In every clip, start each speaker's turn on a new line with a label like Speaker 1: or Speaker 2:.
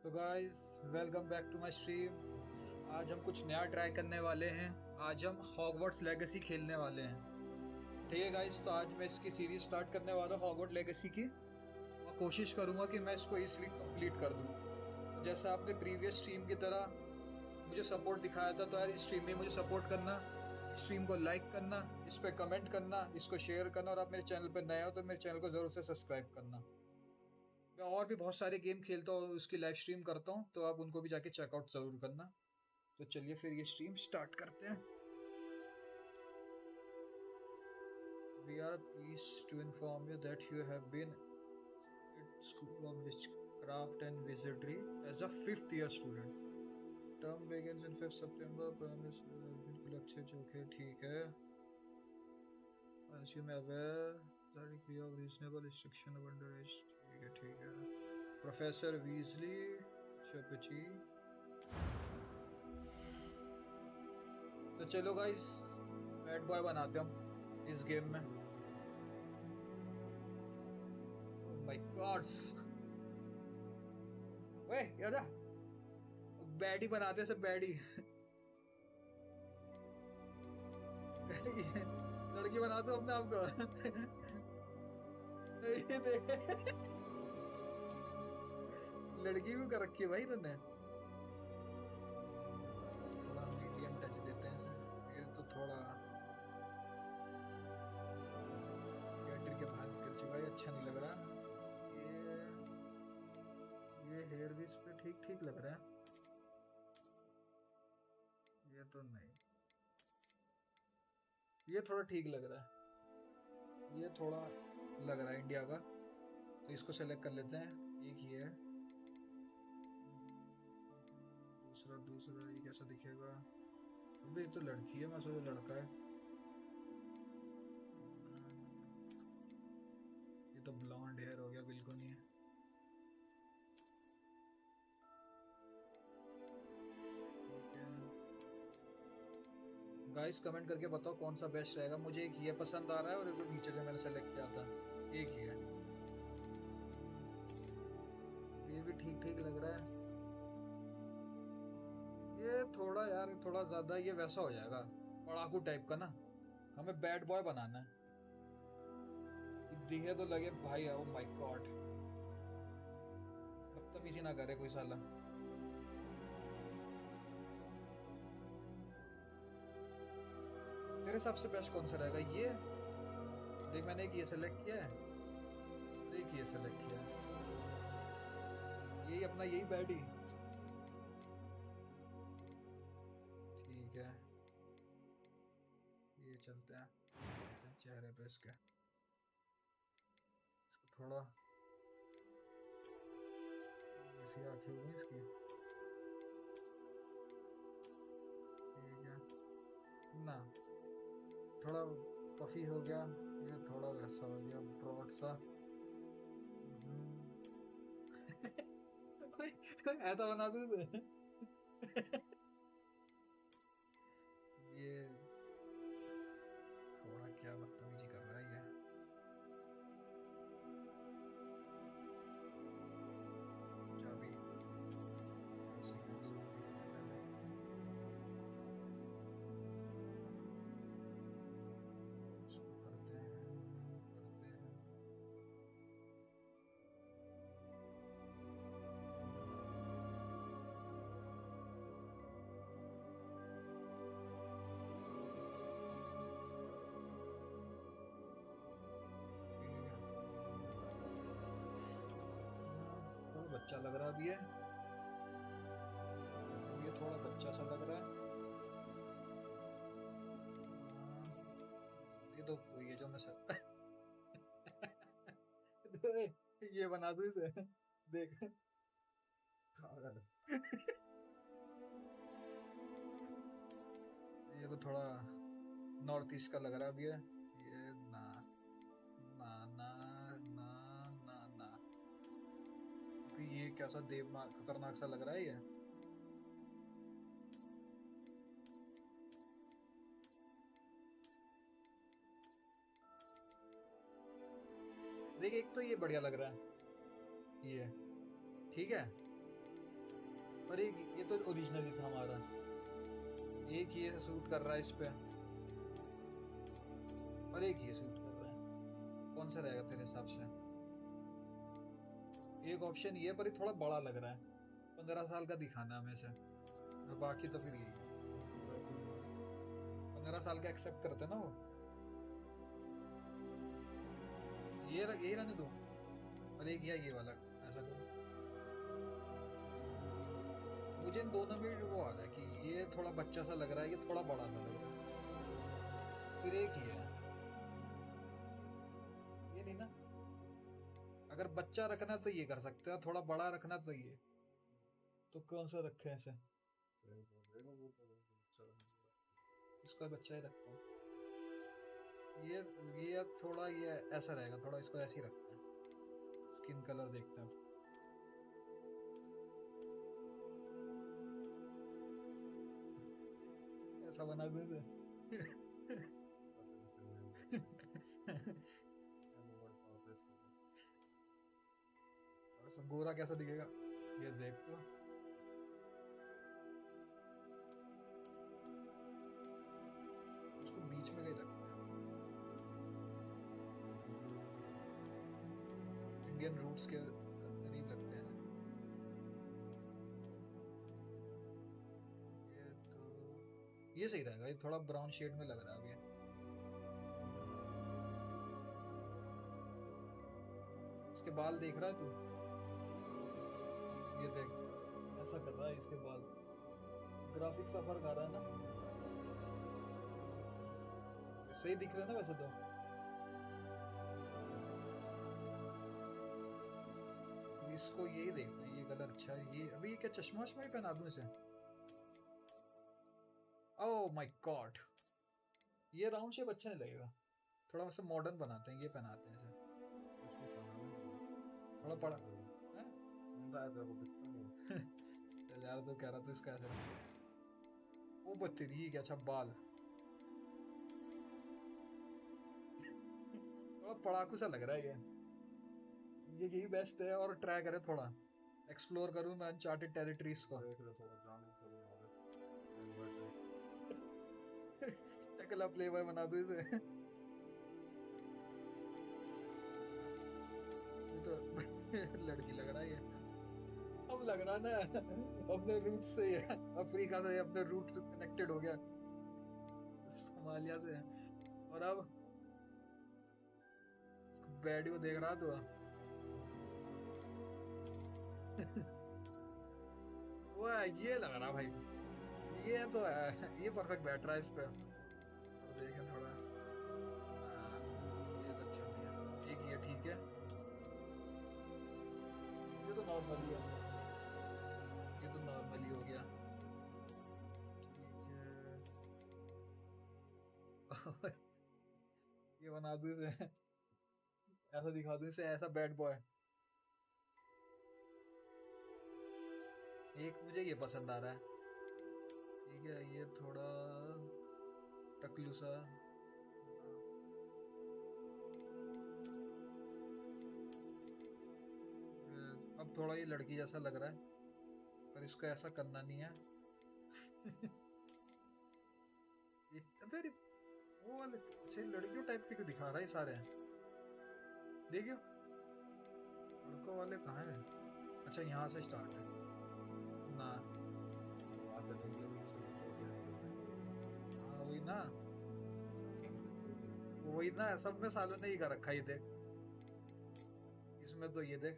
Speaker 1: तो guys, welcome back to my stream. आज हम कुछ नया ट्राई करने वाले हैं। आज हम हॉगवर्ट्स लेगेसी खेलने वाले हैं। ठीक है गाइस, तो आज मैं इसकी सीरीज स्टार्ट करने वाला हूँ हॉगवर्ट्स लेगेसी की, और कोशिश करूंगा कि मैं इसको इस वीक कंप्लीट कर दूं। तो जैसा आपने प्रीवियस स्ट्रीम की तरह मुझे सपोर्ट दिखाया था, तो यार इस स्ट्रीम में मुझे सपोर्ट करना, इस स्ट्रीम को लाइक करना, इस पर कमेंट करना, इसको शेयर करना, और आप मेरे चैनल पर नए हो तो मेरे चैनल को ज़रूर से सब्सक्राइब करना। मैं और भी बहुत सारे गेम खेलता हूँ, उसकी लाइव स्ट्रीम करता हूँ, तो आप उनको भी जाके चेकआउट ज़रूर करना। तो चलिए फिर ये स्ट्रीम स्टार्ट करते हैं। We are pleased to inform you that you have been at School of Witchcraft and Wizardry as a fifth year student. Term begins in 5th September. Promise has been collected. Okay, ठीक है। As you may aware, the degree of reasonable restriction of underage. ठीक है ठीक है। Professor Weasley, Chapachi। तो चलो guys, bad boy बनाते हम इस गेम में। ओह माय गॉड्स, ओए यादा, बैड ही बनाते सब बैड ही। लड़की बना दो अपने आप को। ये देख, लड़की भी कर रखी है भाई तुमने। थोड़ा हम इंडियन टच देते हैं इसे। ये तो थोड़ा थिएटर के बाहर निकल चुका है, अच्छा नहीं लग रहा। ये हेयर भी इस पे ठीक ठीक लग रहा है। ये तो नहीं, ये थोड़ा ठीक लग रहा है। ये थोड़ा लग रहा है इंडिया का, तो इसको सेलेक्ट कर लेते हैं। एक ही है। दूसरा दूसरा ये कैसा दिखेगा? अबे ये तो लड़की है, मैं सोचा लड़का है। ये तो ब्लॉन्ड हेयर हो गया, बिल्कुल नहीं है। ठीक है गाइस, कमेंट करके बताओ कौन सा बेस्ट रहेगा। मुझे एक ये पसंद आ रहा है, और एक नीचे जो मैंने सेलेक्ट किया था एक ही है। ये भी ठीक ठीक लग रहा है। ये थोड़ा यार, थोड़ा ज्यादा ये वैसा हो जाएगा, पढ़ाकू टाइप का ना। हमें बैड बॉय बनाना है कि दिखे तो लगे भाई, ओ माय गॉड, बदतमीजी ना करे कोई साला। तेरे हिसाब से बेस्ट कौन सा रहेगा? ये देख, मैंने एक ये सेलेक्ट किया है, एक ये सेलेक्ट किया है। यही अपना, यही बैड ही। ठीक है, ये चलते हैं। देखते हैं चेहरे पे इसके, इसको थोड़ा ऐसी आंखें हो गई इसकी। ठीक है ना, थोड़ा पफी हो गया। ये थोड़ा वैसा हो गया, ब्रॉड सा। हम्म। ऐसा बना दूं इसे? ये थोड़ा क्या बदतमीजी कर रहा है ये। चाबी ऐसे कैसे देखते हैं पहले। इसको करते हैं, करते हैं। ठीक है। थोड़ा बच्चा लग रहा है अभी ये। अब ये थोड़ा बच्चा सा लग रहा है। ये तो वही है जो मैं सर। ये बना दूं इसे, देख। पागल। ये तो थोड़ा नॉर्थ ईस्ट का लग रहा है अभी ये ना, ना ना ना ना ना। अभी ये कैसा देवनाग खतरनाक सा लग रहा है ये। देख, एक तो ये बढ़िया लग रहा है ये। ठीक है, अरे ये तो ओरिजिनल ही था हमारा। एक ये सूट कर रहा है इस पे, और एक ये सूट कर रहा है। कौन सा रहेगा तेरे हिसाब से? एक ऑप्शन ये पर ये थोड़ा बड़ा लग रहा है। 15 साल का दिखाना हमें से, और बाकी तो फिर यही। 15 साल का एक्सेप्ट करते ना वो। यही रहने दो, और एक ये वाला ऐसा करो। मुझे इन दोनों में वो आ रहा है कि ये थोड़ा बच्चा सा लग रहा है, ये थोड़ा बड़ा सा लग रहा है। फिर एक ही है, ये नहीं ना। अगर बच्चा रखना तो ये कर सकते हैं, थोड़ा बड़ा रखना तो ये। तो कौन सा रखे ऐसे? इसको बच्चा ही रखता हूँ। ये थोड़ा ये ऐसा रहेगा, थोड़ा इसको ऐसे ही रखते हैं। स्किन कलर देखते हैं। ऐसा बना दूं इसे? गोरा कैसा दिखेगा ये देख तो। उसको बीच में कहीं रखते हैं, इंडियन रूट्स के करीब लगते हैं। ये तो ये सही रहेगा, ये थोड़ा ब्राउन शेड में लग रहा है अभी। इसके बाल देख रहा है तू? ये देख, ऐसा कर रहा है इसके बाल। ग्राफिक्स का फर्क आ रहा है ना। सही दिख रहा है ना वैसे तो। इसको यही देखते हैं, ये कलर अच्छा है। ये अभी ये क्या चश्मा वश्मा ही पहना दूं इसे? ओह माय गॉड, ये राउंड शेप अच्छा नहीं लगेगा। थोड़ा वैसे मॉडर्न बनाते हैं, ये पहनाते हैं इसे। थोड़ा पड़ा हैं? चल यार, तो कह रहा था इसका ऐसे रखो। ओ बतेरी, क्या अच्छा बाल। थोड़ा पड़ाकू सा लग रहा है ये। यही बेस्ट है, और ट्राई करें थोड़ा एक्सप्लोर करूं मैं अनचार्टेड टेरिटरीज को। टकला प्ले बॉय बना दूं इसे। ये तो लड़की लग रहा है ये। अब लग रहा ना अपने रूट से ये, अफ्रीका से अपने रूट से कनेक्टेड हो गया, सोमालिया से। और अब वीडियो देख रहा तो वो ये लग रहा भाई, ये तो है, ये परफेक्ट बैठ रहा है इस पे। अब देखें थोड़ा। ये तो अच्छा नहीं है, एक ये ठीक है। ये तो नॉर्मल ही है, ये तो नॉर्मल ही हो गया। ठीक है। ये बना दूं इसे, ऐसा दिखा दूं इसे, ऐसा बैड बॉय। एक मुझे ये पसंद आ रहा है। ठीक है, ये थोड़ा टकलू सा। अब थोड़ा ये लड़की जैसा लग रहा है, पर इसको ऐसा करना नहीं है। अबे वो वाले अच्छा, ये लड़कियों टाइप के क्यों दिखा रहा है सारे? देखियो, लड़कों वाले कहाँ हैं? अच्छा, यहाँ से स्टार्ट है ना। हाँ वही ना, वही ना, सब में सालों ने ही कर रखा है, ये देख। इसमें तो ये देख।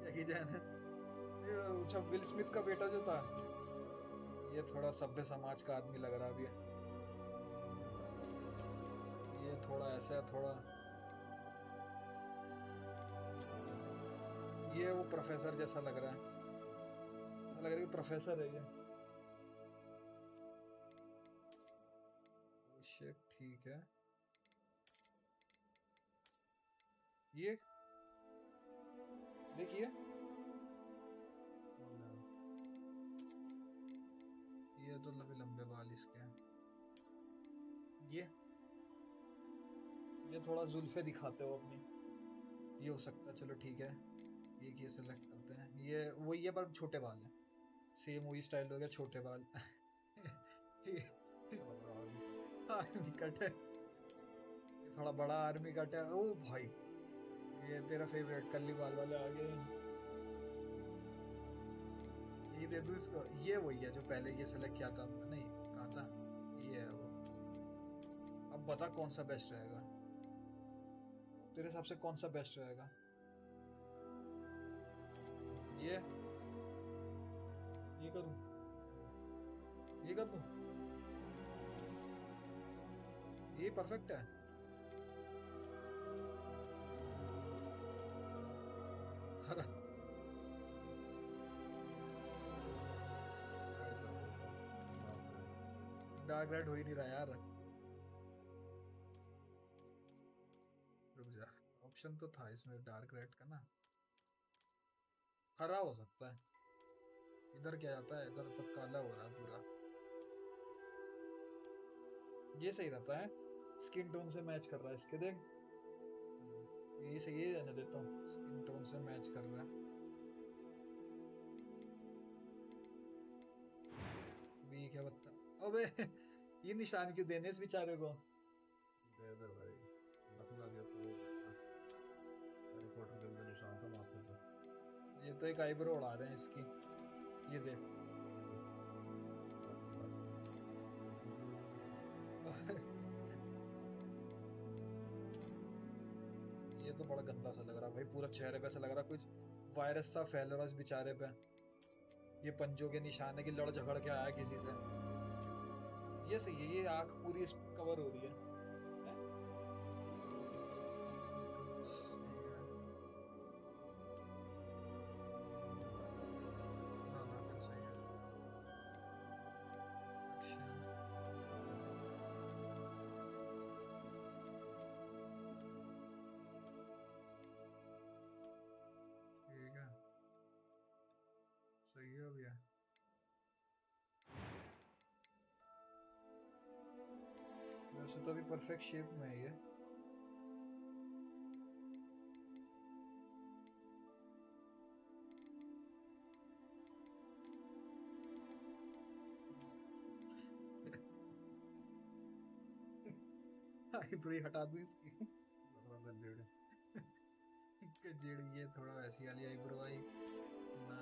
Speaker 1: जैकी चैन है। ये अच्छा, विल स्मिथ का बेटा जो था, ये थोड़ा सभ्य समाज का आदमी लग रहा है अभी। ये थोड़ा ऐसा है, थोड़ा ये वो प्रोफेसर जैसा लग रहा है, ऐसा लग रहा है कि प्रोफेसर है ये। ओ शिट, ठीक है। ये देखिए, ये तो लंबे लंबे बाल इसके हैं। ये ये थोड़ा जुल्फे दिखाते हो अपनी, ये हो सकता है, चलो ठीक है। एक ये सेलेक्ट करते हैं, ये वही है पर छोटे बाल हैं। सेम वही स्टाइल हो गया, छोटे बाल।
Speaker 2: थोड़ा बड़ा आर्मी कट।
Speaker 1: आर्मी कट है, ये थोड़ा बड़ा आर्मी कट है। ओ भाई, ये तेरा फेवरेट कर्ली बाल वाले आ गए हैं। यही दे दूं इसको, ये वही है जो पहले ये सेलेक्ट किया था हमने, नहीं कहा था, ये है वो। अब बता कौन सा बेस्ट रहेगा तेरे हिसाब से, कौन सा बेस्ट रहेगा? ये करूं, ये कर दूं, ये परफेक्ट है। हरा,
Speaker 2: ट्राई कर देता हूँ, डार्क रेड।
Speaker 1: डार्क रेड हो ही नहीं रहा यार। रुक जा, ऑप्शन तो था इसमें डार्क रेड का ना, हरा हो सकता है। इधर क्या जाता है, इधर तो काला हो रहा है पूरा। ये सही रहता है, स्किन टोन से मैच कर रहा है इसके, देख। यही सही है, रहने देता हूँ, स्किन टोन से मैच कर रहा है। वीक है बत्ता। अबे ये निशान क्यों देने इस बेचारे को?
Speaker 2: दे दे भाई, लक लग गया तो वो फिर हैरी पॉटर के भी तो निशान था माथे पे।
Speaker 1: ये तो एक आईब्रो उड़ा रहे हैं इसकी, ये दे।
Speaker 2: Luck luck.
Speaker 1: ये तो बड़ा गंदा सा लग रहा है भाई, पूरा चेहरे पे ऐसा लग रहा है कुछ वायरस सा फैल रहा है इस बेचारे पे। ये पंजों के निशान है कि लड़ झगड़ के आया किसी से। ये सही है, ये आंख पूरी कवर हो रही है। हैं? सही है। ना ना, फिर सही है। एक्शन। ठीक है, सही है भैया। वैसे तो अभी परफेक्ट शेप में है ये। आईब्रो ही हटा दूं इसकी।
Speaker 2: लग रहा गंजेड़।
Speaker 1: जेड़, ये थोड़ा वैसी वाली आईब्रो आई। ना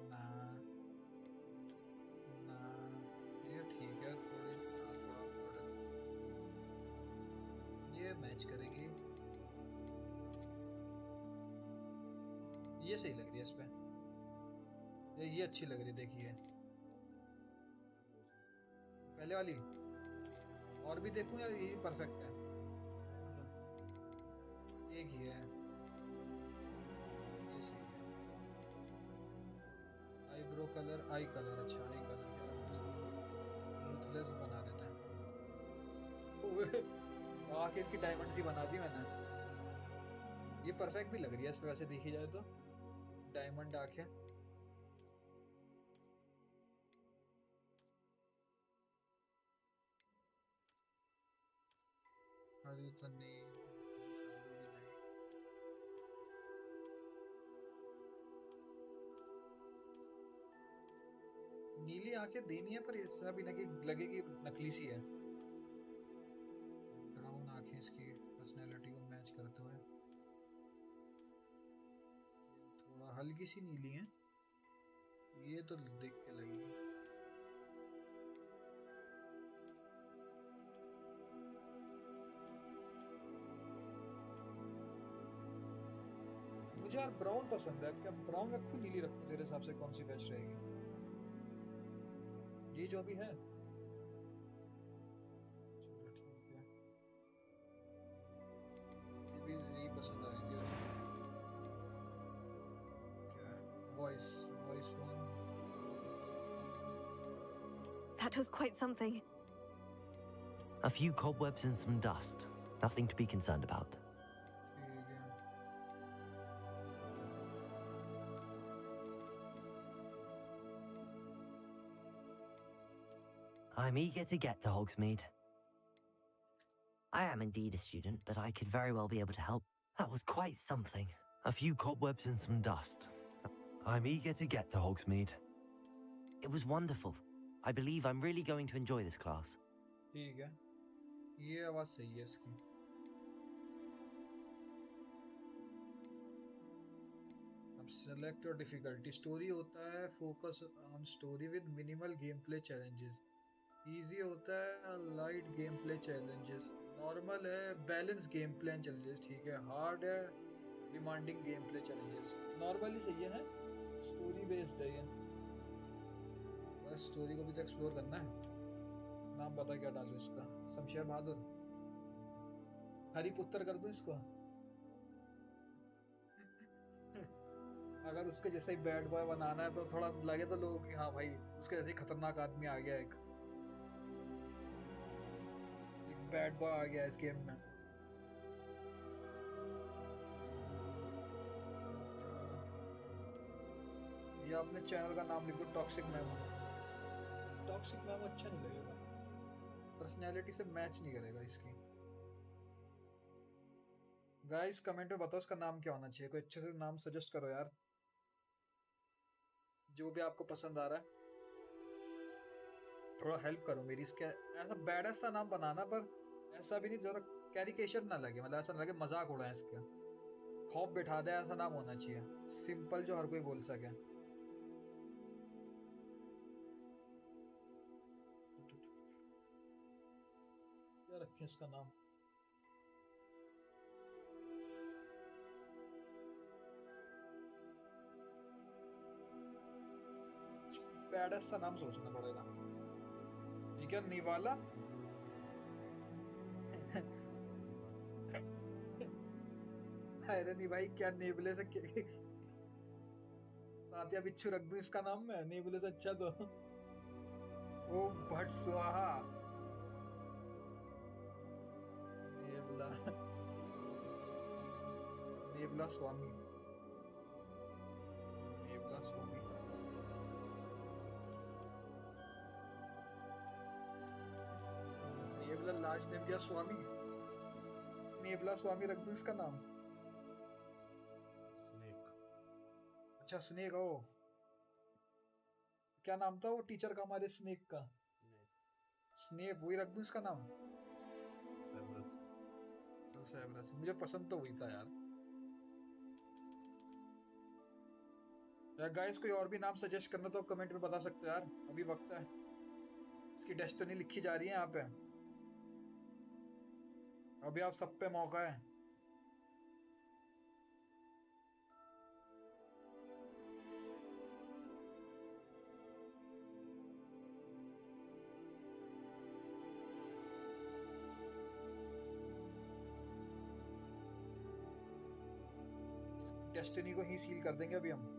Speaker 1: ना ना, ये ठीक है थोड़ी, हाँ थोड़ा मॉडर्न, ये मैच करेगी। ये सही लग रही है इस पे, ये अच्छी लग रही है, देखिए।
Speaker 2: वो सही।
Speaker 1: पहले वाली और भी देखूं या यही परफेक्ट है?
Speaker 2: देख ले।
Speaker 1: एक ही है, ये सही है। आईब्रो कलर, आई कलर, अच्छा आई कलर क्या रखना चाहिए? रूथलेस बना देते हैं। ओए, आके इसकी डायमंड सी बना दी मैंने। ये परफेक्ट भी लग रही है इस पे वैसे देखी जाए तो, डायमंड आंखें। हरी तो नहीं, शंभू भी नहीं। नीली आंखें देनी है पर ऐसा भी ना कि लगे कि नकली सी है। ब्राउन आंखें इसकी पर्सनैलिटी को मैच करते हुए, ये थोड़ा हल्की सी नीली है, ये तो देख के लगेगी। मुझे यार ब्राउन पसंद है, क्या ब्राउन रखूं नीली रखूं, तेरे हिसाब से कौन सी बेस्ट रहेगी? ये जो भी है, चलो ठीक है। ये भी यही पसंद आ रही थी वैसे। क्या है, voice, voice one.
Speaker 3: That was quite something.
Speaker 4: A few cobwebs and some dust. Nothing to be concerned about.
Speaker 1: ठीक है,
Speaker 4: I'm eager to get to Hogsmeade. I am indeed a student, but I could very well be able to help. That was quite something. A few cobwebs and some dust. I'm eager to get to Hogsmeade. It was wonderful. I believe I'm really going to enjoy this class.
Speaker 1: ठीक है, ये आवाज सही है इसकी. अब select your difficulty. Story होता है focus on story with minimal gameplay challenges. Easy होता है light gameplay challenges. Normal है balance gameplay and challenges. ठीक है. Hard है demanding gameplay challenges. Normal ही सही है. Story based है ये. बस स्टोरी को भी तो एक्सप्लोर करना है. नाम बता क्या डालूं इसका. शमशेर बहादुर, हरिपुत्र कर दूं इसको. अगर उसके जैसा ही बैड बॉय बनाना है तो थोड़ा लगे तो लोगों की हाँ भाई उसके जैसे ही खतरनाक आदमी आ गया. एक बैड बॉय आ गया इस गेम में. ये अपने चैनल का नाम लिख दो टॉक्सिक मैमो. टॉक्सिक मैमो अच्छा नहीं लगेगा, पर्सनैलिटी से मैच नहीं करेगा इसकी. गाइस कमेंट में बताओ इसका नाम क्या होना चाहिए. कोई अच्छे से नाम सजेस्ट करो यार, जो भी आपको पसंद आ रहा है. थोड़ा हेल्प करो मेरी. इसके ऐसा बैड सा नाम बनाना, पर ऐसा भी नहीं जरा कैरिकेचर ना लगे, मतलब ऐसा ना लगे मजाक उड़ाए इसका. खौफ बिठा दे ऐसा नाम होना चाहिए, सिंपल जो हर कोई बोल सके. क्या रखें इसका नाम. बैड सा नाम सोचना पड़ेगा. ठीक है, निवाला. अरे नहीं भाई, क्या नेबले से तात्या बिच्छू रख दूं इसका नाम मैं. नेबले से अच्छा तो ओ भट स्वाहा. नेबला, नेबला स्वामी. नेबला स्वामी. नेबला लास्ट नेम क्या स्वामी. नेबला स्वामी रख दूं इसका नाम.
Speaker 2: स्नेक.
Speaker 1: अच्छा स्नेक. ओ क्या नाम था वो टीचर का हमारे स्नेक का. स्नेक वही रख दूं इसका नाम.
Speaker 2: सेवरस.
Speaker 1: चल सेवरस, मुझे पसंद तो वही था यार. यार गाइस कोई और भी नाम सजेस्ट करना तो आप कमेंट में बता सकते हो यार, अभी वक्त है. इसकी डेस्टिनी लिखी जा रही है यहाँ पे, अभी आप सब पे मौका है. डेस्टिनी को ही सील कर देंगे अभी हम.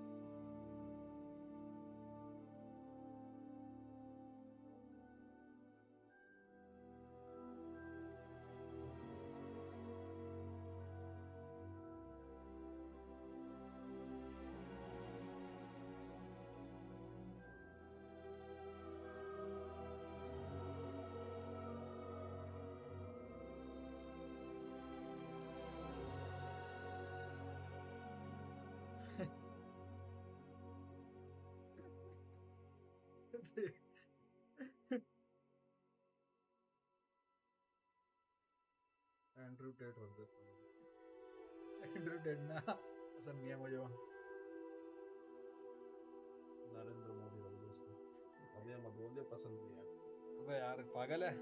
Speaker 2: एंड्रू टेट रख देता हूँ.
Speaker 1: एंड्रू टेड ना पसंद नहीं है मुझे वो.
Speaker 2: नरेंद्र मोदी रख दो उसको. अब ये मत बोलिए पसंद नहीं है.
Speaker 1: अबे यार पागल है.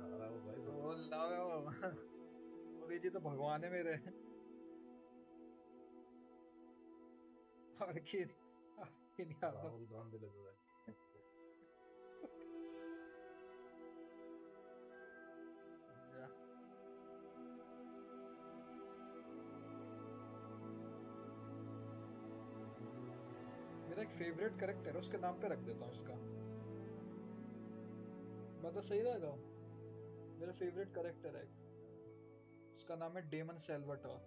Speaker 2: अरे वो भाई
Speaker 1: वो लाओ मोदी जी तो भगवान है मेरे. और की नहीं आता.
Speaker 2: राहुल गांधी लग रहा है.
Speaker 1: जा. मेरा एक फेवरेट कैरेक्टर है, उसके नाम पे रख देता हूँ इसका. बता सही रहेगा. मेरा फेवरेट कैरेक्टर है, उसका नाम है डेमन सेल्वाटोर.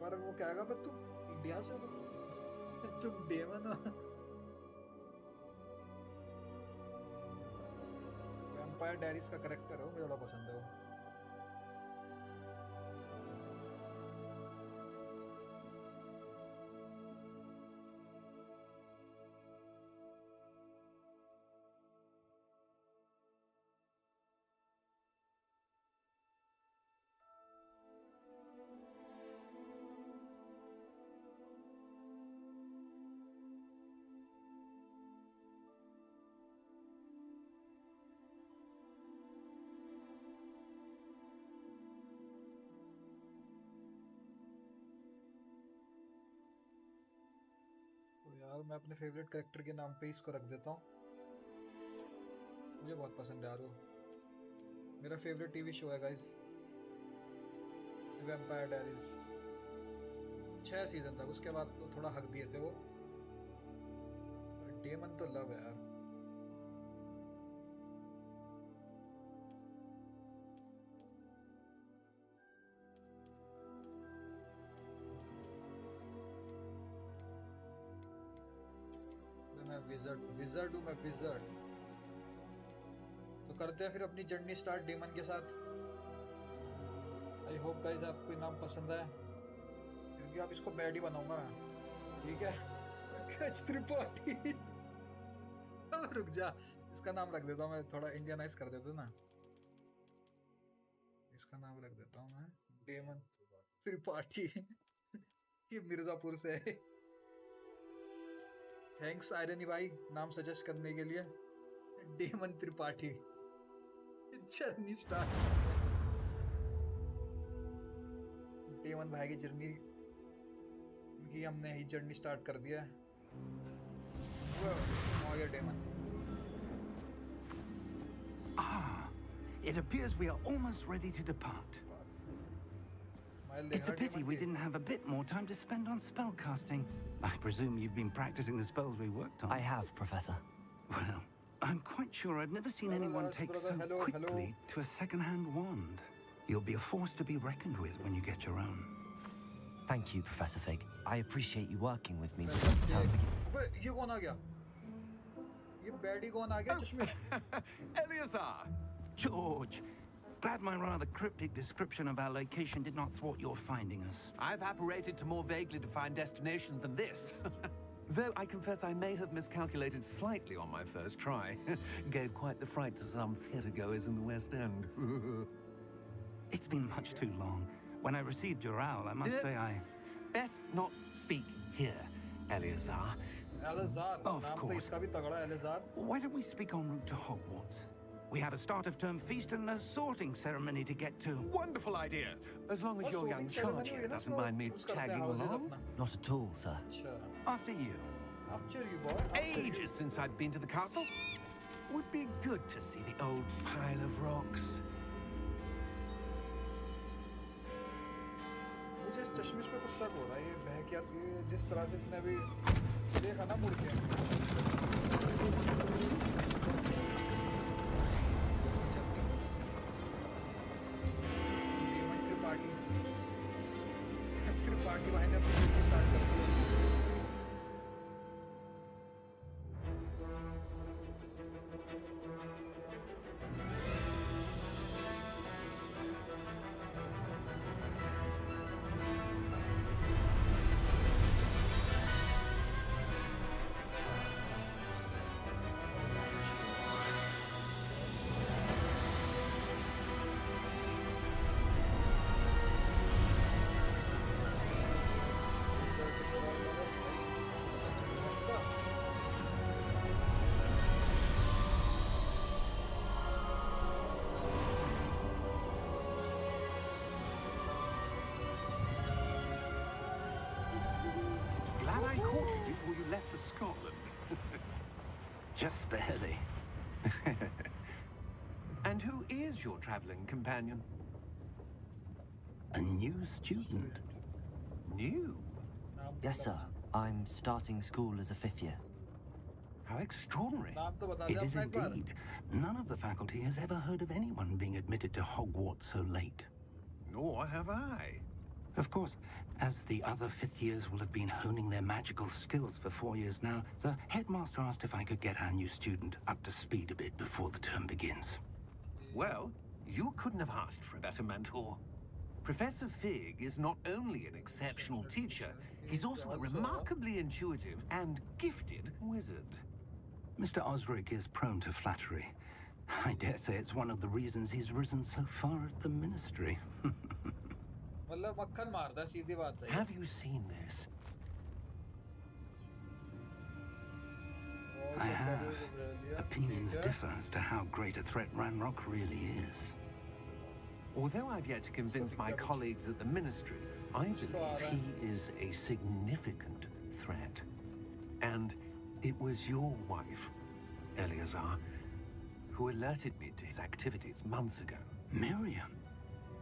Speaker 1: पर वो कहेगा बस तुम इंडिया से हो तुम डेमन हो. वैम्पायर डायरीज का कैरेक्टर है, मुझे बड़ा पसंद है वो। तो यार मैं अपने फेवरेट कैरेक्टर के नाम पे इसको रख देता हूँ, मुझे बहुत पसंद है यार वो। मेरा फेवरेट टीवी शो है गाइस, वैम्पायर डायरीज। 6 सीजन तक, उसके बाद तो थोड़ा हक दिए थे वो। डेमन तो लव है यार। मैं विजर्ड हूँ मैं विजर्ड। तो करते हैं फिर अपनी जर्नी स्टार्ट डेमन के साथ। आई होप गाइस आपको नाम पसंद है, क्योंकि अब इसको बैड ही बनाऊंगा मैं, ठीक है। त्रिपाठी। रुक जा, इसका नाम रख देता हूँ मैं, थोड़ा इंडियनाइज कर देता हूँ ना। इसका नाम रख देता हूँ मैं डेमन त्रिपाठी। ये मिर्जापुर से है। थैंक्स आयरनी भाई नाम सजेस्ट करने के लिए। Damon Tripathi. Journey start. Damon भाई की जर्नी की हमने ही जर्नी स्टार्ट कर दिया है। आ गया daemon.
Speaker 5: It appears we are almost ready to depart. It's a pity we didn't have a bit more time to spend on spellcasting. I presume you've been practicing the spells we worked on.
Speaker 4: I have, Professor.
Speaker 5: Well, I'm quite sure I've never seen anyone take so quickly to a second-hand wand. You'll be a force to be reckoned with when you get your own.
Speaker 4: Thank you, Professor Fig. I appreciate you working with me before the term begins.
Speaker 1: ये कौन आ गया? ये baddie कौन आ गया चश्मे?
Speaker 5: Eleazar! George! Glad my rather cryptic description of our location did not thwart your finding us.
Speaker 6: I've apparated to more vaguely defined destinations than this. Though I confess I may have miscalculated slightly on my first try. Gave quite the fright to some theatregoers in the West End.
Speaker 5: It's been much too long. When I received your owl, I must say I...
Speaker 6: Best not speak here, Eleazar.
Speaker 1: Eleazar.
Speaker 5: Of
Speaker 1: नाम तो
Speaker 5: course.
Speaker 1: इसका भी तगड़ा है, Eleazar.
Speaker 5: Why don't we speak en route to Hogwarts? We have a start-of-term feast and a sorting ceremony to get to.
Speaker 6: Wonderful idea. As long as your young charge here doesn't mind me tagging along.
Speaker 4: Not at all, sir.
Speaker 5: After you.
Speaker 1: After you, boy.
Speaker 6: Ages since I'd been to the castle. Would be good to see the old pile of rocks.
Speaker 1: मुझे इस चश्मिश पे कुछ शक हो रहा है, ये बहक यार, ये जिस तरह से इसने अभी देखा ना मुड़ के। त्रिपाठी भाई ने अपनी जर्नी स्टार्ट कर दी।
Speaker 5: left for Scotland. Just barely.
Speaker 6: And who is your traveling companion?
Speaker 5: A new student.
Speaker 6: New?
Speaker 4: Yes, sir. I'm starting school as a 5th year.
Speaker 6: How extraordinary.
Speaker 5: It is indeed. None of the faculty has ever heard of anyone being admitted to Hogwarts so late.
Speaker 6: Nor have I.
Speaker 5: Of course, as the other 5th years will have been honing their magical skills for 4 years now, the headmaster asked if I could get our new student up to speed a bit before the term begins.
Speaker 6: Well, you couldn't have asked for a better mentor. Professor Fig is not only an exceptional teacher, he's also a remarkably intuitive and gifted wizard.
Speaker 5: Mr. Osric is prone to flattery. I dare say it's one of the reasons he's risen so far at the ministry.
Speaker 1: मतलब मक्खन मारता है, सीधी बात है।
Speaker 6: Have you seen this?
Speaker 5: I have. Opinions differ as to how great a threat Ranrock really is.
Speaker 6: Although I've yet to convince my colleagues at the ministry, I believe he is a significant threat. And it was your wife, Eleazar, who alerted me to his activities months ago.
Speaker 5: Miriam?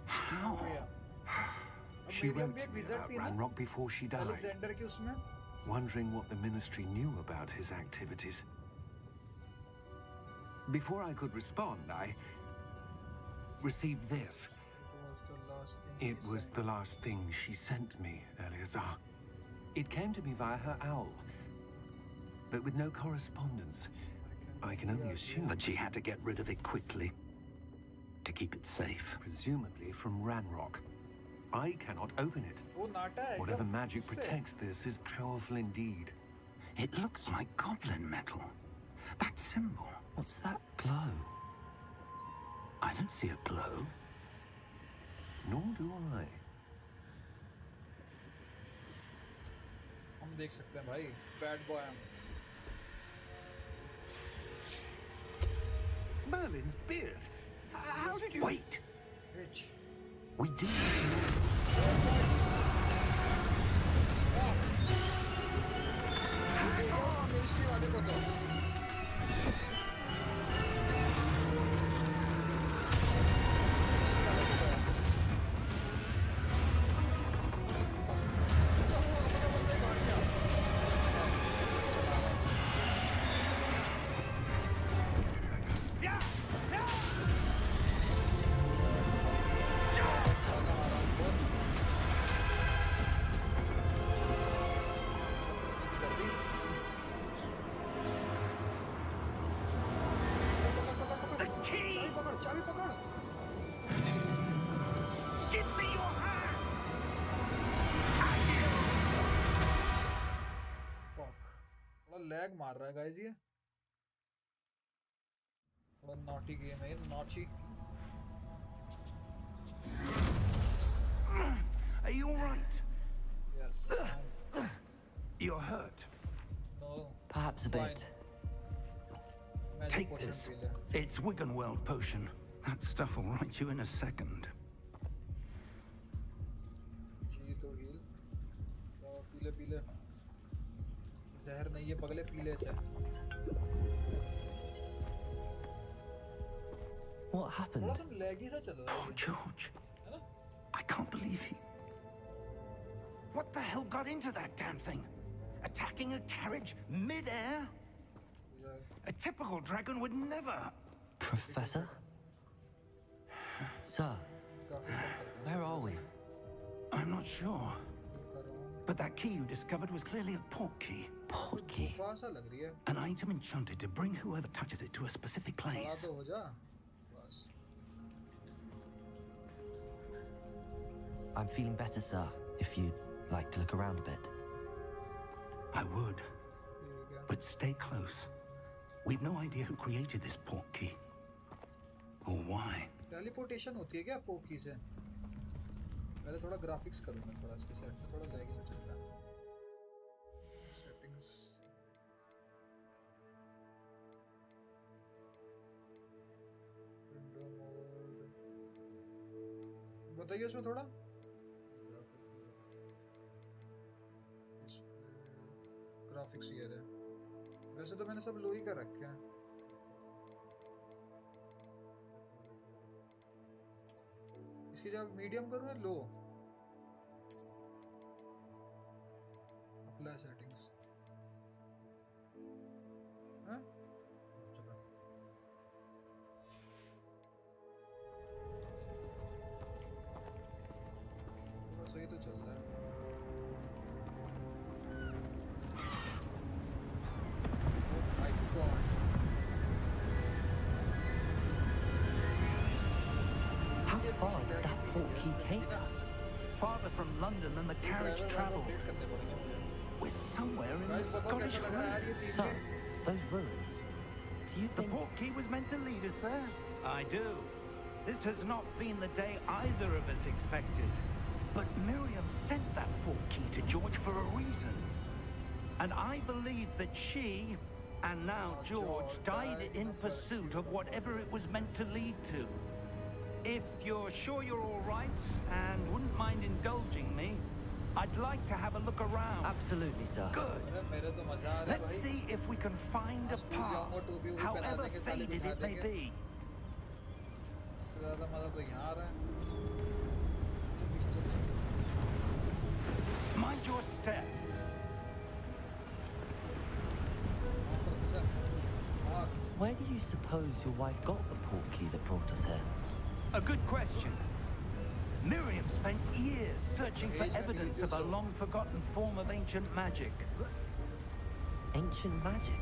Speaker 5: How?
Speaker 6: She wrote to me about Ranrock before she died, wondering what the ministry knew about his activities. Before I could respond, I received this. It was the last thing she sent me, Eleazar. It came to me via her owl, but with no correspondence. I can only assume
Speaker 5: That she had to get rid of it quickly to keep it safe.
Speaker 6: presumably from Ranrock. I cannot open it. Whatever magic protects this is powerful indeed.
Speaker 5: It looks like goblin metal. That symbol.
Speaker 4: What's that glow?
Speaker 5: I don't see a glow.
Speaker 6: Nor do I.
Speaker 1: हम देख सकते हैं भाई, bad boy हम।
Speaker 6: Merlin's beard. How did you...
Speaker 5: Wait!
Speaker 1: Rich।
Speaker 5: We did.
Speaker 1: Ministry वाले को दो। चाबी पकड़।
Speaker 5: Give me your hand!
Speaker 1: Fuck। थोड़ा लैग मार रहा है गाइस ये। थोड़ा नॉटी गेम है ये, naughty.
Speaker 5: Are you alright?
Speaker 1: Yes।
Speaker 5: You're hurt.
Speaker 1: No।
Speaker 4: Perhaps a bit.
Speaker 1: Magic
Speaker 5: Take
Speaker 1: potion
Speaker 5: this.
Speaker 1: P ले।
Speaker 5: It's Wiggenweld potion. That stuff will right you in a second.
Speaker 1: जी तो heal। P ले P ले। जहर नहीं है पगले, पी ले इसे।
Speaker 4: What
Speaker 1: थोड़ा
Speaker 4: happened?
Speaker 1: सा लैगी सा चल रहा
Speaker 5: Oh,
Speaker 1: है।
Speaker 5: George.
Speaker 1: है ना?
Speaker 5: I can't believe he... What the hell got into that damn thing? Attacking a carriage mid-air? A typical dragon would never...
Speaker 4: Professor? Sir, where are we?
Speaker 5: I'm not sure. But that key you discovered was clearly a port key.
Speaker 4: Port key?
Speaker 1: सा लग रही है।
Speaker 5: An item enchanted to bring whoever touches it to a specific
Speaker 1: खड़ा
Speaker 5: place.
Speaker 1: तो हो जा। बस।
Speaker 4: I'm feeling better, sir, if you'd like to look around a bit.
Speaker 5: I would.
Speaker 1: ठीक है।
Speaker 5: But stay close. We've no idea who created this port key. Or why.
Speaker 1: Teleportation होती है क्या पोकी से? पहले थोड़ा ग्राफिक्स करूँगा, थोड़ा इसके सेट में थोड़ा लैगी सा चल रहा है। सेटिंग्स। Window mode. बताइए उसमें थोड़ा। ग्राफिक्स ये है। वैसे तो मैंने सब लो ही कर रखे हैं। इसकी जब मीडियम करूँ या लो? Apply settings. हाँ? सही तो चल रहा है। Oh my God.
Speaker 4: far did that portkey take us?
Speaker 5: Farther from London than the carriage traveled. We're somewhere in the Scottish Highlands.
Speaker 4: So, those ruins. Do you
Speaker 5: The
Speaker 4: think...
Speaker 5: portkey was meant to lead us there? I do. This has not been the day either of us expected. But Miriam sent that portkey to George for a reason. And I believe that she, and now George, died in pursuit of whatever it was meant to lead to. If you're sure you're all right, and wouldn't mind indulging me, I'd like to have a look around.
Speaker 4: Absolutely, sir.
Speaker 5: Good. Let's see if we can find a path, however faded it may be. Mind your step.
Speaker 4: Where do you suppose your wife got the portkey that brought us here?
Speaker 5: A good question. Miriam spent years searching for evidence of a long-forgotten form of ancient magic.
Speaker 4: Ancient magic?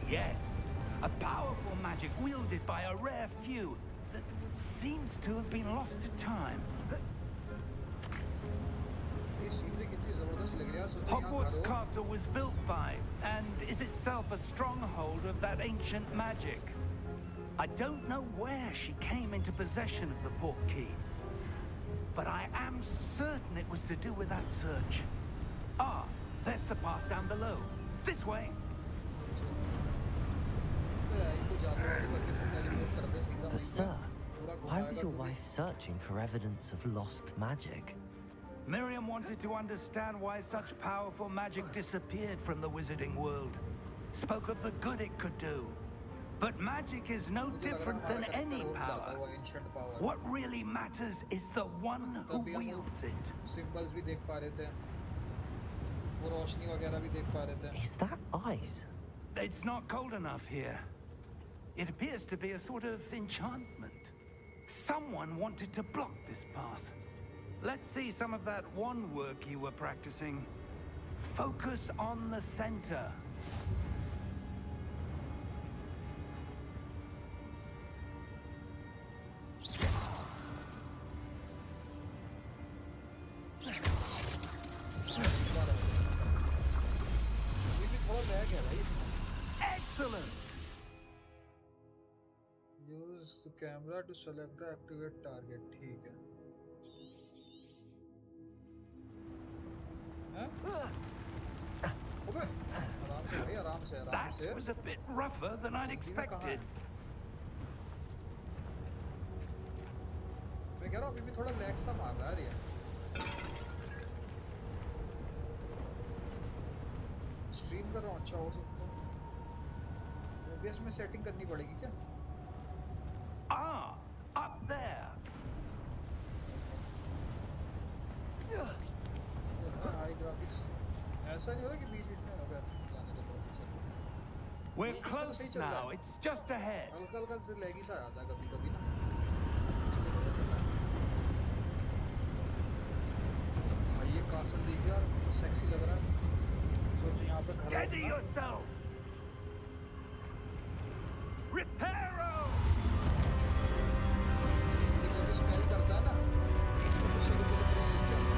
Speaker 5: Yes, a powerful magic wielded by a rare few that seems to have been lost to time. Hogwarts Castle was built by, and is itself a stronghold of that ancient magic. I don't know where she came into possession of the portkey, but I am certain it was to do with that search. Ah, there's the path down below. This way.
Speaker 4: But sir, why was your wife searching for evidence of lost magic?
Speaker 5: Miriam wanted to understand why such powerful magic disappeared from the wizarding world. Spoke of the good it could do. But magic is no different than any power. What really matters is the one who wields it.
Speaker 4: Is that ice?
Speaker 5: It's not cold enough here. It appears to be a sort of enchantment. Someone wanted to block this path. Let's see some of that wand work you were practicing. Focus on the center. Excellent!
Speaker 1: Use the camera to select the activate target. ठीक है.
Speaker 5: That was a bit rougher than I'd expected.
Speaker 1: मैं कह रहा हूँ अभी भी थोड़ा lag सा मार रहा है ये. स्ट्रीम कर रहा हूँ अच्छा हो सकता है. OBS में सेटिंग करनी पड़ेगी क्या?
Speaker 5: Ah, up there.
Speaker 1: High graphics ऐसा नहीं हो रहा कि बीच-बीच में होगा जाने दो processor.
Speaker 5: We're close now. It's just ahead.
Speaker 1: हल्का-हल्का से लैगी सा आता है कभी-कभी ना. भाई ये कासल देख यार तो सेक्सी लग रहा है. सोचिए यहाँ पे खड़ा.
Speaker 5: Steady yourself. Reparo.
Speaker 1: जब स्पेल करता है ना बीच में गुस्से के पूरे रुक जाता है.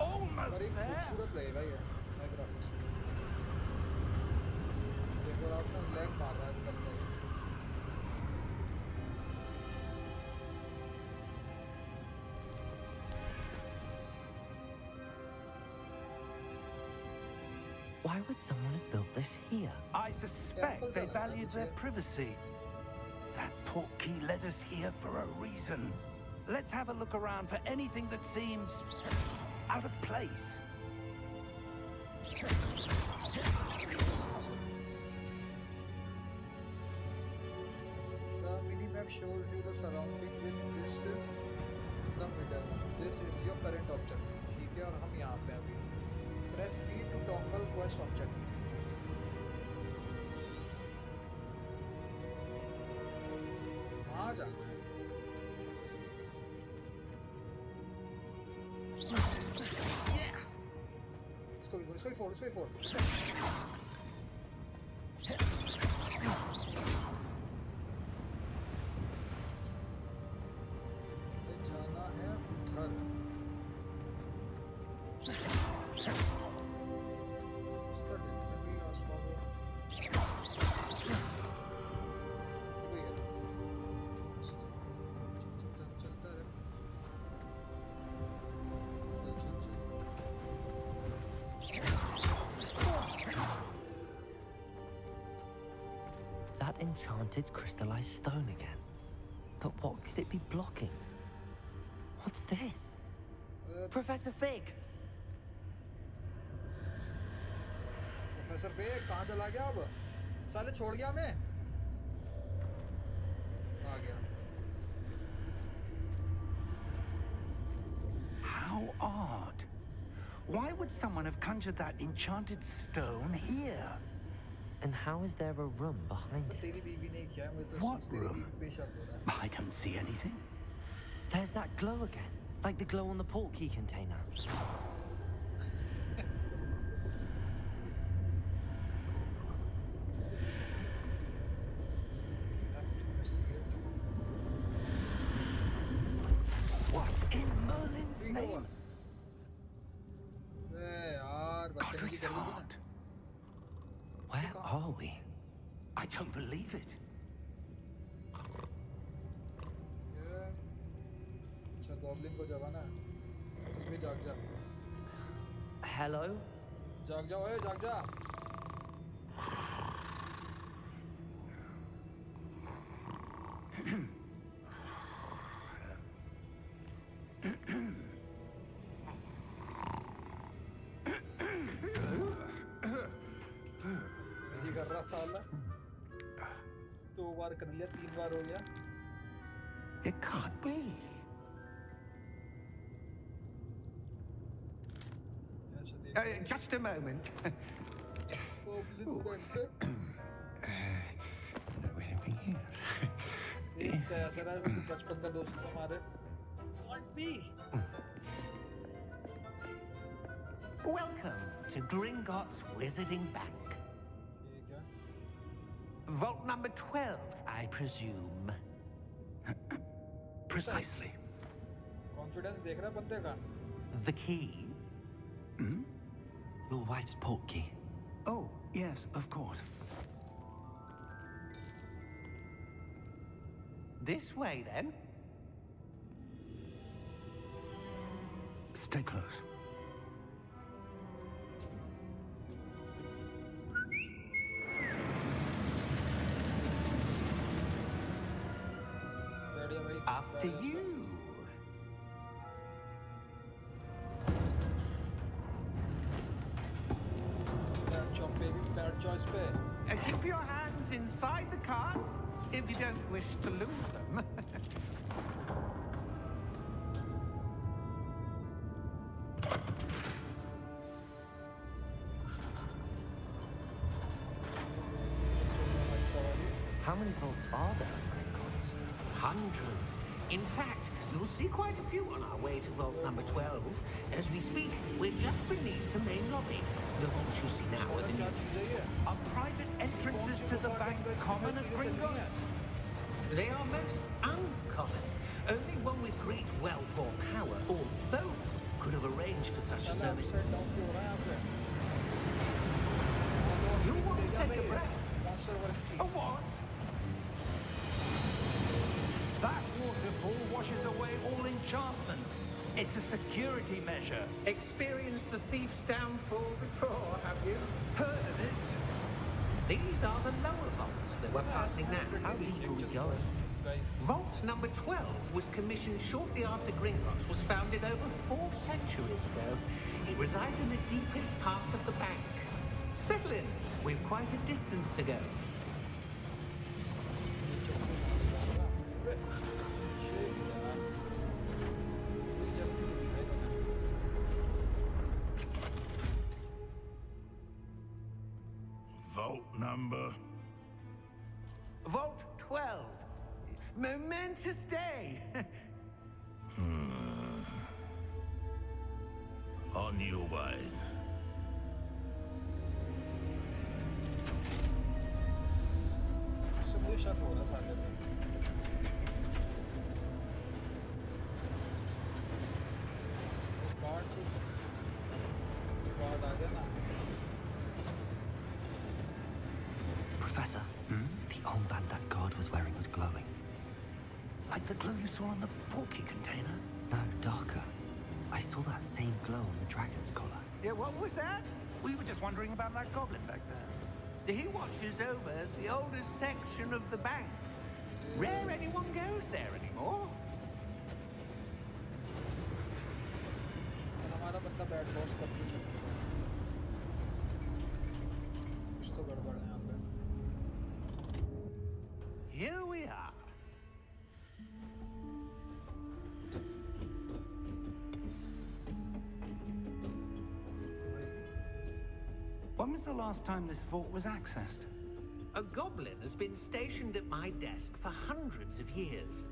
Speaker 5: Almost there.
Speaker 1: खूबसूरत लगेगा ये हाई ग्राफिक्स में. देखो आप ना लैग मार रहा है निकलता है.
Speaker 4: Why would someone have built this here?
Speaker 5: I suspect they valued their privacy. That portkey led us here for a reason. Let's have a look around for anything that seems out of place.
Speaker 1: The mini-map shows you the surrounding with this in the middle. This is your current object. ठीक है और हम यहाँ पे अभी. Press B to toggle quest object. वहाँ जाना इसको भी फोड़ जाना है उधर। इसका जगह आसपास चलता है।
Speaker 4: That enchanted crystallized stone again. But what could it be blocking? What's this? Professor Fig!
Speaker 1: Professor fake कहाँ चला गया अब? साले छोड़ गया मैं। आ गया।
Speaker 5: How odd. Why would someone have conjured that enchanted stone here?
Speaker 4: And how is there a room behind it?
Speaker 1: तेरी बीवी ने किया है, मुझे तो
Speaker 5: What
Speaker 1: तेरी
Speaker 5: room?
Speaker 1: बीवी पे शक हो रहा है।
Speaker 5: I don't see anything.
Speaker 4: There's that glow again, like the glow on the portkey container.
Speaker 5: What in Merlin's name?
Speaker 1: यार बदतमीजी
Speaker 5: Godric's
Speaker 1: कर दी तूने।
Speaker 5: heart.
Speaker 4: Where are we?
Speaker 5: I don't believe it.
Speaker 1: अच्छा गॉब्लिन को जगाना है। तुम भी जाग जा।
Speaker 4: Hello?
Speaker 1: जाग जा ओए जाग जा। यही कर रहा साला। 2 बार कर लिया 3 बार हो गया।
Speaker 5: It can't be. Just a moment.
Speaker 1: Goblin बनकर
Speaker 6: Anything here?
Speaker 1: देखता है ऐसा रहा है कि बचपन का दोस्त हमारे। Can't be.
Speaker 6: Welcome to Gringotts Wizarding Bank.
Speaker 1: ये क्या?
Speaker 6: Vault number 12, I presume.
Speaker 5: Precisely.
Speaker 1: Confidence देख रहा है बंदे का।
Speaker 6: The key?
Speaker 4: Your wife's portkey.
Speaker 5: Oh, yes, of course.
Speaker 6: This way, then.
Speaker 5: Stay close.
Speaker 1: बढ़िया भाई।
Speaker 6: After you.
Speaker 1: Bad choice पे।
Speaker 6: Keep your hands inside the cart if you don't wish to lose them.
Speaker 4: How many vaults are there in Gringotts?
Speaker 6: Hundreds. In fact, you'll see quite a few on our way to vault number 12. As we speak, we're just beneath the main lobby. The vaults you see now are the newest.
Speaker 5: Are private entrances to the bank common at Gringotts?
Speaker 6: They are most uncommon. Only one with great wealth or power, or both, could have arranged for such a service. You want to take a breath?
Speaker 5: A what? That waterfall washes away all enchantments. It's a security measure.
Speaker 6: Experienced the thief's downfall before, have you?
Speaker 5: Heard of it?
Speaker 6: These are the lower vaults that we're passing now.
Speaker 4: How deep are we going?
Speaker 6: Vault number 12 was commissioned shortly after Gringotts was founded over 4 centuries ago. It resides in the deepest part of the bank. Settle in. We've quite a distance to go.
Speaker 5: Vault number?
Speaker 6: Vault 12. Momentous day.
Speaker 7: new way.
Speaker 1: इससे मुझे शक हो रहा है साले पे। Guard आ गया ना।
Speaker 4: Professor, the armband that guard was wearing was glowing.
Speaker 5: Like the glow you saw on the porky container?
Speaker 4: No, darker. I saw that same glow on the dragon's collar.
Speaker 5: Yeah, what was that? We were just wondering about that goblin back there. He watches over the oldest section of the bank. Rare anyone goes there anymore.
Speaker 1: हमारा बंदा bad boss कब से चल चुका है। कुछ तो गड़बड़ है यहाँ पे।
Speaker 5: Here we are. When was the last time this vault was accessed?
Speaker 6: A goblin has been stationed at my desk for hundreds of years.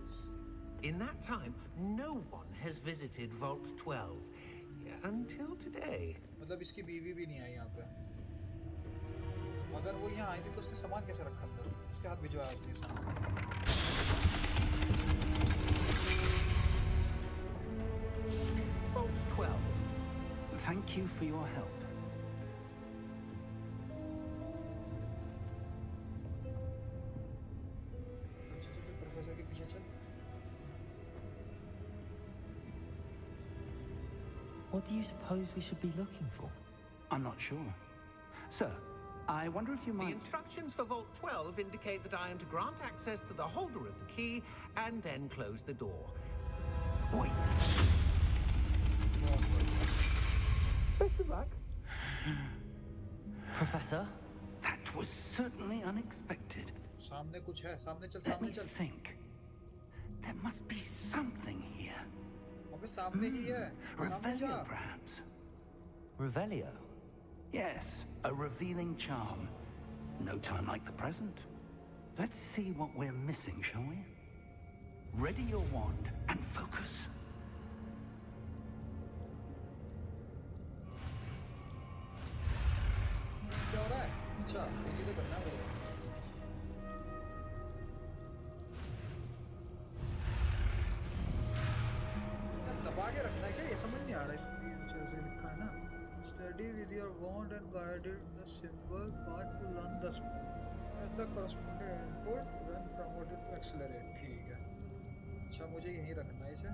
Speaker 6: In that time, no one has visited Vault 12 until today.
Speaker 1: मतलब इसकी बीवी भी नहीं आई यहाँ पे। अगर वो यहाँ आई थी तो उसने सामान कैसे रखा अंदर? इसके हाथ भिजवाया उसने सामान।
Speaker 6: Vault 12.
Speaker 5: Thank you for your help.
Speaker 1: Professor के पीछे चल।
Speaker 4: What do you suppose we should be looking for?
Speaker 5: I'm not sure. Sir, I wonder if you
Speaker 6: The
Speaker 5: might...
Speaker 6: instructions for Vault 12 indicate that I am to grant access to the holder of the key and then close the door.
Speaker 5: Wait. Best of luck.
Speaker 4: Professor?
Speaker 5: That was certainly unexpected.
Speaker 1: सामने कुछ है, सामने चल,
Speaker 5: Let me
Speaker 1: सामने चल।
Speaker 5: think. There must be something here.
Speaker 1: अबे सामने ही है। सामने जा।
Speaker 5: Revelio, perhaps?
Speaker 4: Revelio?
Speaker 5: Yes, a revealing charm. No time like the present. Let's see what we're missing, shall we? Ready your wand and focus.
Speaker 1: क्या हो रहा है? अच्छा, ये चीजें करना है मुझे। क्या दबा के रखना है क्या? ये समझ नहीं आ रहा इसमें नीचे से लिखा है ना। Steady with your wand and guided the symbol path to learn the as the corresponding input when promoted to accelerate. ठीक है। अच्छा मुझे यहीं रखना है इसे।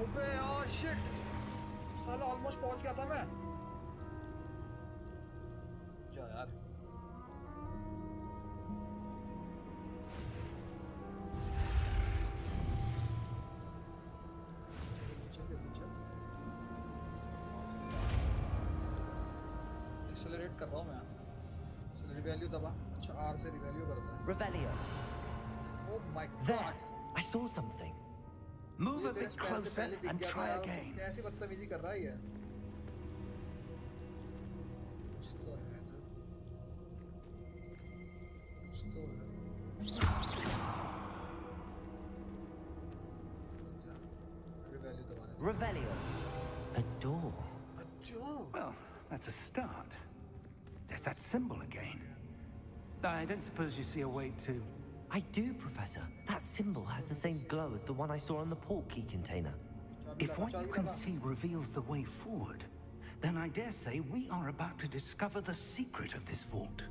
Speaker 1: अबे यार शिट, साला ऑलमोस्ट पहुंच गया था मैं। जा यार। एक्सेलरेट कर रहा हूँ मैं। रिवैल्यू दबा। अच्छा आर से रिवैल्यू करता है।
Speaker 4: Revelio.
Speaker 1: Oh my
Speaker 4: There!
Speaker 1: God.
Speaker 4: I saw something.
Speaker 5: Move a bit closer and try again.
Speaker 1: कैसी बदतमीजी कर रहा है ये? कुछ तो है इधर। कुछ तो है। रिवैल्यू दबाने दो।
Speaker 4: Revelio. A door.
Speaker 1: अच्छा।
Speaker 5: Well, that's a start. There's that symbol again. I don't suppose you see a way to...
Speaker 4: I do, Professor. That symbol has the same glow as the one I saw on the port key container.
Speaker 5: If what you can see reveals the way forward, then I dare say we are about to discover the secret of this vault.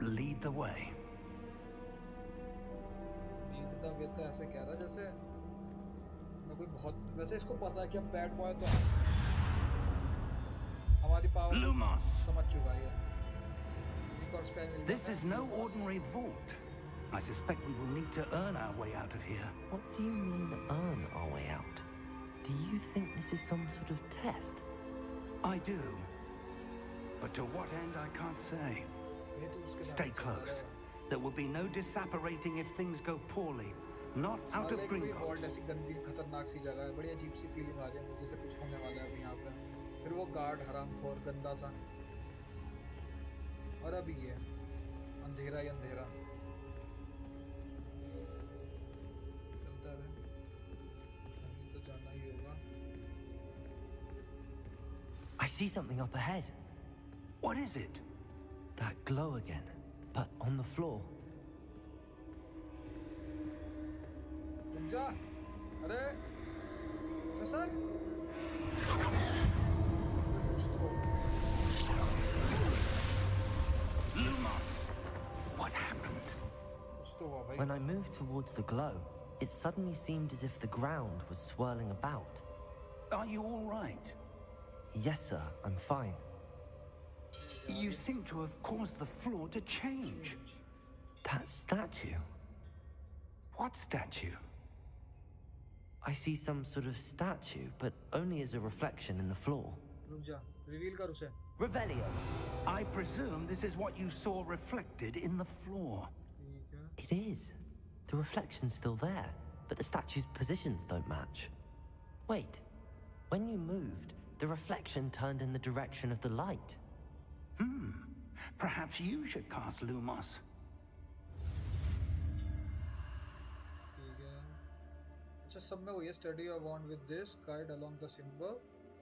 Speaker 5: Lead the way.
Speaker 1: ये तो ऐसे कह रहा जैसे मैं कोई बहुत वैसे इसको पता है कि हम बैड बॉय तो हैं। हमारी पावर
Speaker 5: Lumos!
Speaker 1: समझ चुका है।
Speaker 5: This is no ordinary vault. I suspect we will need to earn our way out of here.
Speaker 4: What do you mean, earn our way out? Do you think this is some sort of test?
Speaker 5: I do. But to what end, I can't say. Stay close. There will be no disapparating if things go poorly. Not out of Gringotts.
Speaker 1: ऐसी गंदी खतरनाक सी जगह है। बड़ी अजीब सी feeling आ रही है मुझे, जैसे कुछ होने वाला है अभी यहाँ पे। फिर वो गार्ड हरामखोर गंदा सा, और अभी ये अंधेरा ही अंधेरा।
Speaker 4: I see something up ahead.
Speaker 5: What is it?
Speaker 4: That glow again, but on the floor.
Speaker 1: रुक जा। अरे प्रोफेसर कुछ तो
Speaker 5: Lumos! What happened?
Speaker 1: कुछ तो हुआ भाई।
Speaker 4: When I moved towards the glow, it suddenly seemed as if the ground was swirling about.
Speaker 5: Are you all right?
Speaker 4: Yes, sir, I'm fine.
Speaker 5: You seem to have caused the floor to change.
Speaker 4: That statue?
Speaker 5: What statue?
Speaker 4: I see some sort of statue, but only as a reflection in the floor.
Speaker 1: रुक जा, reveal कर उसे।
Speaker 5: Revelio. I presume this is what you saw reflected in the floor.
Speaker 1: ठीक है।
Speaker 4: It is. The reflection's still there, but the statue's positions don't match. Wait, when you moved, the reflection turned in the direction of the light.
Speaker 5: Perhaps you should cast Lumos.
Speaker 1: ठीक है। अच्छा सब में वही है, study your wand with this, guide along the symbol,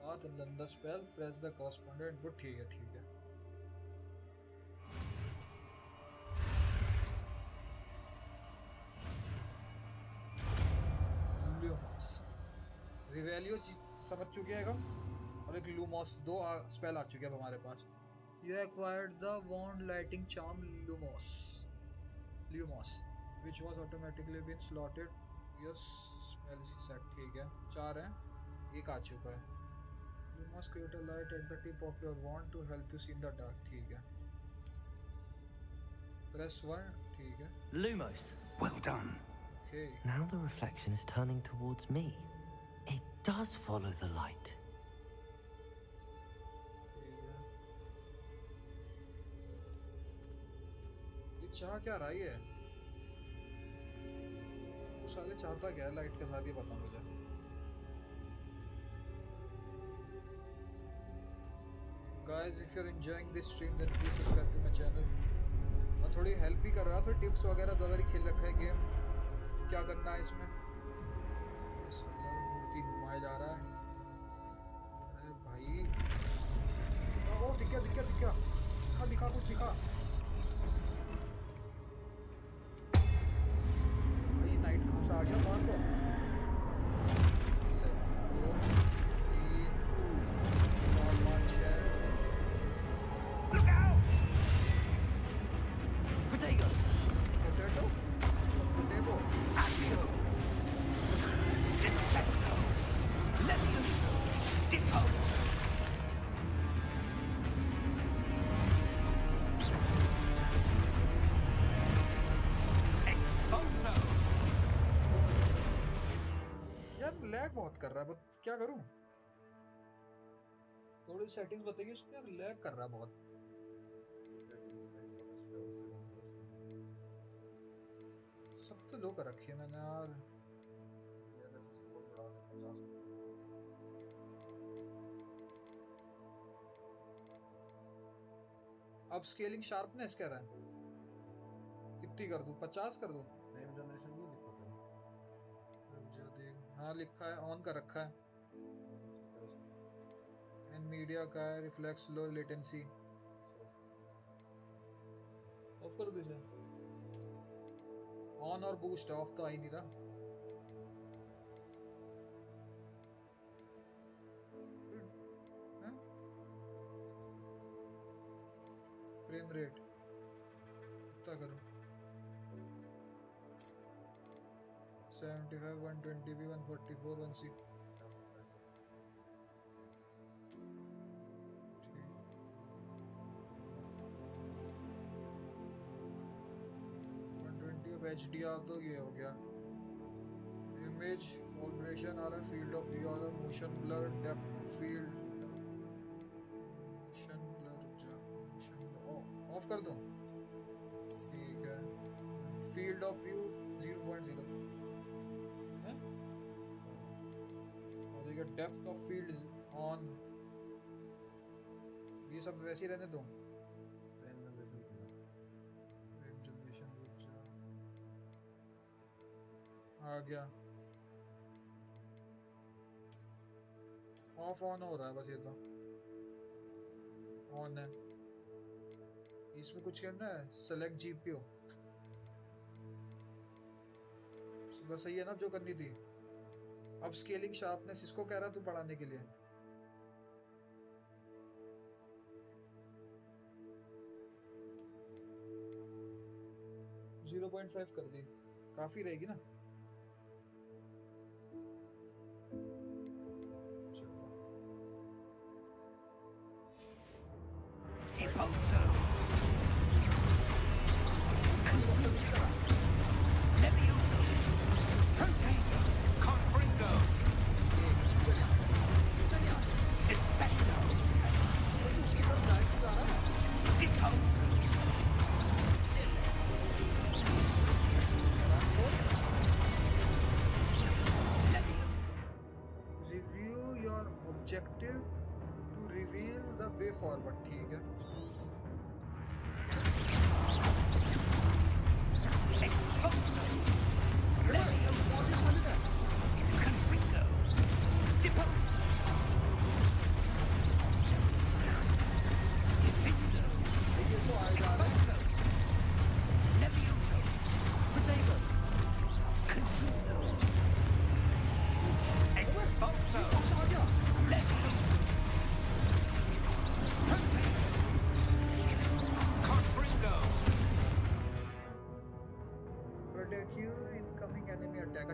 Speaker 1: path and learn the spell, press the corresponding input। ठीक है ठीक है। लूमॉस रिवेलियो समझ चुके हैं हम, और एक लूमॉस, दो स्पेल आ चुके हैं अब हमारे पास। You acquired the wand lighting charm Lumos, which was automatically been slotted to your spell set। ठीक है, 4 हैं, एक आ चुका है। You must create a light at the tip of your wand to help you see in the dark। ठीक है, press 1। ठीक है,
Speaker 4: Lumos!
Speaker 5: Well done.
Speaker 1: okay।
Speaker 4: Now the reflection is turning towards me. It does follow the light.
Speaker 1: चाह क्या रहा है? वो साले चाहता क्या है लाइट के साथ, ये बता मुझे। Guys, if you're enjoying this stream, then please subscribe to my channel। और थोड़ी हेल्प भी कर रहा, थोड़ी टिप्स वगैरह दो, अगर खेल रखा है गेम, क्या करना है इसमें। मूर्ति घुमाया जा रहा है। अरे भाई, ओ दिख गया, दिखा दिखा कुछ दिखा। नाइट कहाँ से आ गया बाहर को? 2 3 4 5 6।
Speaker 5: Look out!
Speaker 4: Potato!
Speaker 1: Potato.
Speaker 5: Accio! Dissecto! Levioso! Deposo! Exposo!
Speaker 1: यार लैग बहुत कर रहा है, क्या करूं? थोड़ी सेटिंग्स बताइए उसमें, यार लैग कर रहा है बहुत। सबसे लो कर रखी है मैंने यार। अब स्केलिंग शार्पनेस कह रहा है, कितनी कर दूं? 50 कर दूं?
Speaker 2: नेम जनरेशन नहीं दिखता
Speaker 1: जो देख, हाँ लिखा है, ऑन कर रखा है। एंड मीडिया का है, रिफ्लेक्स लो लेटेंसी। ऑफ कर दो इसे। ऑन और बूस्ट ऑफ तो आ ही नहीं रहा। फ्रेम रेट कितना करूं? 75 120p 144 160। HDR तो ये हो गया। इमेज ऑपरेशन आ रहा है, फील्ड ऑफ व्यू आ रहा है, motion blur, depth field, motion blur, रुक जा, मोशन ब्लर ऑफ कर दूं? ठीक है, फील्ड ऑफ व्यू 0.0 है, और देखिए डेप्थ ऑफ फील्ड्स ऑन। ये सब वैसे ही रहने दूं? आ गया, ऑफ ऑन हो रहा है बस ये तो। कौन है? इसमें कुछ करना है? Select GPO. बस सही है ना जो करनी थी। अब स्केलिंग शार्पनेस इसको कह रहा तू बढ़ाने के लिए। जीरो 0.5 कर दी, काफी रहेगी ना। Objective to reveal the way forward, ठीक है।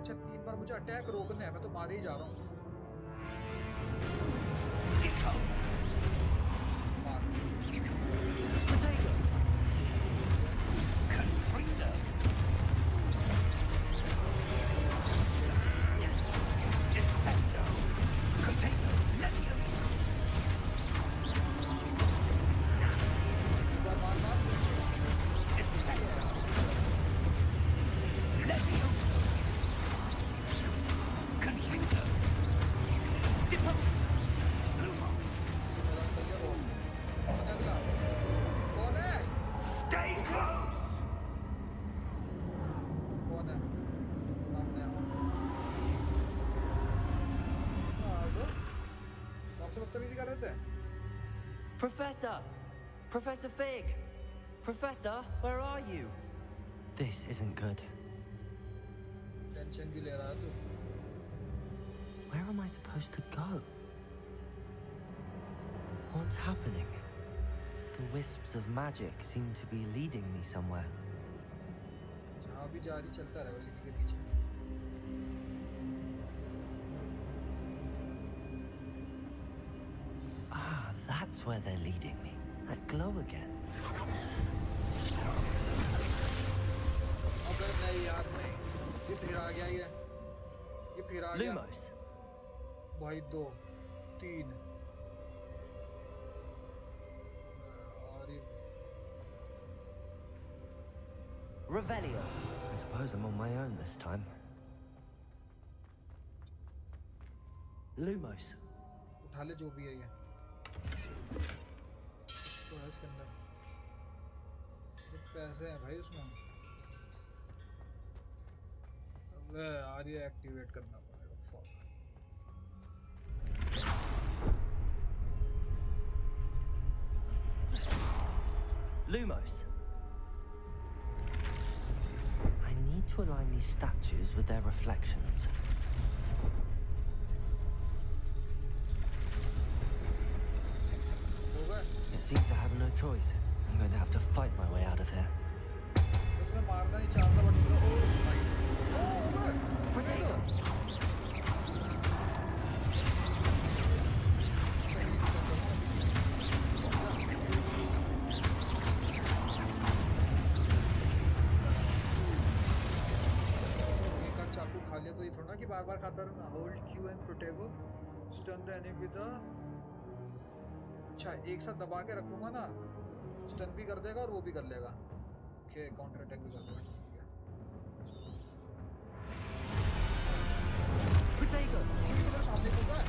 Speaker 1: अच्छा 3 बार मुझे अटैक रोकना है, मैं तो मारे ही जा रहा हूँ।
Speaker 4: Professor! Professor Fig! Professor, where are you? This isn't good.
Speaker 1: Tension भी ले रहा है तू।
Speaker 4: Where am I supposed to go? What's happening? The wisps of magic seem to be leading me somewhere.
Speaker 1: जहाँ भी जा रही चलता रहे बस इन्हीं के पीछे।
Speaker 4: That's where they're leading me. That glow again.
Speaker 1: अबे नहीं यार नहीं, ये फिर आ गया ये फिर आ गया।
Speaker 4: Lumos.
Speaker 1: भाई 2 3 और ये
Speaker 4: Revelio. I suppose I'm on my own this time. Lumos.
Speaker 1: उठा ले जो भी है ये। तो है इसके अंदर पैसे हैं भाई उसमें। अबे यार ये एक्टिवेट करना पड़ेगा। Fuck.
Speaker 4: Lumos. I need to align these statues with their reflections. It seems I have no choice. I'm going to have to fight my way out of here. Potato!
Speaker 1: चाकू खा लिया तो ये थोड़ा कि बार बार खाता रहूंगा। Hold Q and Protego stun the enemy with the. अच्छा एक साथ दबा के रखूंगा ना, स्टन भी कर देगा और वो भी कर लेगा। ओके काउंटर अटैक भी कर देगा।
Speaker 4: Potato!
Speaker 1: सामने होगा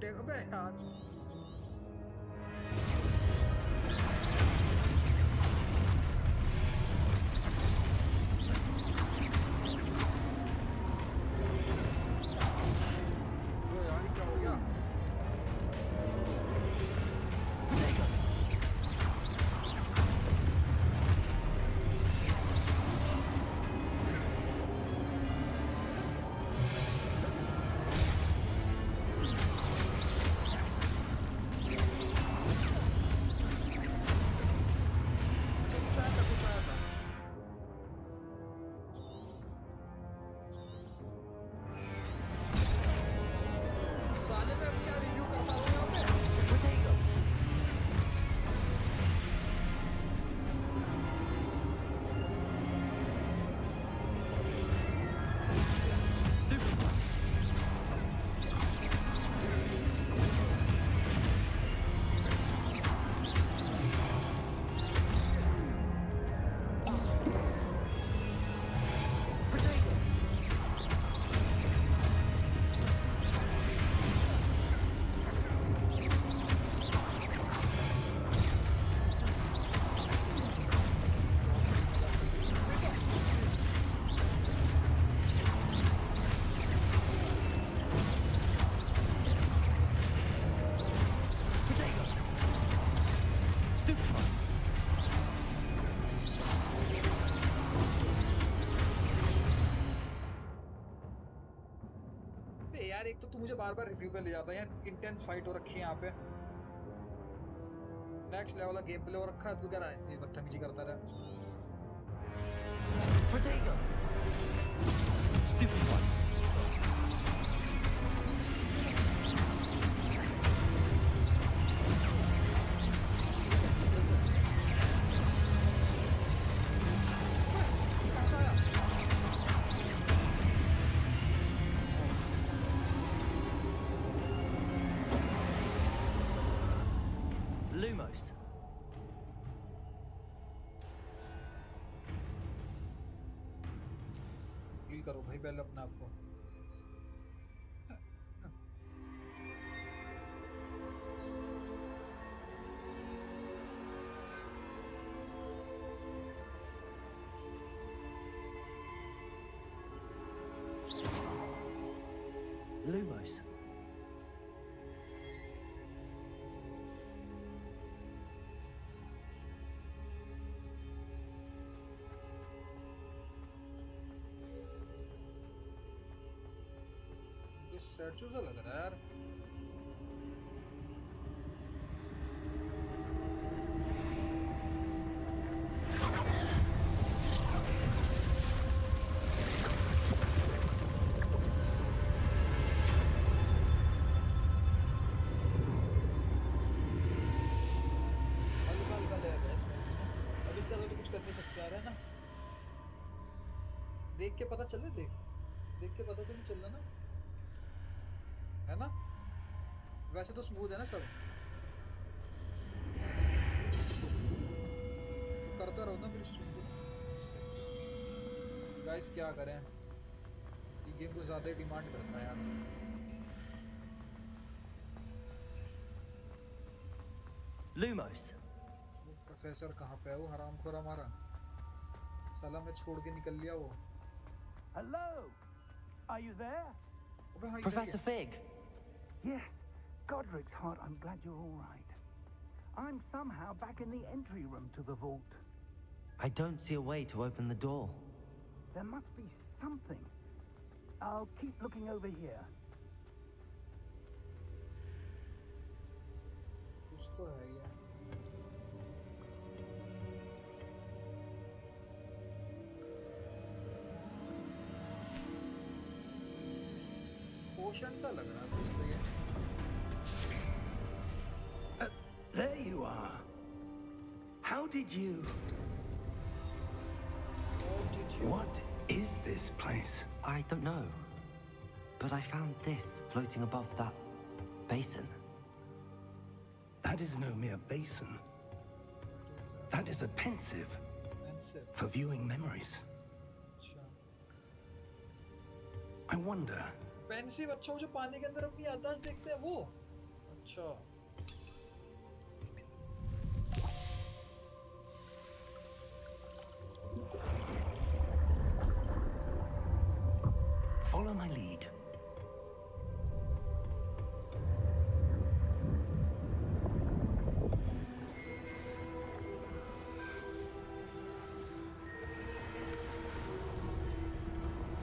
Speaker 1: फटेगा बे यार। ओ यार क्या हो गया? कुछ आया था, कुछ आया था। साले मैं अब क्या रिव्यू करता हूँ यहाँ पे?
Speaker 4: Potato! Stupid one! Potato! Potato! Stupid one!
Speaker 1: बे यार एक तो तू मुझे बार बार रिव्यू पे ले जाता है। यार इंटेंस फाइट हो रखी है यहाँ पे, नेक्स्ट लेवल का गेम प्ले हो रखा है, तू कह रहा है ये बदतमीजी करता रहा।
Speaker 4: Potato! Stupid one!
Speaker 1: कहाँ से आया?
Speaker 4: Lumos!
Speaker 1: हील करो भाई पहले अपने आप को।
Speaker 4: Lumos!
Speaker 1: ये स्टैचू सा लग रहा है यार। हल्का हल्का ले रहा है इसमें। अब इससे ज्यादा तो कुछ कर नहीं सकते यार, है ना? देख के पता चले, देख के पता तो नहीं चल रहा ना, है ना? वैसे तो स्मूथ है ना सब, तो करता रहो ना फिर स्ट्रीम को। गाइस क्या करें, ये गेम को ज्यादा ही डिमांड करता है यार।
Speaker 4: Lumos!
Speaker 1: वो प्रोफेसर कहाँ पे है? वो हरामखोर हमारा साला मैं छोड़ के निकल लिया वो।
Speaker 5: Hello? Are you there?
Speaker 1: अबे हाँ इधर ही
Speaker 4: Professor
Speaker 1: है।
Speaker 4: Fig!
Speaker 5: Yes. Godric's heart, I'm glad you're all right. I'm somehow back in the entry room to the vault.
Speaker 4: I don't see a way to open the door.
Speaker 5: There must be something. I'll keep looking over here.
Speaker 1: कुछ तो है ये। पोशन सा लग रहा है कुछ तो ये।
Speaker 5: There you are. How did you...
Speaker 1: How did you?
Speaker 5: What is this place?
Speaker 4: I don't know. But I found this floating above that basin.
Speaker 5: That is no mere basin. That is a pensive
Speaker 1: Pensive.
Speaker 5: for viewing memories.
Speaker 1: अच्छा।
Speaker 5: I wonder...
Speaker 1: pensive अच्छा वो जो पानी के अंदर अपनी याददाश्त देखते हैं वो। अच्छा
Speaker 5: Follow my lead.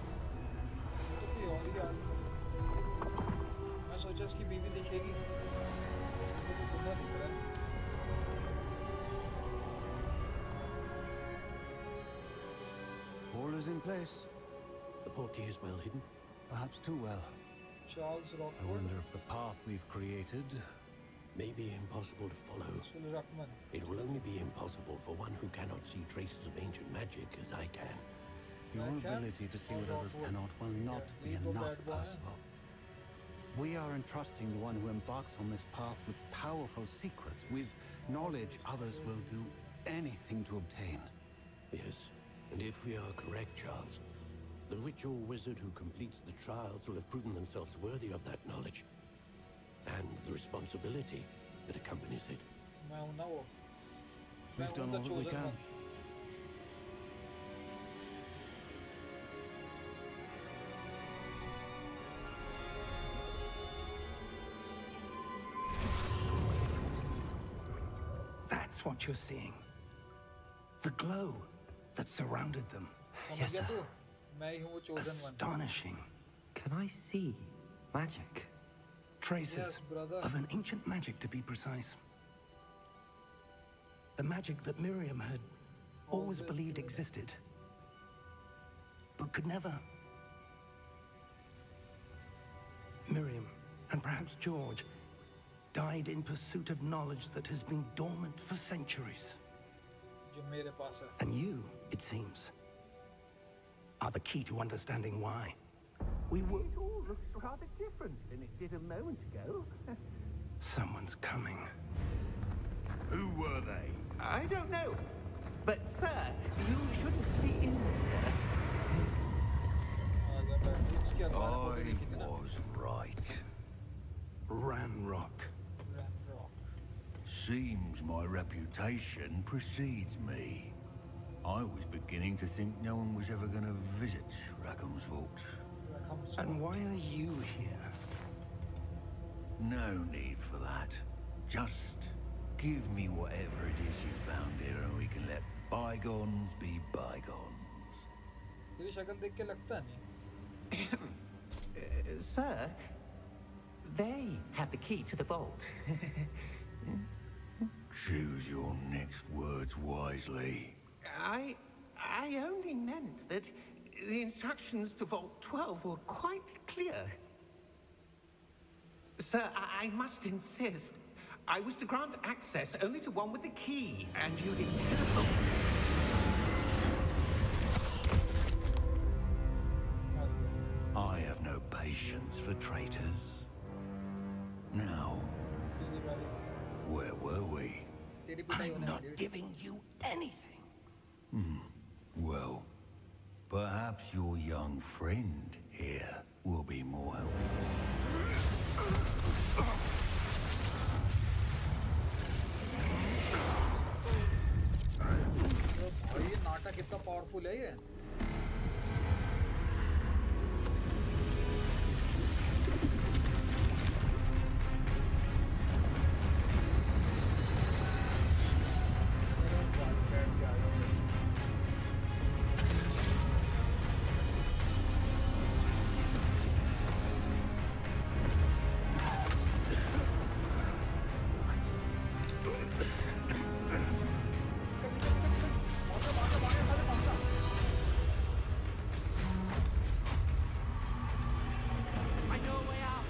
Speaker 1: तो कोई और ही आदमी, मैं सोचा इसकी बीवी दिखेगी, तो बुढ़ा दिख रहा है।
Speaker 7: All is in place. The portkey is well hidden, perhaps too well.
Speaker 1: Charles
Speaker 7: I
Speaker 1: Rockwood,
Speaker 7: wonder if the path we've created may be impossible to follow.
Speaker 1: सुल रकमन,
Speaker 8: It will only be impossible for one who cannot see traces of ancient magic as I can.
Speaker 7: Your
Speaker 1: I can.
Speaker 7: ability to see what others cannot will not be
Speaker 1: Yeah,
Speaker 7: enough,
Speaker 1: bad boy.
Speaker 7: Percival. We are entrusting the one who embarks on this path with powerful secrets, with knowledge others will do anything to obtain.
Speaker 8: Yes, and if we are correct, Charles, the witch or wizard who completes the trials will have proven themselves worthy of that knowledge and the responsibility that accompanies it.
Speaker 1: मैं हूं ना वो, मैं
Speaker 7: We've
Speaker 1: हूं
Speaker 7: done
Speaker 1: the
Speaker 7: all that we
Speaker 1: chosen
Speaker 7: can.
Speaker 1: one.
Speaker 5: That's what you're seeing. The glow that surrounded them.
Speaker 1: समझ
Speaker 4: Yes,
Speaker 1: गया
Speaker 4: sir.
Speaker 1: तू? मैं ही हूँ वो chosen one.
Speaker 5: Astonishing.
Speaker 4: Can I see magic?
Speaker 5: Traces
Speaker 1: Yes, brother.
Speaker 5: of an ancient magic, to be precise. The magic that Miriam had always believed existed, but could never. Miriam, and perhaps George, died in pursuit of knowledge that has been dormant for centuries.
Speaker 1: जो मेरे पास है.
Speaker 5: And you, it seems, are the key to understanding why. We were.
Speaker 8: It all looks rather different than it did a moment ago.
Speaker 5: Someone's coming.
Speaker 9: Who were they? I don't know. But, sir, you shouldn't be in there.
Speaker 1: आ गया बैठ. इसकी अखबार photo
Speaker 9: I
Speaker 1: देखी थी ना.
Speaker 9: was right.
Speaker 5: Ranrock.
Speaker 1: Rock.
Speaker 9: Seems my reputation precedes me. I was beginning to think no one was ever going to visit Rackham's Vault.
Speaker 1: Rackham's
Speaker 5: And
Speaker 1: Vault.
Speaker 5: why are you here?
Speaker 9: No need for that. Just give me whatever it is you found here and we can let bygones be bygones.
Speaker 1: तेरी शक्ल देख के लगता नहीं.
Speaker 9: Sir, they have the key to the vault. Choose your next words wisely. I only meant that the instructions to Vault 12 were quite clear. Sir, I must insist. I was to grant access only to one with the key, and you didn't have. I have no patience for traitors. Now,
Speaker 1: तेरी बारी.
Speaker 9: where were we?
Speaker 1: तेरी पिटाई
Speaker 5: I'm
Speaker 1: होने
Speaker 5: not
Speaker 1: वाली है.
Speaker 5: giving you anything.
Speaker 9: Well, perhaps your young friend here will be more helpful.
Speaker 1: तो भाई ये नाटक कितना पावरफुल है ये.
Speaker 9: I know a way out.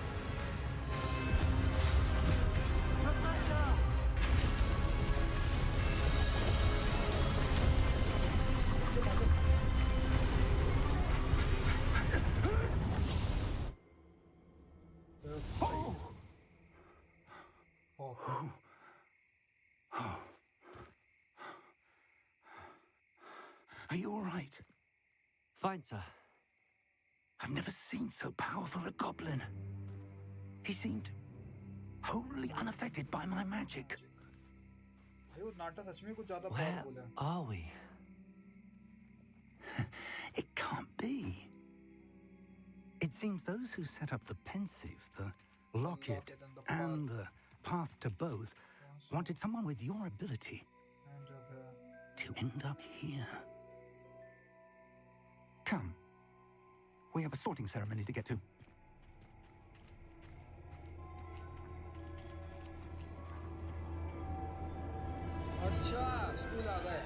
Speaker 5: Are you all right?
Speaker 4: Fine, sir.
Speaker 5: I've never seen so powerful a goblin. He seemed wholly unaffected by my magic.
Speaker 1: भाई वो नाटा सच में कुछ ज्यादा
Speaker 4: Where
Speaker 1: पावरफुल है.
Speaker 4: are we?
Speaker 5: It can't be. It seems those who set up the pensive, the locket, and the path to both wanted someone with your ability to end up here. Come. We have a sorting ceremony to get to.
Speaker 1: अच्छा school आ गए.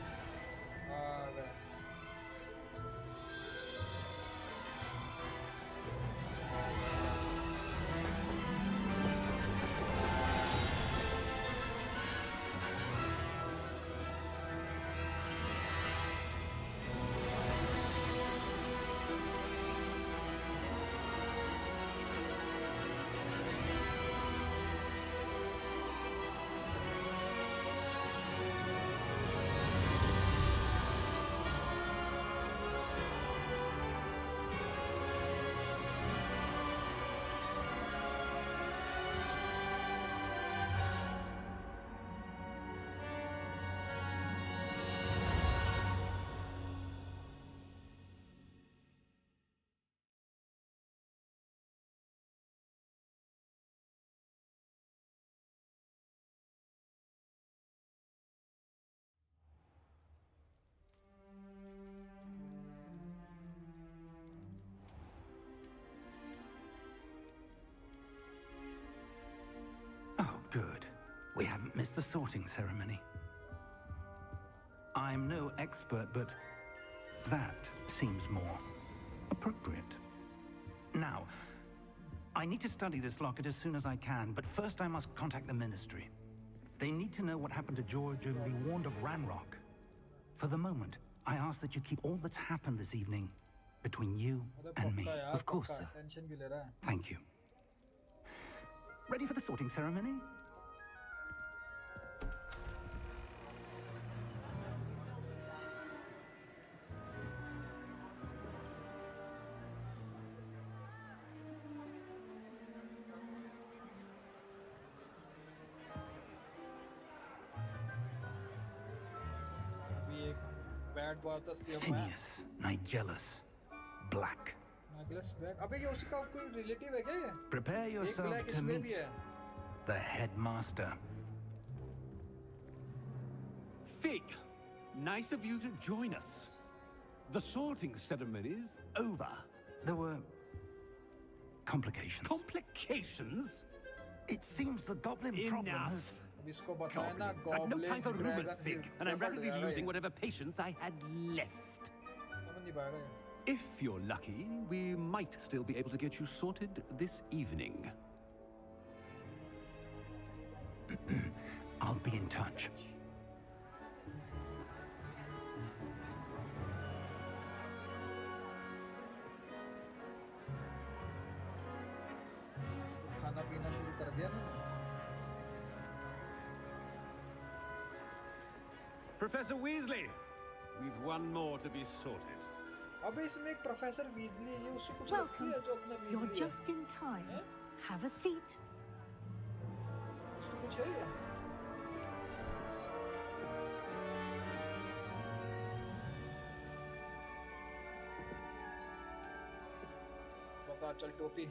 Speaker 5: Oh, good. We haven't missed the sorting ceremony. I'm no expert, but that seems more appropriate. Now, I need to study this locket as soon as I can, but first I must contact the Ministry. They need to know what happened to George and be warned of Ranrock. For the moment, I ask that you keep all that's happened this evening between you and me.
Speaker 4: Of course, sir.
Speaker 1: Tension क्यों ले रहा है?
Speaker 5: Thank you. Ready for the sorting ceremony?
Speaker 1: अभी एक bad boy था इसलिए मैं
Speaker 5: Phineas, Nigellus, Black.
Speaker 1: नागलस black. अबे ये उसका कोई रिलेटिव है क्या ये?
Speaker 5: Prepare
Speaker 1: एक
Speaker 5: yourself
Speaker 1: ब्लैक
Speaker 5: to
Speaker 1: इसमें भी
Speaker 5: meet
Speaker 1: है.
Speaker 5: the headmaster.
Speaker 10: Fig, nice of you to join us. The sorting ceremony's over.
Speaker 5: There were complications.
Speaker 10: Complications?
Speaker 5: It seems the goblin problem
Speaker 10: Enough.
Speaker 5: has...
Speaker 1: अब इसको बताया ना
Speaker 10: Goblins. I've no time for
Speaker 1: goblins,
Speaker 10: rumors,
Speaker 1: dragons,
Speaker 10: Fig, and I'm
Speaker 1: ये
Speaker 10: rapidly
Speaker 1: पकड़
Speaker 10: losing
Speaker 1: गया
Speaker 10: whatever patience I had left.
Speaker 1: समझ नहीं पाएगा ये.
Speaker 10: If you're lucky, we might still be able to get you sorted this evening.
Speaker 5: I'll be in touch.
Speaker 1: तो खाना पीना शुरू कर दिया ना.
Speaker 10: Professor Weasley, we've one more to be sorted.
Speaker 1: अबे इसमें एक प्रोफेसर वीजली है, उससे कुछ रखी
Speaker 11: Welcome.
Speaker 1: है जो अपना
Speaker 11: You're
Speaker 1: वीजली है.
Speaker 11: just in time.
Speaker 1: Eh?
Speaker 11: Have a seat.
Speaker 1: उसको कुछ है ये? बता चल टोपी.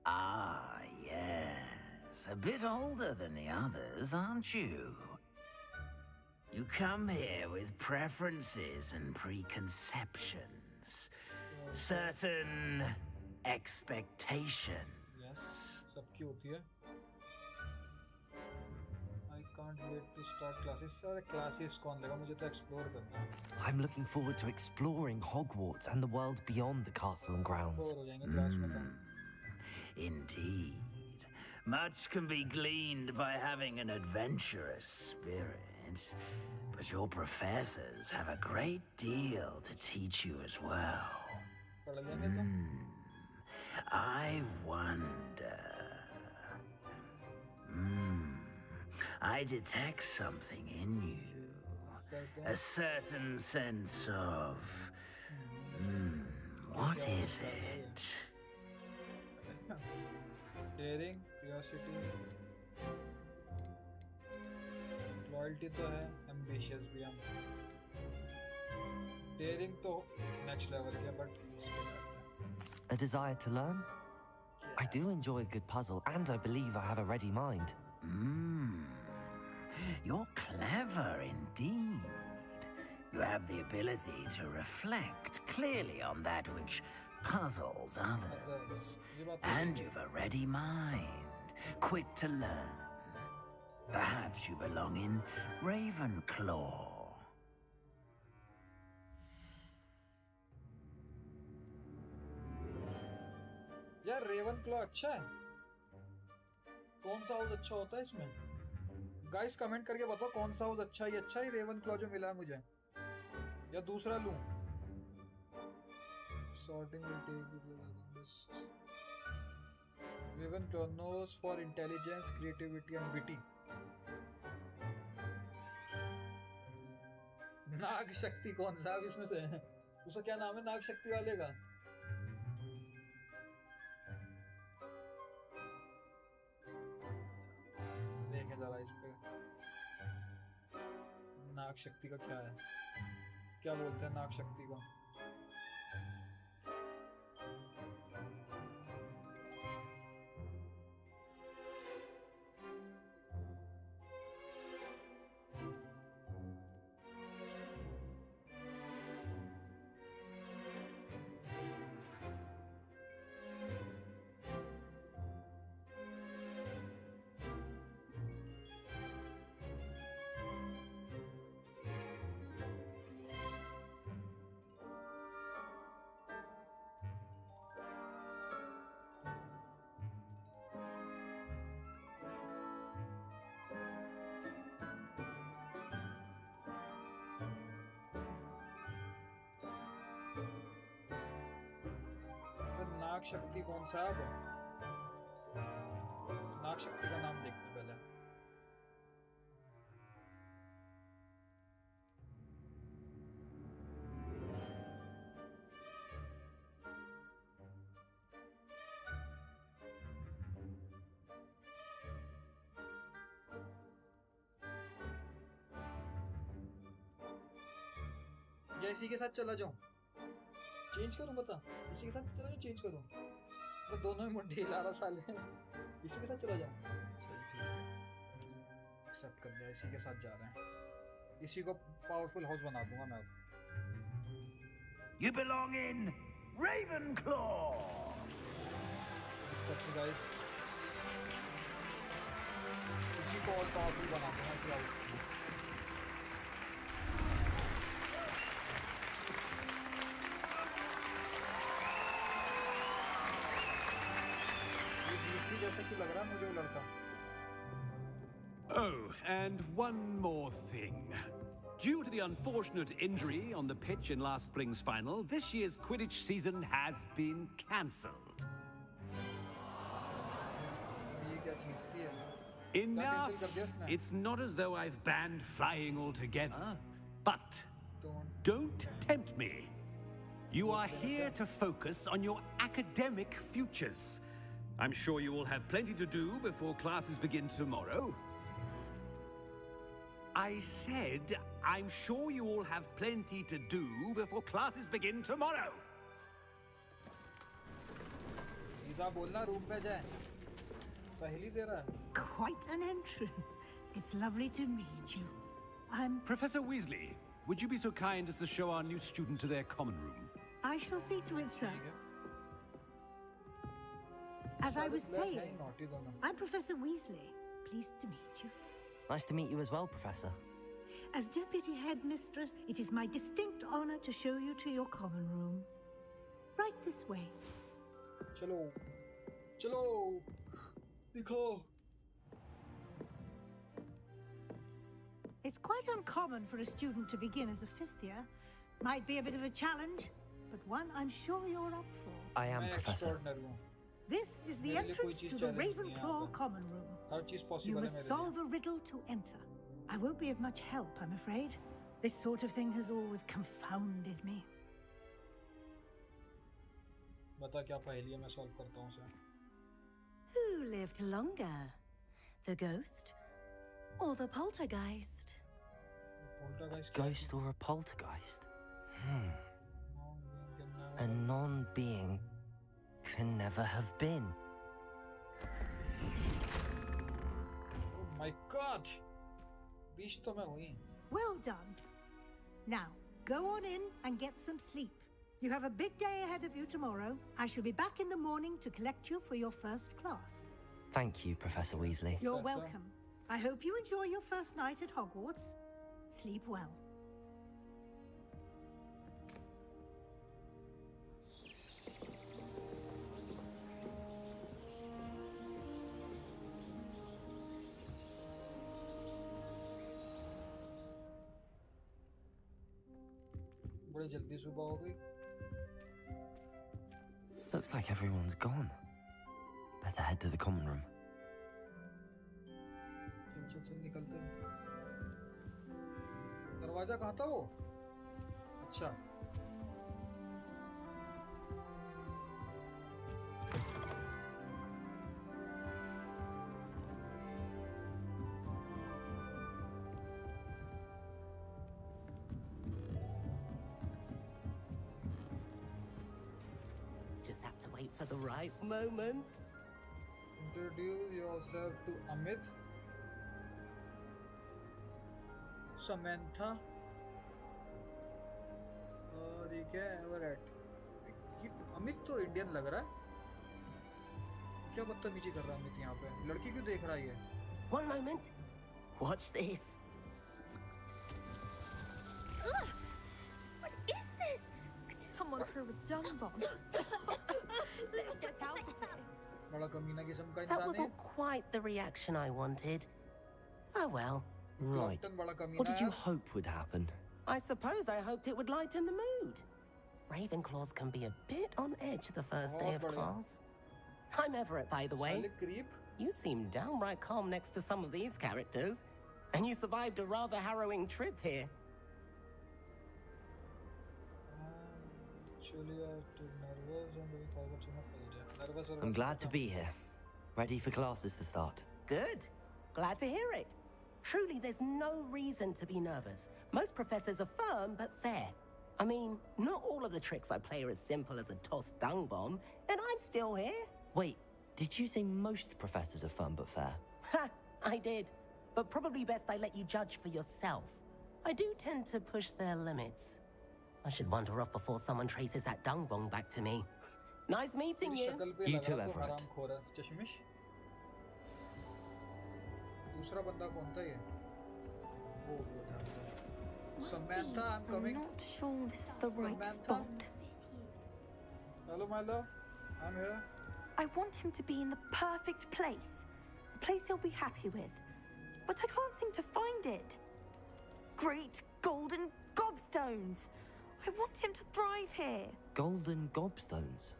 Speaker 12: Ah, yes. A bit older than the others, aren't you? You come here with preferences and preconceptions. Certain expectations.
Speaker 1: Yes, सबकी होती है. I can't wait to start classes. सारे classes कौन लेगा? मुझे तो explore करना है.
Speaker 4: I'm looking forward to exploring Hogwarts and the world beyond the castle and grounds.
Speaker 1: Bore हो जाएंगे class में तो.
Speaker 12: Indeed. Much can be gleaned by having an adventurous spirit. But your professors have a great deal to teach you as well.
Speaker 1: पढ़ लेंगे तो.
Speaker 12: I wonder. I detect something in you. A certain sense of. What is it?
Speaker 1: Daring, curiosity, loyalty तो है, ambitious भी हम, dairying तो next level के, but इस पे करते हैं।
Speaker 4: A desire to learn? I do enjoy a good puzzle, and I believe I have a ready mind.
Speaker 12: You're clever indeed. You have the ability to reflect clearly on that which puzzles others. And you've a ready mind, quick to learn. Perhaps you belong in Ravenclaw.
Speaker 1: यार Raven claw अच्छा है, कौन सा house अच्छा होता है इसमें? Guys comment करके बताओ कौन सा हाउस अच्छा है, अच्छा ही रेवन क्लॉ जो मिला है मुझे, या दूसरा लूं? Sorting will take this. Ravenclaw knows for intelligence, creativity and witty. नाग शक्ति कौन सा अब इसमें से है? उसका क्या नाम है नाग शक्ति वाले का? देखें जरा इस पे नाग शक्ति का क्या है, क्या बोलते हैं नाग शक्ति को? नाग शक्ति कौन सा है? अब नाग शक्ति का नाम देखते हैं पहले। या इसी के साथ चला जाऊं, चेंज करूं? बता, इसी के साथ चला जाऊं, चेंज करूं? मैं दोनों में मुट्ठी हिला रहा साले, इसी के साथ चला जाऊं? चल ठीक है, एक्सेप्ट कर दिया, इसी के साथ जा रहे हैं, इसी को पावरफुल हाउस बना दूंगा मैं अब।
Speaker 5: You belong in Ravenclaw.
Speaker 1: Guys इसी को और पावरफुल बना दूंगा इसी हाउस को। जैसा कि लग रहा है मुझे वो लड़का।
Speaker 10: Oh, and one more thing. Due to the unfortunate injury on the pitch in last spring's final, this year's Quidditch season has been cancelled.
Speaker 1: ये क्या चीज़ थी?
Speaker 10: Enough! It's not as though I've banned flying altogether, but don't tempt me. You are here to focus on your academic futures. I'm sure you all have plenty to do before classes begin tomorrow. I said, I'm sure you all have plenty to do before classes begin tomorrow.
Speaker 1: सीधा बोलना, room पे जाए, पहली दे रहा है।
Speaker 11: Quite an entrance. It's lovely to meet you. I'm
Speaker 10: Professor Weasley, would you be so kind as to show our new student to their common room?
Speaker 11: I shall see to it, sir. As I was saying, I'm Professor Weasley. Pleased to meet you.
Speaker 4: Nice to meet you as well, Professor.
Speaker 11: As Deputy Headmistress, it is my distinct honor to show you to your common room. Right this way.
Speaker 1: चलो, चलो, दिखो.
Speaker 11: It's quite uncommon for a student to begin as a fifth year. Might be a bit of a challenge, but one I'm sure you're up for.
Speaker 4: I am, Professor.
Speaker 11: This is the entrance to the Ravenclaw common room. You must solve a riddle to enter. I won't be of much help, I'm afraid. This sort of thing has always confounded me.
Speaker 1: बता क्या पहेली है, मैं solve करता हूँ उसे.
Speaker 3: Who lived longer? The ghost or the poltergeist?
Speaker 4: Ghost or a poltergeist? A non-being can never have been.
Speaker 1: Oh my god! बीच तो मैं हुई.
Speaker 11: Well done. Now, go on in and get some sleep. You have a big day ahead of you tomorrow. I shall be back in the morning to collect you for your first class.
Speaker 4: Thank you, Professor Weasley.
Speaker 11: You're welcome. I hope you enjoy your first night at Hogwarts. Sleep well.
Speaker 1: बड़ी जल्दी सुबह हो गई.
Speaker 4: Looks like everyone's gone. Better head to the common room.
Speaker 1: चल निकलते हैं. दरवाजा कहाँ था वो? अच्छा.
Speaker 13: Just have to wait for the right moment.
Speaker 1: Introduce yourself to Amit. Samantha. और ये क्या है? एवरेट. ये अमित तो इंडियन लग रहा है. क्या बदतमीजी कर रहा है अमित यहाँ पे? लड़की क्यों देख रहा है ये?
Speaker 13: One moment. Watch this.
Speaker 3: What is this? Someone threw a dung bomb. Let's get out of here.
Speaker 1: बड़ा कमीना किस्म का
Speaker 13: That
Speaker 1: इंसान है.
Speaker 13: wasn't quite the reaction I wanted. Oh well.
Speaker 4: Right. What did you hope would happen?
Speaker 13: I suppose I hoped it would lighten the mood. Ravenclaws can be a bit on edge the first day of class. I'm Everett, by the way. You seem downright calm next to some of these characters. And you survived a rather harrowing trip here.
Speaker 4: I'm glad to be here. Ready for classes to start.
Speaker 13: Good. Glad to hear it. Truly, there's no reason to be nervous. Most professors are firm but fair. I mean, not all of the tricks I play are as simple as a tossed dung bomb, and I'm still here.
Speaker 4: Wait, did you say most professors are firm but fair?
Speaker 13: Ha! I did. But probably best I let you judge for yourself. I do tend to push their limits. I should wander off before someone traces that dung bomb back to me. Nice meeting you.
Speaker 4: You too, Everett.
Speaker 1: दूसरा बंदा कौन था ये? वो था. Samantha, I'm coming.
Speaker 3: I'm not sure this is the right spot.
Speaker 1: Hello, my love. I'm here.
Speaker 3: I want him to be in the perfect place. The place he'll be happy with. But I can't seem to find it. Great golden gobstones! I want him to thrive here.
Speaker 4: Golden gobstones?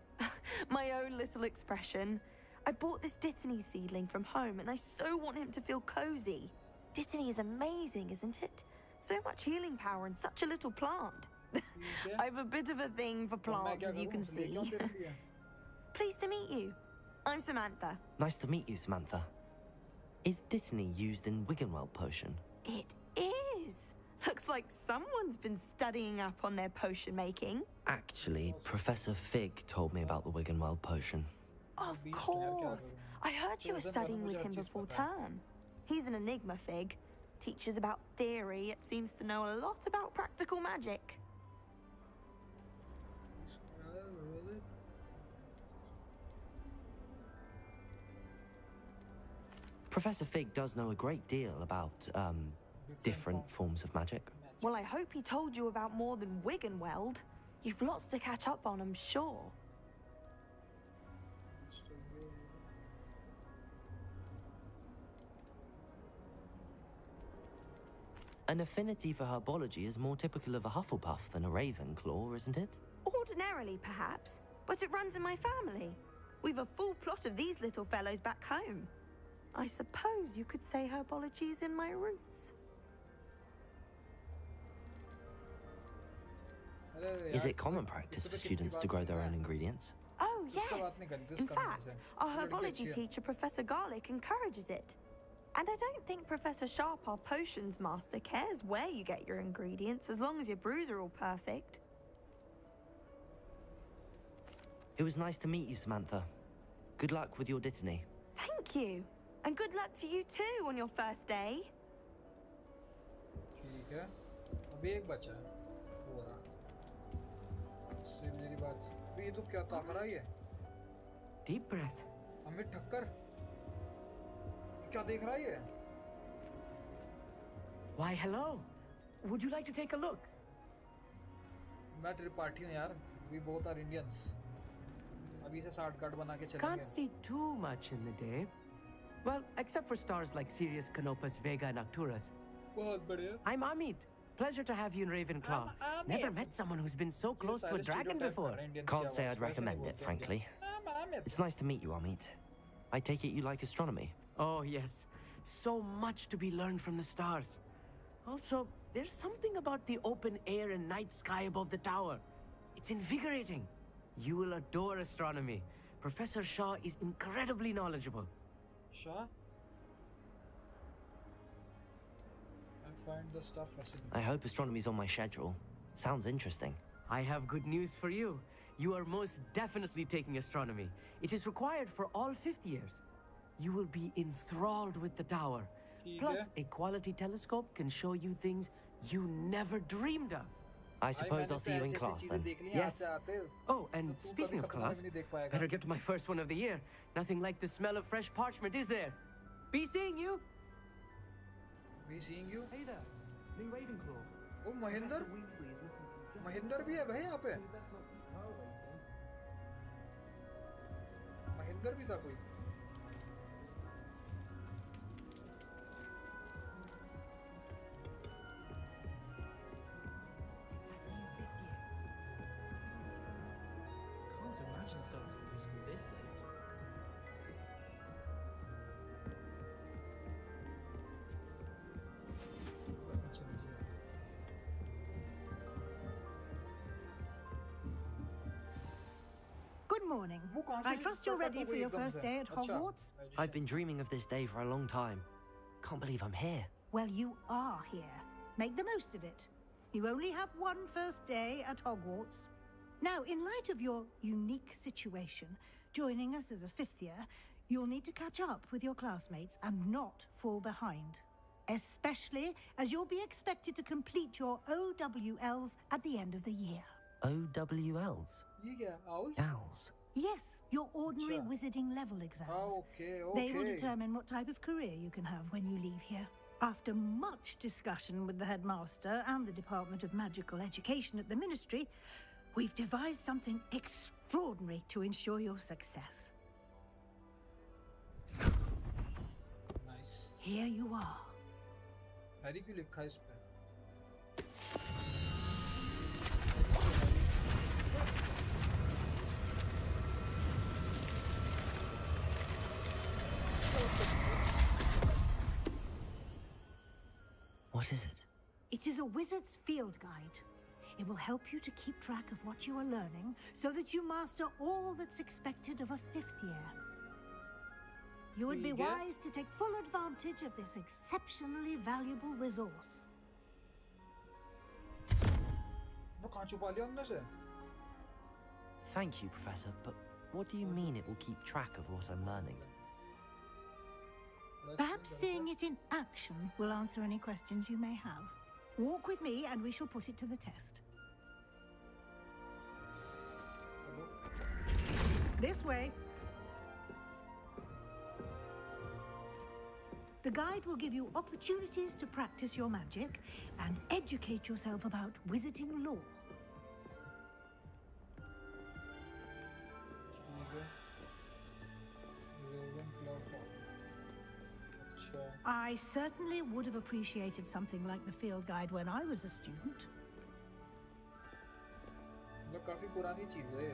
Speaker 3: My own little expression. I bought this Dittany seedling from home and I so want him to feel cozy. Dittany is amazing, isn't it? So much healing power in such a little plant. I have a bit of a thing for plants, as you can see. Pleased to meet you. I'm Samantha.
Speaker 4: Nice to meet you, Samantha. Is Dittany used in Wiggenweld potion?
Speaker 3: It is. Looks like someone's been studying up on their potion making.
Speaker 4: Actually, Professor Fig told me about the Wiggenweld potion.
Speaker 3: Of course. I heard you were studying with him before term. He's an enigma, Fig. Teaches about theory, it seems to know a lot about practical magic.
Speaker 4: Professor Fig does know a great deal about, different forms of magic.
Speaker 3: Well, I hope he told you about more than Wiggenweld. You've lots to catch up on, I'm sure.
Speaker 4: An affinity for herbology is more typical of a Hufflepuff than a Ravenclaw, isn't it?
Speaker 3: Ordinarily, perhaps, but it runs in my family. We've a full plot of these little fellows back home. I suppose you could say herbology is in my roots.
Speaker 4: Is it common practice for students to grow their own ingredients?
Speaker 3: Oh, yes. In fact, our herbology teacher, Professor Garlic, encourages it. And I don't think Professor Sharp, our potions master, cares where you get your ingredients as long as your brews are all perfect.
Speaker 4: It was nice to meet you, Samantha. Good luck with your dittany.
Speaker 3: Thank you. And good luck to you too on your first day.
Speaker 1: ठीक है, अभी एक बचा है, हो रहा। इससे मेरी बात, अभी ये तो क्या ताक रहा है?
Speaker 4: Deep breath.
Speaker 1: अमित ठक्कर, ये क्या देख रहा है?
Speaker 14: Why, hello. Would you like to take a look?
Speaker 1: मैं त्रिपाठी हूँ यार. We both are Indians. अभी से shortcut बना के चलेंगे.
Speaker 14: Can't see too much in the day. Well, except for stars like Sirius, Canopus, Vega, and Arcturus.
Speaker 1: बहुत बढ़िया.
Speaker 14: I'm Amit. Pleasure to have you in Ravenclaw. Never met someone who's been so close to a dragon before.
Speaker 4: Can't say I'd recommend it, frankly. It's nice to meet you, Amit. I take it you like astronomy?
Speaker 14: Oh, yes. So much to be learned from the stars. Also, there's something about the open air and night sky above the tower. It's invigorating. You will adore astronomy. Professor Shaw is incredibly knowledgeable.
Speaker 1: Shaw? I find the stuff fascinating.
Speaker 4: I hope astronomy's on my schedule. Sounds interesting.
Speaker 14: I have good news for you. You are most definitely taking astronomy. It is required for all 5th years. You will be enthralled with the tower. Plus, a quality telescope can show you things you never dreamed of.
Speaker 4: I suppose I'll see you in class then.
Speaker 14: Yes. Oh, and speaking of class, better get to my first one of the year. Nothing like the smell of fresh parchment, is there? Be seeing you.
Speaker 1: Be seeing you?
Speaker 14: Hey there, new Ravenclaw.
Speaker 1: Oh, Mahinder? Mahinder भी है भाई यहाँ पे? Mahinder भी था कोई?
Speaker 11: Good morning. I trust you're ready for your first day at Hogwarts?
Speaker 4: I've been dreaming of this day for a long time. Can't believe I'm here.
Speaker 11: Well, you are here. Make the most of it. You only have one first day at Hogwarts. Now, in light of your unique situation, joining us as a 5th year, you'll need to catch up with your classmates and not fall behind. Especially as you'll be expected to complete your OWLs at the end of the year.
Speaker 4: OWLs? Owls?
Speaker 11: Yes, your ordinary wizarding level exams.
Speaker 1: Okay.
Speaker 11: They will determine what type of career you can have when you leave here. After much discussion with the headmaster and the Department of Magical Education at the Ministry, we've devised something extraordinary to ensure your success.
Speaker 1: Nice.
Speaker 11: Here you are.
Speaker 1: Harry क्यों लिखा है इस पे?
Speaker 4: What is it?
Speaker 11: It is a wizard's field guide. It will help you to keep track of what you are learning so that you master all that's expected of a 5th year. You would be wise to take full advantage of this exceptionally valuable resource.
Speaker 4: Thank you, Professor, but what do you mean it will keep track of what I'm learning?
Speaker 11: Perhaps seeing it in action will answer any questions you may have. Walk with me and we shall put it to the test. This way. The guide will give you opportunities to practice your magic and educate yourself about wizarding lore. I certainly would have appreciated something like the field guide when I was a student.
Speaker 1: काफी पुरानी चीज है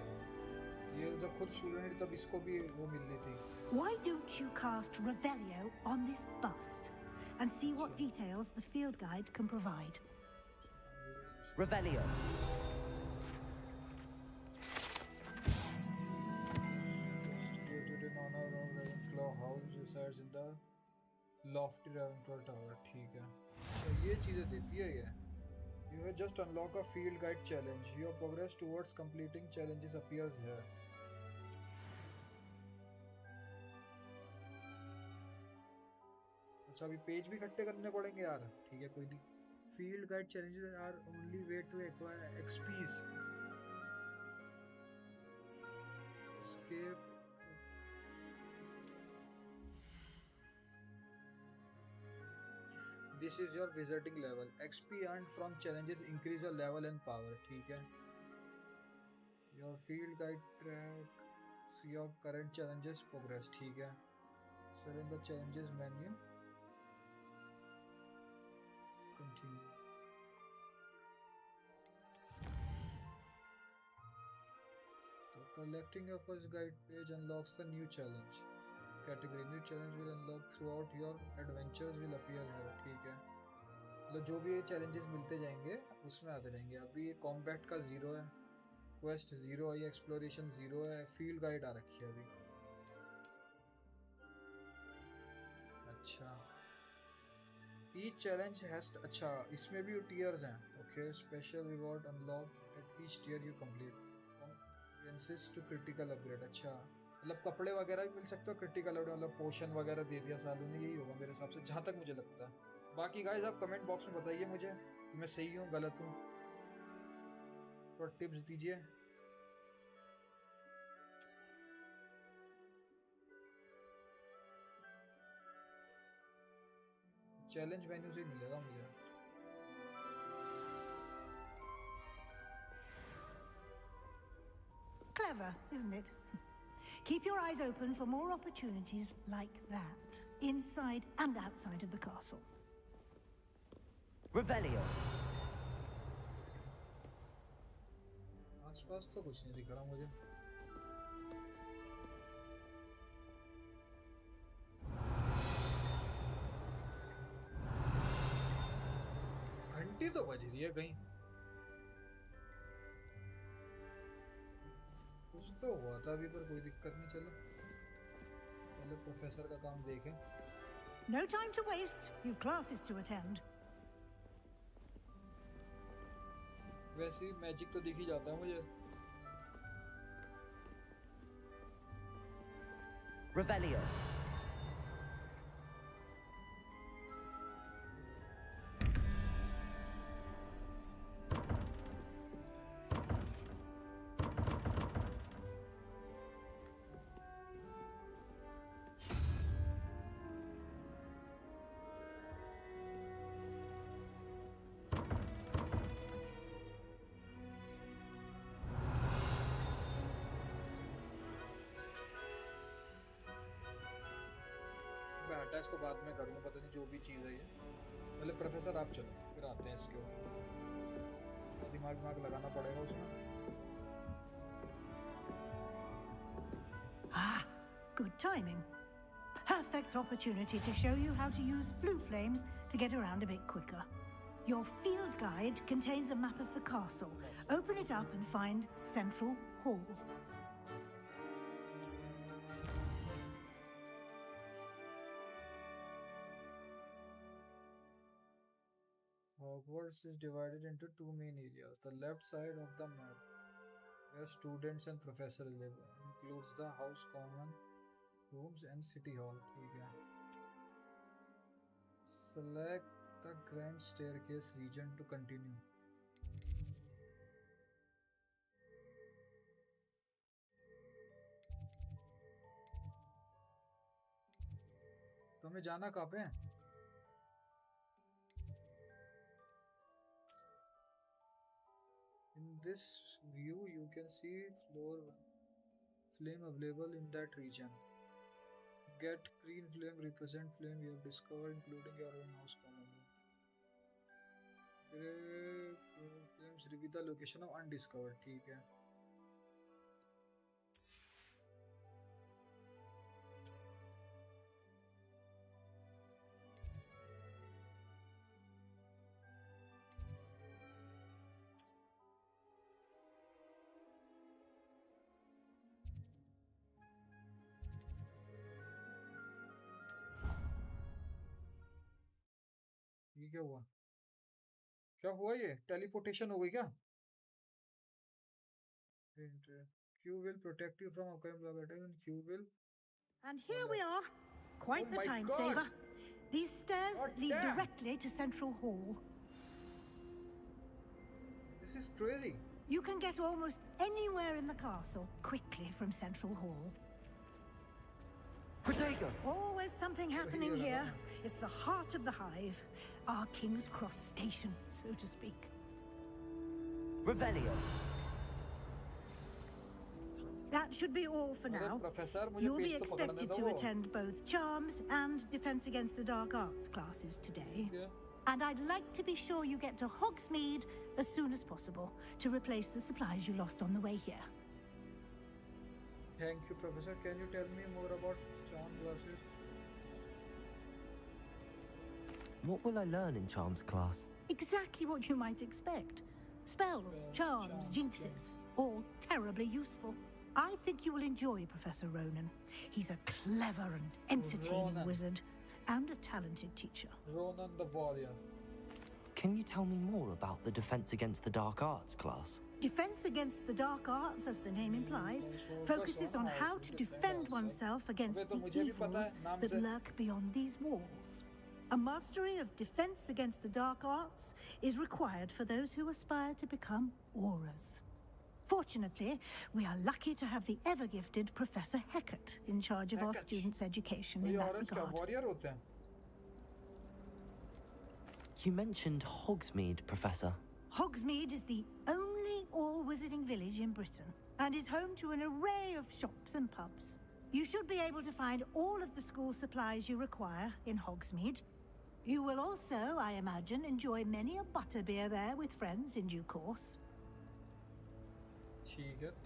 Speaker 1: ये जब खुद student तब इसको भी वो मिलनी थी.
Speaker 11: Why don't you cast Revelio on this bust and see what details the field guide can provide?
Speaker 4: Revelio.
Speaker 1: resides in the lofty Ravenclaw tower. ठीक है, तो ये चीजें देती है ये. You have just unlock a field guide challenge. Your progress towards completing challenges appears here. अच्छा, अभी पेज भी इकट्ठे करने पड़ेंगे यार. ठीक है, कोई नहीं. Field guide challenges are only way to acquire XPs. Escape. This is your wizarding level. XP earned from challenges increase your level and power. ठीक है. Your field guide tracks your current challenges progress. ठीक है. So in the challenges menu, continue. So collecting your first guide page unlocks the new challenge category. New challenge will unlock throughout your adventures will appear here. ठीक है, मतलब जो भी ये challenges मिलते जाएंगे उसमें आते रहेंगे. अभी ये combat का 0 है, quest 0 है, ये exploration 0 है, field guide आ रखी है अभी. अच्छा, each challenge has, अच्छा इसमें भी tiers हैं. Okay, special reward unlocked at each tier you complete. Conveniences to critical upgrade. अच्छा, मतलब कपड़े वगैरह भी मिल सकते हो critical upgrade, मतलब पोशन वगैरह दे दिया सालों ने. यही होगा मेरे हिसाब से, जहाँ तक मुझे लगता है. बाकी गाइस आप कमेंट बॉक्स में बताइए मुझे कि मैं सही हूँ गलत हूँ, तो टिप्स दीजिए. चैलेंज मेन्यू से मिलेगा मुझे.
Speaker 11: Clever, isn't it? Keep your eyes open for more opportunities like that, inside and outside of the castle.
Speaker 4: Revelio.
Speaker 1: आसपास तो कुछ नहीं दिख रहा मुझे. घंटी तो बज रही है कहीं. कुछ तो हुआ था अभी, पर कोई दिक्कत नहीं. चलो पहले प्रोफेसर का काम देखें.
Speaker 11: No time to waste. You've classes to attend.
Speaker 1: वैसे ही मैजिक तो दिख ही जाता है मुझे.
Speaker 4: Revelio.
Speaker 1: मैं हटा इसको बाद में करूँगा, पता नहीं जो भी चीज़ है ये. पहले प्रोफेसर आप चलो, फिर आते हैं इसके ऊपर. दिमाग लगाना पड़ेगा उसमें.
Speaker 11: Ah, good timing. Perfect opportunity to show you how to use flue flames to get around a bit quicker. Your field guide contains a map of the castle. Open it up and find Central Hall.
Speaker 1: Hogwarts is divided into two main areas. The left side of the map, where students and professors live, includes the House Common Rooms and City Hall. ठीक है. Select the Grand Staircase region to continue. तो हमें जाना कहाँ पे है? In this view, you can see floor flame available in that region. Get green flame represent flame you have discovered, including your own house common room. Grey flames reveal the location of undiscovered. ठीक है. क्या हुआ? क्या हुआ ये? Teleportation हो गई क्या? Q will protect you from upcoming block attack and Q will...
Speaker 11: And here we are. Quite the time saver. These stairs lead directly to Central Hall.
Speaker 1: This is crazy.
Speaker 11: You can get almost anywhere in the castle quickly from Central Hall.
Speaker 14: Protego!
Speaker 11: Always something happening here. It's the heart of the hive. Our King's Cross station, so to speak.
Speaker 14: Revelio.
Speaker 11: That should be all for now. You'll be expected to attend both Charms and Defense Against the Dark Arts classes today.
Speaker 1: Yeah.
Speaker 11: And I'd like to be sure you get to Hogsmeade as soon as possible to replace the supplies you lost on the way here.
Speaker 1: Thank you, Professor. Can you tell me more about charm classes?
Speaker 4: What will I learn in Charms class?
Speaker 11: Exactly what you might expect. Spells, charms, jinxes, all terribly useful. I think you will enjoy Professor Ronan. He's a clever and entertaining wizard and a talented teacher.
Speaker 1: Ronan the Warrior.
Speaker 4: Can you tell me more about the Defense Against the Dark Arts class?
Speaker 11: Defense Against the Dark Arts, as the name implies, focuses on how to defend oneself against the evils that lurk beyond these walls. A mastery of Defense Against the Dark Arts is required for those who aspire to become auras. Fortunately, we are lucky to have the ever-gifted Professor Hecat in charge of our students' education in that regard.
Speaker 4: You mentioned Hogsmeade, Professor.
Speaker 11: Hogsmeade is the only all-wizarding village in Britain and is home to an array of shops and pubs. You should be able to find all of the school supplies you require in Hogsmeade. You will also, I imagine, enjoy many a butterbeer there with friends in due course.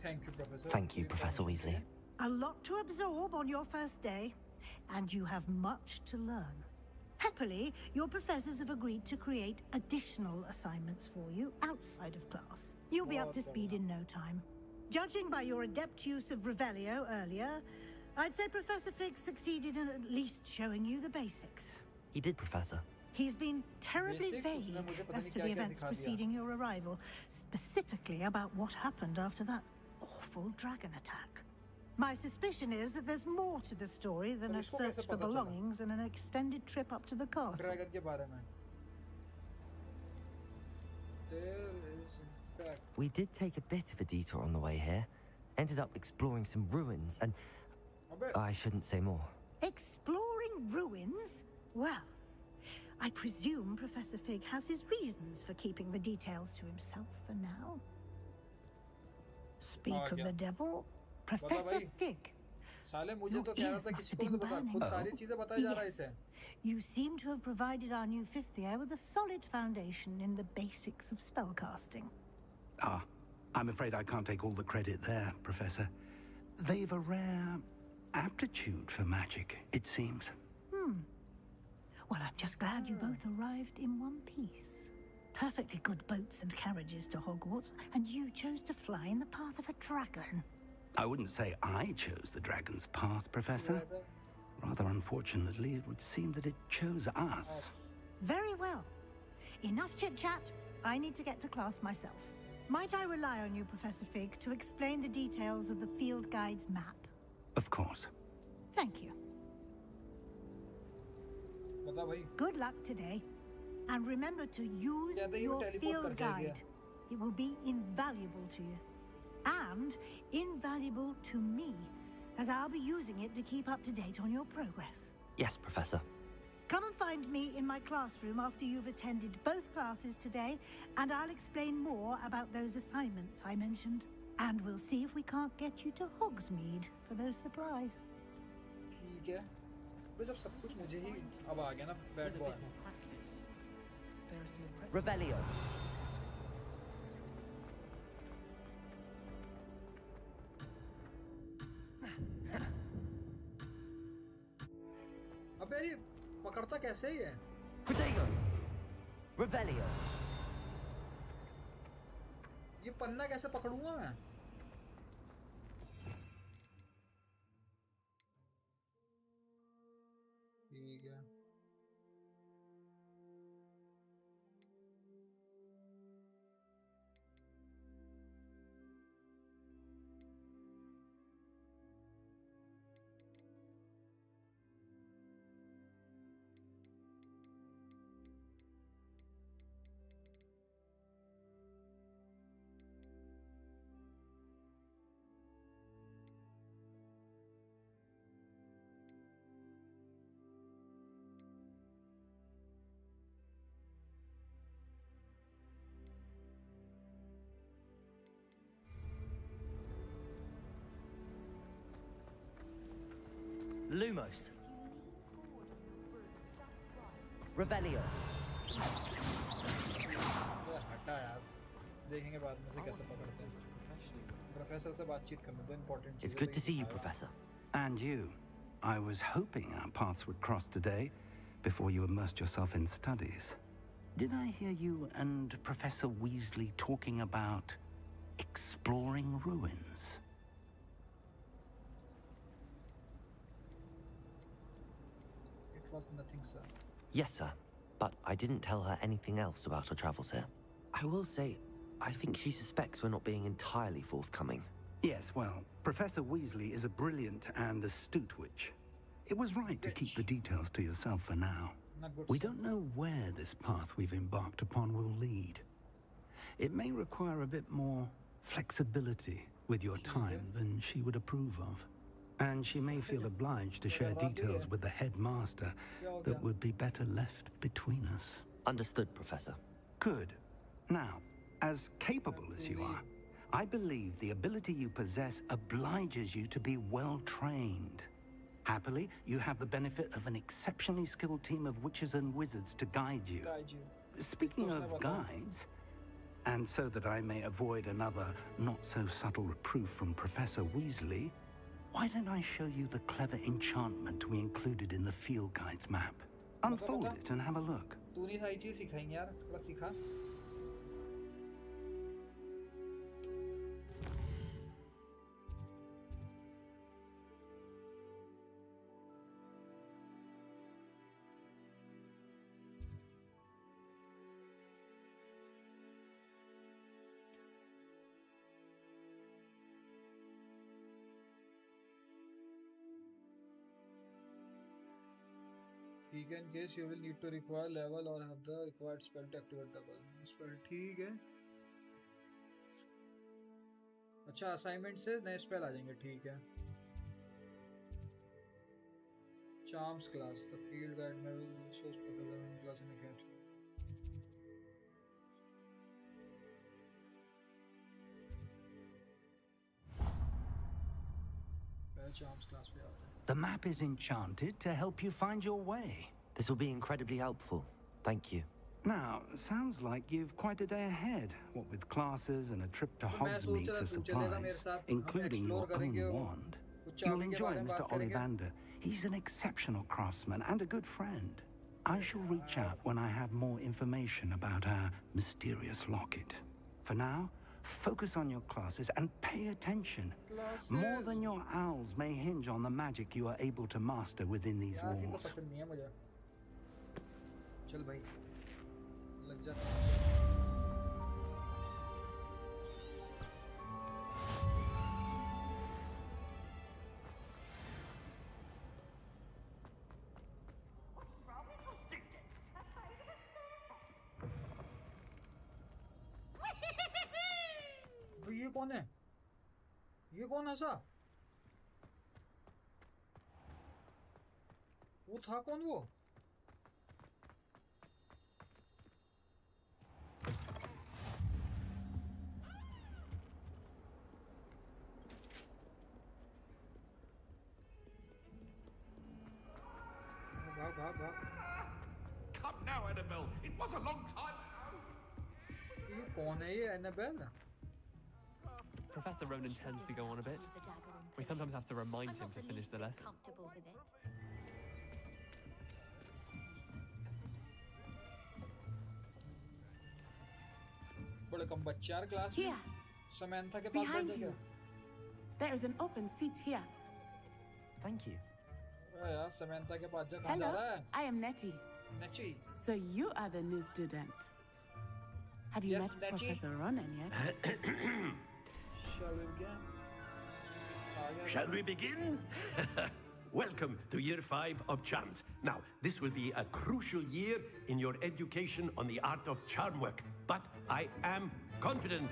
Speaker 1: Thank you, Professor.
Speaker 4: Thank you, Professor Weasley.
Speaker 11: A lot to absorb on your first day, and you have much to learn. Happily, your professors have agreed to create additional assignments for you outside of class. You'll be up to speed in no time. Judging by your adept use of Revelio earlier, I'd say Professor Fig succeeded in at least showing you the basics.
Speaker 4: He did, Professor.
Speaker 11: He's been terribly vague as to the events preceding your arrival, specifically about what happened after that awful dragon attack. My suspicion is that there's more to the story than a search for belongings and an extended trip up to the castle.
Speaker 4: We did take a bit of a detour on the way here. Ended up exploring some ruins and... I shouldn't say more.
Speaker 11: Exploring ruins? Well, I presume Professor Fig has his reasons for keeping the details to himself for now. Speak of the devil, Professor Fig. Yes, you seem to have provided our new fifth year with a solid foundation in the basics of spellcasting.
Speaker 5: Ah, I'm afraid I can't take all the credit there, Professor. They've a rare aptitude for magic, it seems.
Speaker 11: Well, I'm just glad you both arrived in one piece. Perfectly good boats and carriages to Hogwarts, and you chose to fly in the path of a dragon.
Speaker 5: I wouldn't say I chose the dragon's path, Professor. Rather unfortunately, it would seem that it chose us.
Speaker 11: Very well. Enough chit-chat. I need to get to class myself. Might I rely on you, Professor Fig, to explain the details of the field guide's map?
Speaker 5: Of course.
Speaker 11: Thank you. Good luck today. And remember to use your field guide. It will be invaluable to you. And invaluable to me, as I'll be using it to keep up to date on your progress.
Speaker 4: Yes, Professor.
Speaker 11: Come and find me in my classroom after you've attended both classes today, and I'll explain more about those assignments I mentioned. And we'll see if we can't get you to Hogsmeade for those supplies.
Speaker 14: Revelio.
Speaker 1: अबे ये पकड़ता कैसे ही है?
Speaker 14: Protego. Revelio.
Speaker 1: ये पन्ना कैसे पकड़ूंगा मैं? ठीक है।
Speaker 4: Lumos. Revelio.
Speaker 1: हटा यार, देखेंगे बाद में से कैसे पकड़ते हैं। प्रोफेसर से बातचीत करने दो, important
Speaker 4: It's good to see you, Professor.
Speaker 5: And you. I was hoping our paths would cross today before you immersed yourself in studies. Did I hear you and Professor Weasley talking about exploring ruins?
Speaker 1: It was nothing, sir.
Speaker 4: Yes, sir. But I didn't tell her anything else about our travels here. I will say, I think she suspects we're not being entirely forthcoming.
Speaker 5: Yes, well, Professor Weasley is a brilliant and astute witch. It was right to keep the details to yourself for now. We don't know where this path we've embarked upon will lead. It may require a bit more flexibility with your time than she would approve of. And she may feel obliged to share details with the headmaster that would be better left between us.
Speaker 4: Understood, Professor.
Speaker 5: Good. Now, as capable as you are, I believe the ability you possess obliges you to be well trained. Happily, you have the benefit of an exceptionally skilled team of witches and wizards to guide you. Speaking of guides, and so that I may avoid another not-so-subtle reproof from Professor Weasley, why don't I show you the clever enchantment we included in the field guide's map? Unfold it and have a look.
Speaker 1: तूने सारी चीज सिखाई यार, थोड़ा सिखा। ठीक है, in case you will need to require level or have the required spell to activate the spell. ठीक है। अच्छा, असाइनमेंट से नए स्पेल आ जाएंगे, ठीक है। Charms class, the field guide may will shows particular class in a cat. Charms class पे आते हैं।
Speaker 5: The map is enchanted to help you find your way.
Speaker 4: This will be incredibly helpful. Thank you.
Speaker 5: Now, sounds like you've quite a day ahead, what with classes and a trip to Hogsmeade for supplies, including your own wand. You'll enjoy Mr. Ollivander. He's an exceptional craftsman and a good friend. I shall reach out when I have more information about our mysterious locket. For now, focus on your classes and pay attention. More than your owls may hinge on the magic you are able to master within these walls.
Speaker 1: चल भाई, लग जा। ये कौन है? ये कौन है सा? वो था कौन वो?
Speaker 15: Come now, Annabelle. It was a long time ago.
Speaker 1: ये कौन है ये Annabelle?
Speaker 16: Professor Ronan tends to go on a bit. We sometimes have to remind him to finish the lesson.
Speaker 1: बड़े कम बच्चे यार क्लास में। समंथा के पास
Speaker 17: behind
Speaker 1: बैठ
Speaker 17: you.
Speaker 1: जा।
Speaker 17: There is an open seat here.
Speaker 4: Thank you.
Speaker 1: यार Samantha के पास जा, कहाँ जा
Speaker 17: Hello,
Speaker 1: रहा है?
Speaker 17: I am Nettie.
Speaker 1: Nettie.
Speaker 17: So you are the new student. Have you
Speaker 1: Yes,
Speaker 17: met
Speaker 1: Nettie.
Speaker 17: Professor Ronan yet?
Speaker 1: Shall we begin?
Speaker 8: Shall we begin? Welcome to Year 5 of Charms. Now, this will be a crucial year in your education on the art of charm work. But I am confident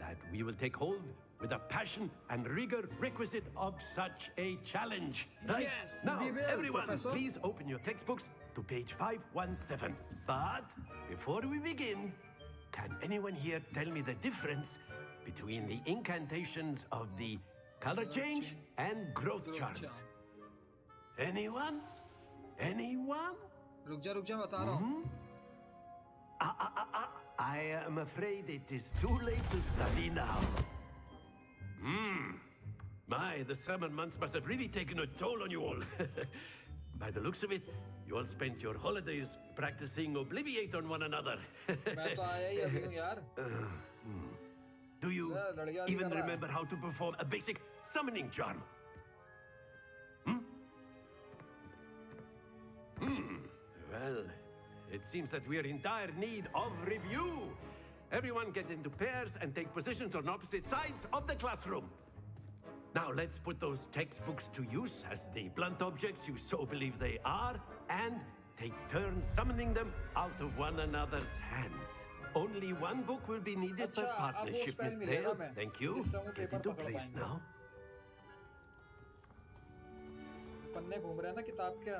Speaker 8: that we will take hold with the passion and rigor requisite of such a challenge. Right?
Speaker 1: Yes,
Speaker 8: now,
Speaker 1: we will,
Speaker 8: everyone,
Speaker 1: Professor.
Speaker 8: please open your textbooks to page 517. But before we begin, can anyone here tell me the difference between the incantations of the color change and growth charms? Anyone? Anyone?
Speaker 1: रुक जा मैं बता रहा हूँ.
Speaker 8: I am afraid it is too late to study now. My, the summer months must have really taken a toll on you all. By the looks of it, you all spent your holidays practicing Obliviate on one another.
Speaker 1: मैं तो आया ही अभी हूँ यार.
Speaker 8: Do you even remember how to perform a basic summoning charm? Well, it seems that we are in dire need of review. Everyone get into pairs and take positions on opposite sides of the classroom. Now let's put those textbooks to use as the blunt objects you so believe they are, and take turns summoning them out of one another's hands. Only one book will be needed per partnership, Miss Dale. Thank you. Get into place now.
Speaker 1: पन्ने घूम रहे हैं ना किताब क्या?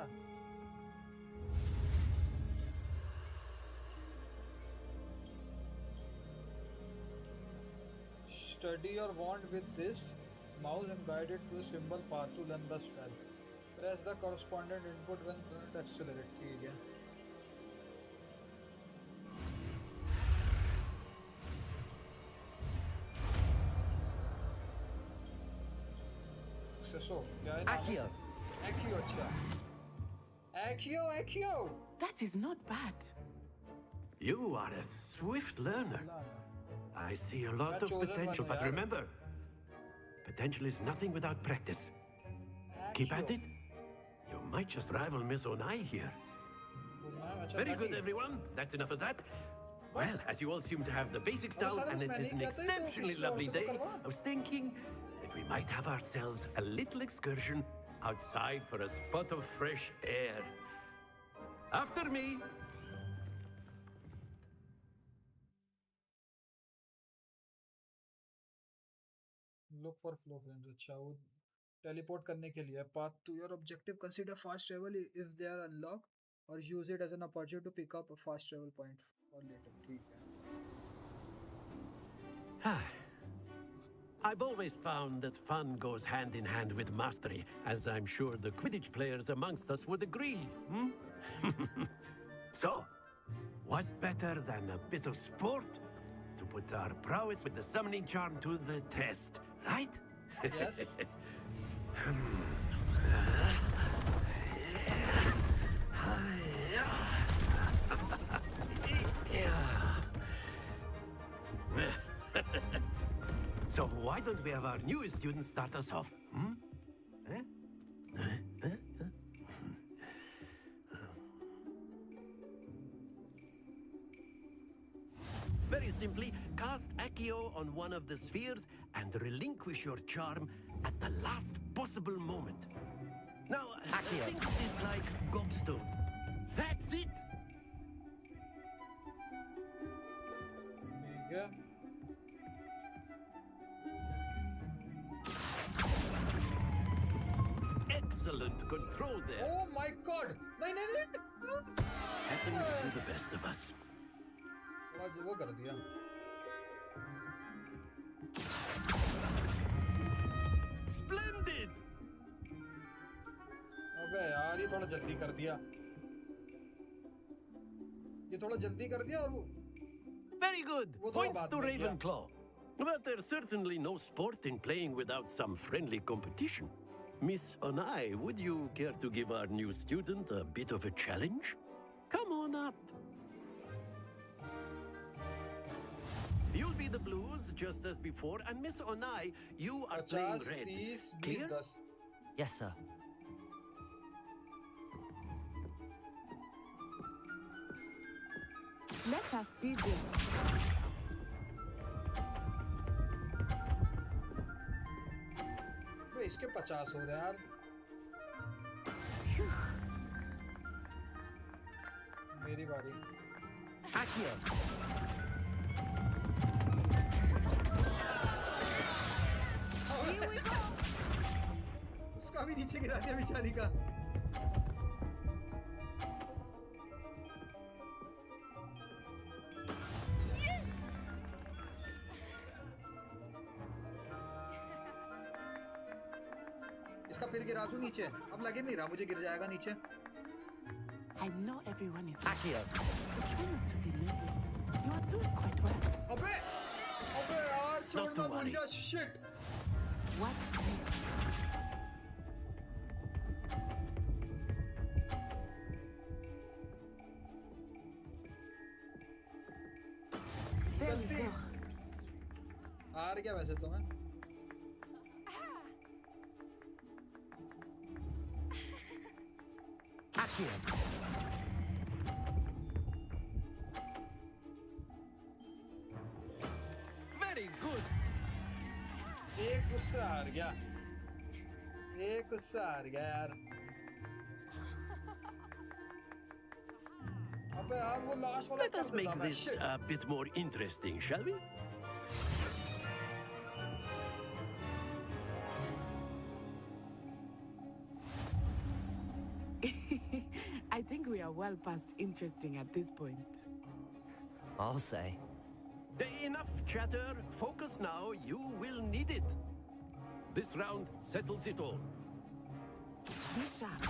Speaker 1: Study your wand with this mouse and guide it through the symbol path to learn the spell. Press the corresponding input when current accelerate. ठीक है. So, क्या है नाम?
Speaker 5: Accio.
Speaker 1: Accio, अच्छा. Accio.
Speaker 17: That is not bad.
Speaker 8: You are a swift learner. I see a lot of potential, but remember, potential is nothing without practice. Keep at it. You might just rival Miss Onai here. Very good, everyone. That's enough of that. Well, as you all seem to have the basics down, and it is an exceptionally lovely day, I was thinking that we might have ourselves a little excursion outside for a spot of fresh air. After me.
Speaker 1: Look for flow frames. अच्छा वो teleport करने के लिए path to your objective. Consider fast travel if they are unlocked, or use it as an opportunity to pick up a fast travel point for later. ठीक है.
Speaker 8: I've always found that fun goes hand in hand with mastery, as I'm sure the Quidditch players amongst us would agree. So, what better than a bit of sport to put our prowess with the summoning charm to the test, right?
Speaker 1: Yes.
Speaker 8: So why don't we have our newest student start us off? Very simply, cast Accio on one of the spheres and relinquish your charm at the last possible moment. Now,
Speaker 5: Accio.
Speaker 8: think of this like gobstone. That's it!
Speaker 1: ठीक है.
Speaker 8: Excellent control there.
Speaker 1: Oh my God! नहीं.
Speaker 8: Happens to the best of us.
Speaker 1: थोड़ा वो कर दिया.
Speaker 8: Splendid!
Speaker 1: अबे यार ये थोड़ा जल्दी कर दिया. और वो.
Speaker 8: Very good. Points to Ravenclaw. But there's certainly no sport in playing without some friendly competition. Miss Onai, would you care to give our new student a bit of a challenge? Come on up. You'll be the blues, just as before, and Miss Onai, you are playing red. Clear?
Speaker 4: Yes, sir.
Speaker 17: Let us see this.
Speaker 1: इसके 50 हो रहे हैं यार. मेरी बारी.
Speaker 5: Accio.
Speaker 1: उसका भी नीचे गिरा दिया बेचारी का. इसका इसका फिर गिरा दूं नीचे? अब लगे नहीं रहा मुझे गिर जाएगा नीचे.
Speaker 17: I know everyone is Akio. But try not to be nervous. You are doing quite well.
Speaker 1: अबे यार छोड़ना भूल गया. Shit.
Speaker 17: Watch this. There we go.
Speaker 1: हार गया वैसे तो मैं.
Speaker 5: Akio. Very good.
Speaker 1: एक गुस्सा हार गया. एक गुस्सा हार गया यार. अबे यार वो लास्ट वाला.
Speaker 8: Let us make this a bit more interesting, shall we?
Speaker 17: I think we are well past interesting at this point.
Speaker 4: I'll say.
Speaker 8: Enough chatter. Focus now. You will need it. This round settles it all.
Speaker 17: Be sharp.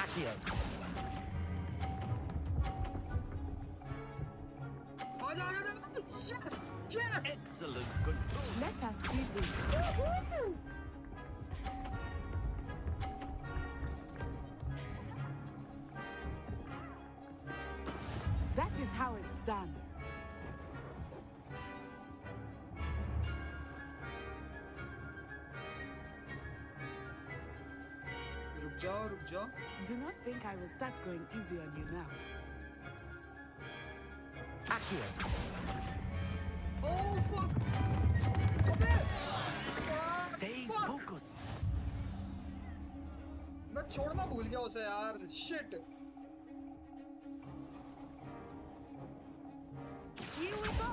Speaker 5: Akio.
Speaker 1: Yes! Yes!
Speaker 8: Excellent control.
Speaker 17: Let us see this. That is how it's done.
Speaker 1: रुक जाओ.
Speaker 17: Do not think I will start going easy on you now.
Speaker 5: Akio.
Speaker 1: Oh fuck!
Speaker 5: Stay focused.
Speaker 1: मैं छोड़ना भूल गया उसे यार. Shit.
Speaker 17: Here we go.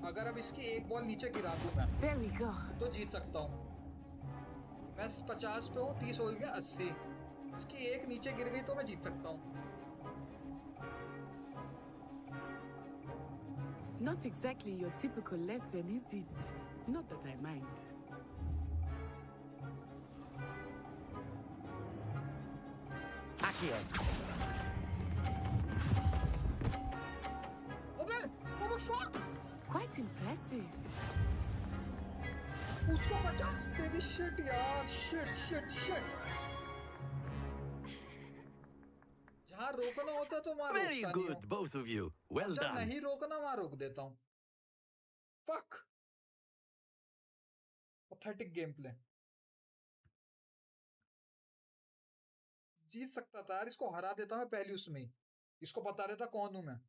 Speaker 1: अगर अब इसकी एक बॉल नीचे गिरा दूं मैं.
Speaker 17: There we go.
Speaker 1: तो जीत सकता हूँ. मैं 50 पे हूँ. 30 हो गया 80. इसकी एक नीचे गिर गई तो मैं जीत सकता हूँ.
Speaker 17: Not exactly your typical lesson, is it? Not that I mind.
Speaker 5: Akio.
Speaker 1: Oh fuck!
Speaker 17: Quite impressive.
Speaker 1: उसको 50 दे दी. Shit यार. Shit. जहाँ रोकना होता तो वहाँ
Speaker 8: Very good, both of you. Well
Speaker 1: जब
Speaker 8: done.
Speaker 1: नहीं रोकना वहाँ रोक देता हूँ. Fuck. Pathetic gameplay. जीत सकता था यार. इसको हरा देता मैं पहली उसमें ही. इसको बता देता कौन हूँ मैं.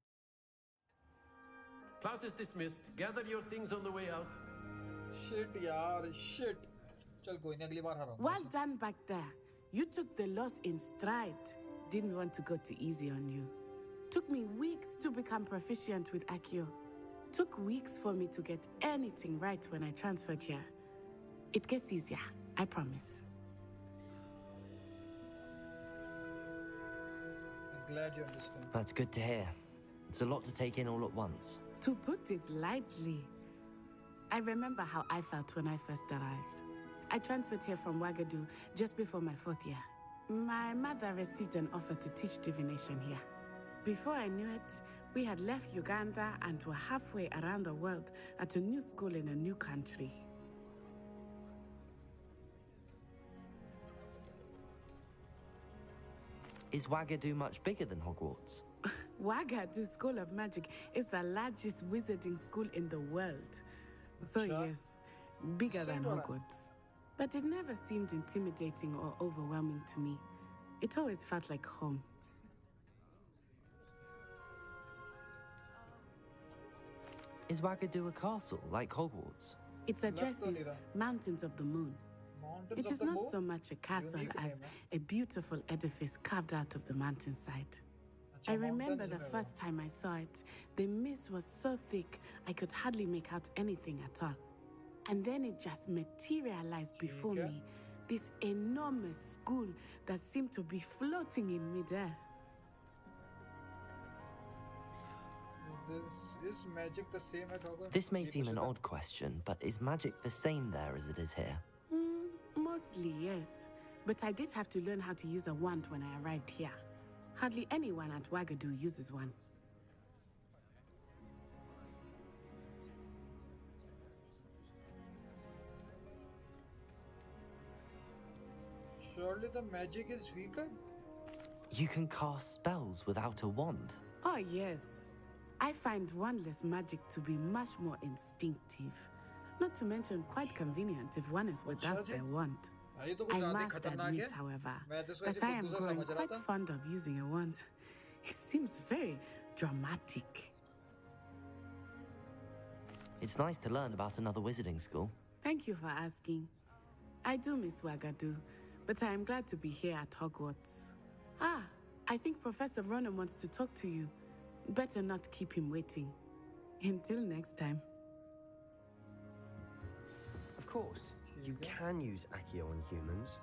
Speaker 8: Class is dismissed. Gather your things on the way out.
Speaker 1: Shit यार. Shit. चल कोई नहीं. अगली बार हराऊंगा.
Speaker 17: Well done back there. You took the loss in stride. Didn't want to go too easy on you. Took me weeks to become proficient with Akio. Took weeks for me to get anything right when I transferred here. It gets easier, I promise.
Speaker 1: I'm glad you understand.
Speaker 4: That's good to hear. It's a lot to take in all at once.
Speaker 17: To put it lightly, I remember how I felt when I first arrived. I transferred here from Wagadu just before my 4th year. My mother received an offer to teach divination here. Before I knew it, we had left Uganda and were halfway around the world at a new school in a new country.
Speaker 4: Is Wagadu much bigger than Hogwarts?
Speaker 17: Wagadu School of Magic is the largest wizarding school in the world. So yes, bigger than Hogwarts. But it never seemed intimidating or overwhelming to me. It always felt like home.
Speaker 4: Is Wagadu a castle, like Hogwarts?
Speaker 17: Its address is Mountains of the Moon. It is not so much a castle as a beautiful edifice carved out of the mountainside. I remember the first time I saw it. The mist was so thick, I could hardly make out anything at all. And then it just materialized before me. This enormous school that seemed to be floating in midair.
Speaker 1: Is magic the same at Hogwarts?
Speaker 4: This may seem an odd question, but is magic the same there as it is here?
Speaker 17: Mostly, yes. But I did have to learn how to use a wand when I arrived here. Hardly anyone at Wagadu uses one.
Speaker 1: Surely the magic is weaker?
Speaker 4: You can cast spells without a wand?
Speaker 17: Oh, yes. I find wandless magic to be much more instinctive. Not to mention quite convenient if one is without their wand. I must admit, however, that I am growing quite fond of using a wand. It seems very dramatic.
Speaker 4: It's nice to learn about another wizarding school.
Speaker 17: Thank you for asking. I do miss Wagadu, but I am glad to be here at Hogwarts. Ah, I think Professor Ronan wants to talk to you. Better not keep him waiting. Until next time.
Speaker 18: Of course, you can use Accio on humans.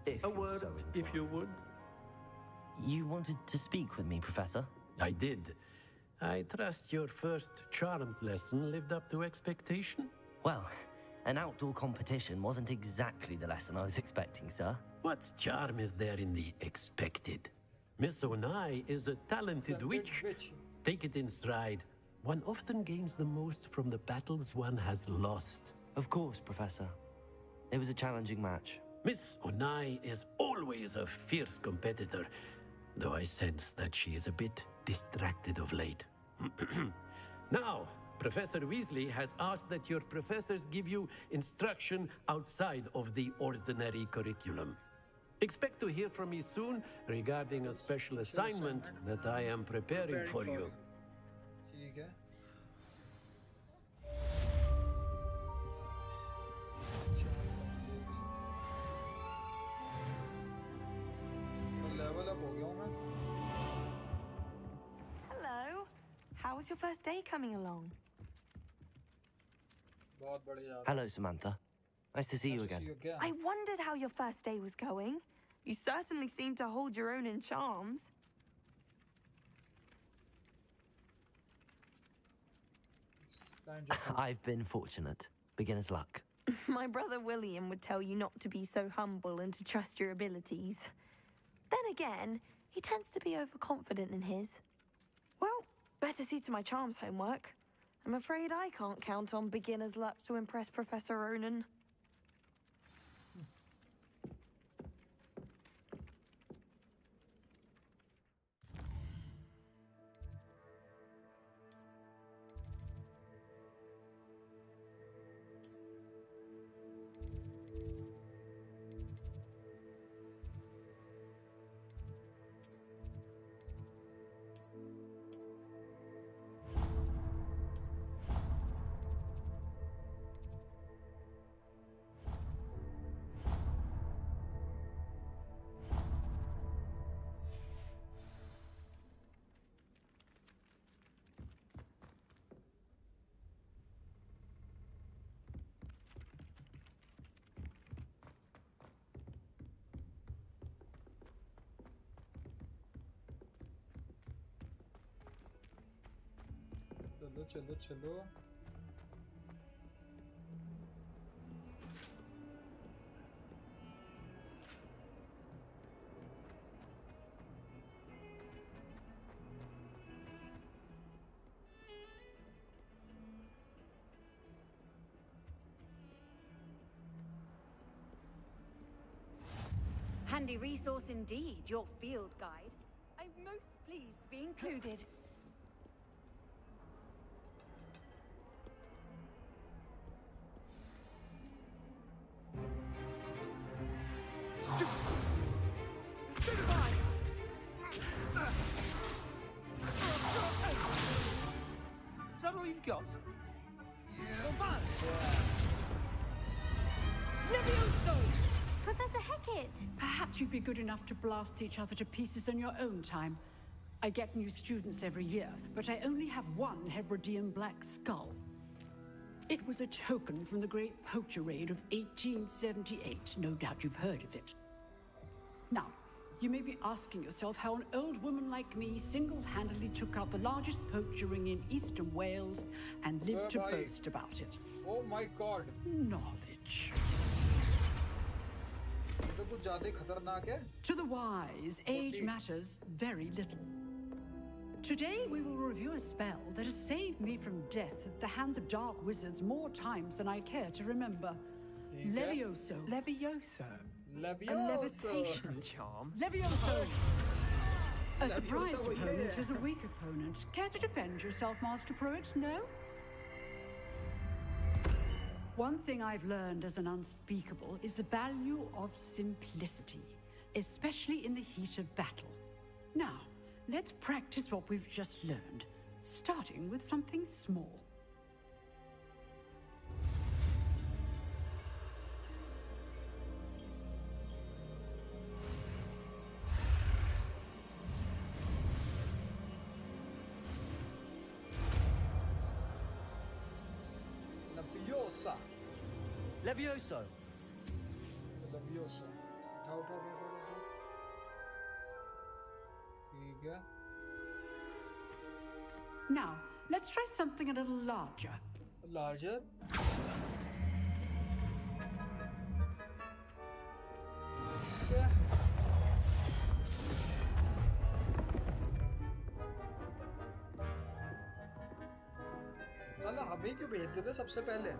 Speaker 18: If
Speaker 8: A
Speaker 18: you're
Speaker 8: word,
Speaker 18: so
Speaker 8: if
Speaker 18: inclined.
Speaker 8: you would.
Speaker 4: You wanted to speak with me, Professor?
Speaker 8: I did. I trust your first charms lesson lived up to expectation?
Speaker 4: Well, an outdoor competition wasn't exactly the lesson I was expecting, sir.
Speaker 8: What charm is there in the expected? Miss Onai is a talented witch. Take it in stride. One often gains the most from the battles one has lost.
Speaker 4: Of course, Professor. It was a challenging match.
Speaker 8: Miss Onai is always a fierce competitor, though I sense that she is a bit distracted of late. Now, Professor Weasley has asked that your professors give you instruction outside of the ordinary curriculum. Expect to hear from me soon regarding a special assignment that I am preparing for you.
Speaker 1: ठीक है. Level up हो गया हूँ मैं.
Speaker 3: Hello. How was your first day coming along?
Speaker 1: बहुत बढ़िया.
Speaker 4: Hello, Samantha. Nice to see you again.
Speaker 3: I wondered how your first day was going. You certainly seem to hold your own in charms.
Speaker 4: I've been fortunate. Beginner's luck.
Speaker 3: My brother William would tell you not to be so humble and to trust your abilities. Then again, he tends to be overconfident in his. Well, better see to my charms homework. I'm afraid I can't count on beginner's luck to impress Professor Ronan.
Speaker 1: चलो चलो चलो.
Speaker 19: Handy resource indeed, your field guide. I'm most pleased to be included.
Speaker 20: Is that all you've got?
Speaker 19: Levioso!
Speaker 21: Professor Hecat!
Speaker 22: Perhaps you'd be good enough to blast each other to pieces in your own time.
Speaker 21: I get new students every year, but I only have one Hebridean black skull. It was a token from the Great Poacher Raid of 1878. No doubt you've heard of it. Now, you may be asking yourself how an old woman like me single-handedly took out the largest poacher ring in eastern Wales and lived to boast about it.
Speaker 1: Oh my God!
Speaker 21: Knowledge. To the wise, age matters very little. Today we will review a spell that has saved me from death at the hands of dark wizards more times than I care to remember. Levioso.
Speaker 16: Levioso?
Speaker 1: Levioso.
Speaker 16: A levitation charm?
Speaker 21: Levioso! A surprised opponent is a weak opponent. Care to defend yourself, Master Pruitt? No? One thing I've learned as an unspeakable is the value of simplicity, especially in the heat of battle. Now, let's practice what we've just learned, starting with something small.
Speaker 16: Levioso.
Speaker 1: Levioso.
Speaker 21: Now, let's try something a little larger.
Speaker 1: Larger? Yeah. साला हमें क्यों भेजते थे सबसे पहले?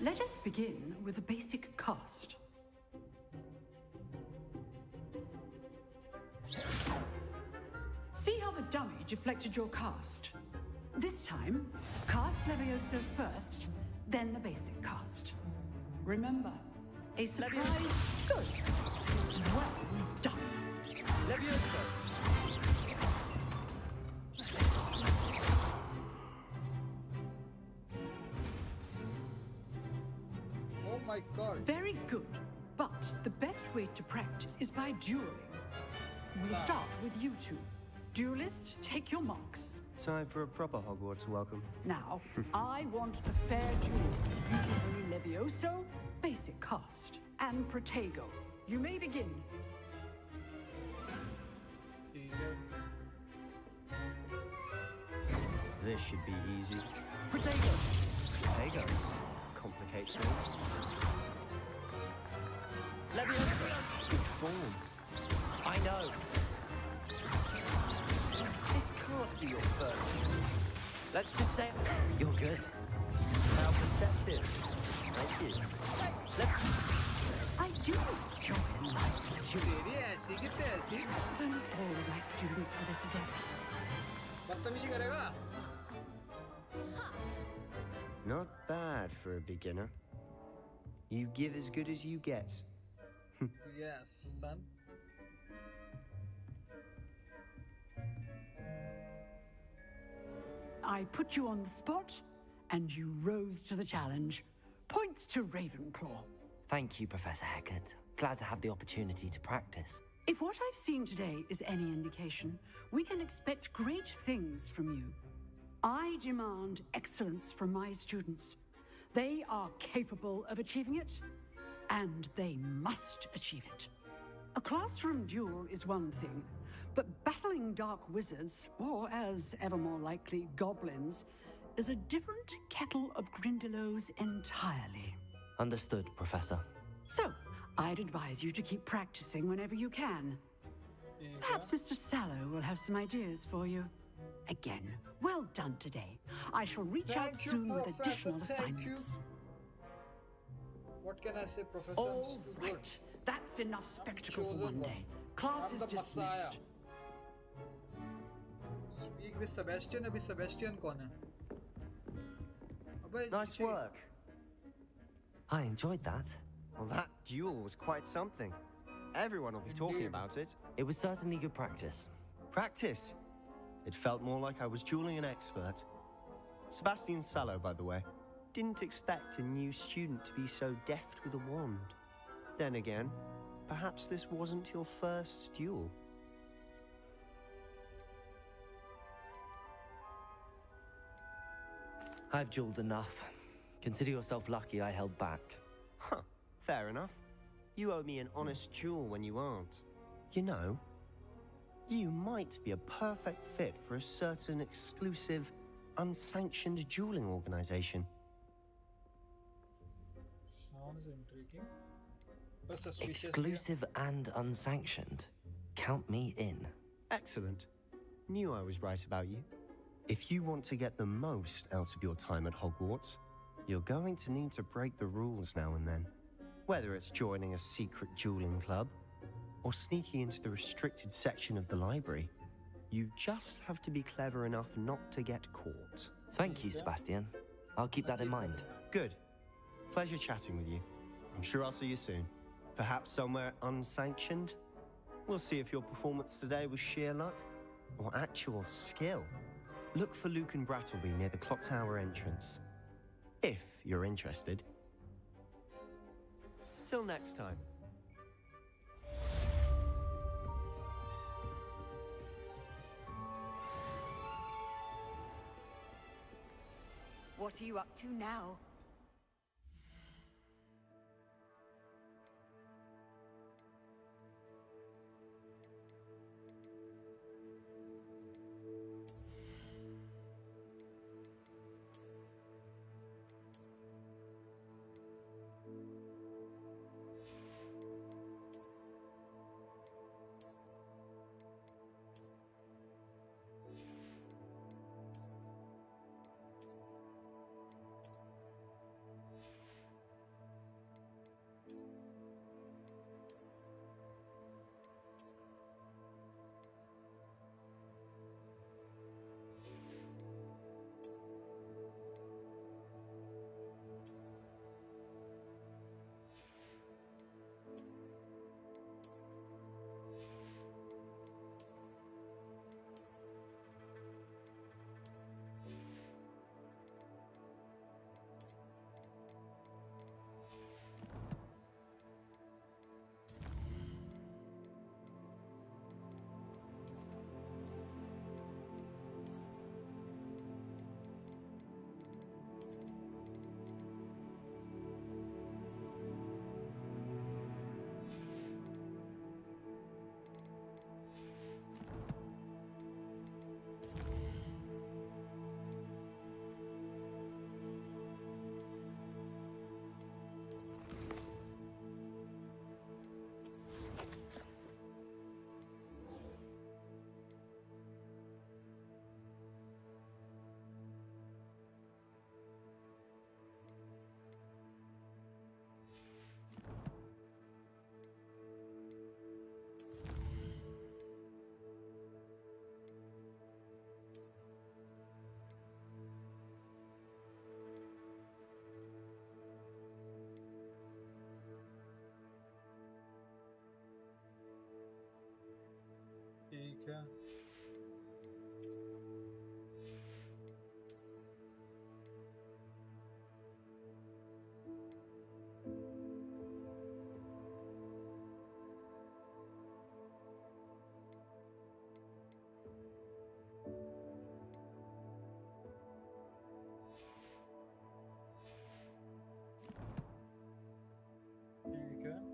Speaker 21: Let us begin with a basic cast. See how the dummy deflected your cast? This time, cast Levioso first, then the basic cast. Remember, a surprise. Good. Well done.
Speaker 16: Levioso.
Speaker 1: Oh my God.
Speaker 21: Very good. But the best way to practice is by dueling. We'll start with you two. Duelists, take your marks.
Speaker 18: Time for a proper Hogwarts welcome.
Speaker 21: Now, I want a fair duel, using only Levioso, basic cast, and Protego. You may begin.
Speaker 18: This should be easy.
Speaker 21: Protego.
Speaker 18: Protego. Complicates things.
Speaker 16: Levioso.
Speaker 18: Good form.
Speaker 16: I know. This can't be your first. Let's just say you're good. How perceptive. Thank you.
Speaker 21: I do enjoy life. But not all of my students are this adept.
Speaker 1: बदतमीजी करेगा?
Speaker 18: Not bad for a beginner. You give as good as you get.
Speaker 1: Yes, son.
Speaker 21: I put you on the spot, and you rose to the challenge. Points to Ravenclaw.
Speaker 4: Thank you, Professor Heckard. Glad to have the opportunity to practice.
Speaker 21: If what I've seen today is any indication, we can expect great things from you. I demand excellence from my students. They are capable of achieving it, and they must achieve it. A classroom duel is one thing, but battling dark wizards, or as ever more likely, goblins, is a different kettle of Grindylows entirely.
Speaker 4: Understood, Professor.
Speaker 21: So, I'd advise you to keep practicing whenever you can. Perhaps Mr. Sallow will have some ideas for you. Again, well done today. I shall reach out soon with additional assignments.
Speaker 1: What can I say, Professor?
Speaker 21: All right. That's enough spectacle for one day. Class is dismissed.
Speaker 1: Speak with Sebastian. Abhi Sebastian कौन है?
Speaker 18: Nice work.
Speaker 4: I enjoyed that.
Speaker 18: Well, that duel was quite something. Everyone will be talking about it.
Speaker 4: It was certainly good practice.
Speaker 18: Practice? It felt more like I was dueling an expert. Sebastian Sallow, by the way. Didn't expect a new student to be so deft with a wand. Then again, perhaps this wasn't your first duel.
Speaker 4: I've dueled enough. Consider yourself lucky I held back.
Speaker 18: Huh, fair enough. You owe me an honest duel when you aren't. You know, you might be a perfect fit for a certain exclusive, unsanctioned dueling organization.
Speaker 1: Sounds intriguing. But suspicious.
Speaker 4: Exclusive and unsanctioned. Count me in.
Speaker 18: Excellent. Knew I was right about you. If you want to get the most out of your time at Hogwarts, you're going to need to break the rules now and then. Whether it's joining a secret dueling club, or sneaking into the restricted section of the library, you just have to be clever enough not to get caught.
Speaker 4: Thank you, Sebastian. I'll keep that in mind.
Speaker 18: Good. Pleasure chatting with you. I'm sure I'll see you soon. Perhaps somewhere unsanctioned? We'll see if your performance today was sheer luck or actual skill. Look for Luke and Brattleby near the clock tower entrance. If you're interested. Till next time.
Speaker 19: What are you up to now?
Speaker 1: ठीक है ठीक है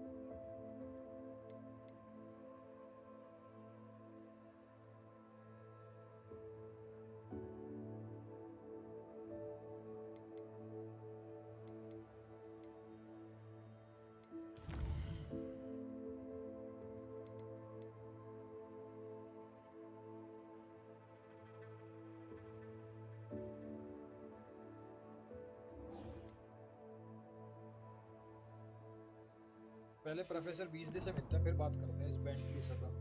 Speaker 1: पहले professor बीजली से मिलते हैं फिर बात करते हैं इस बेंटली से तो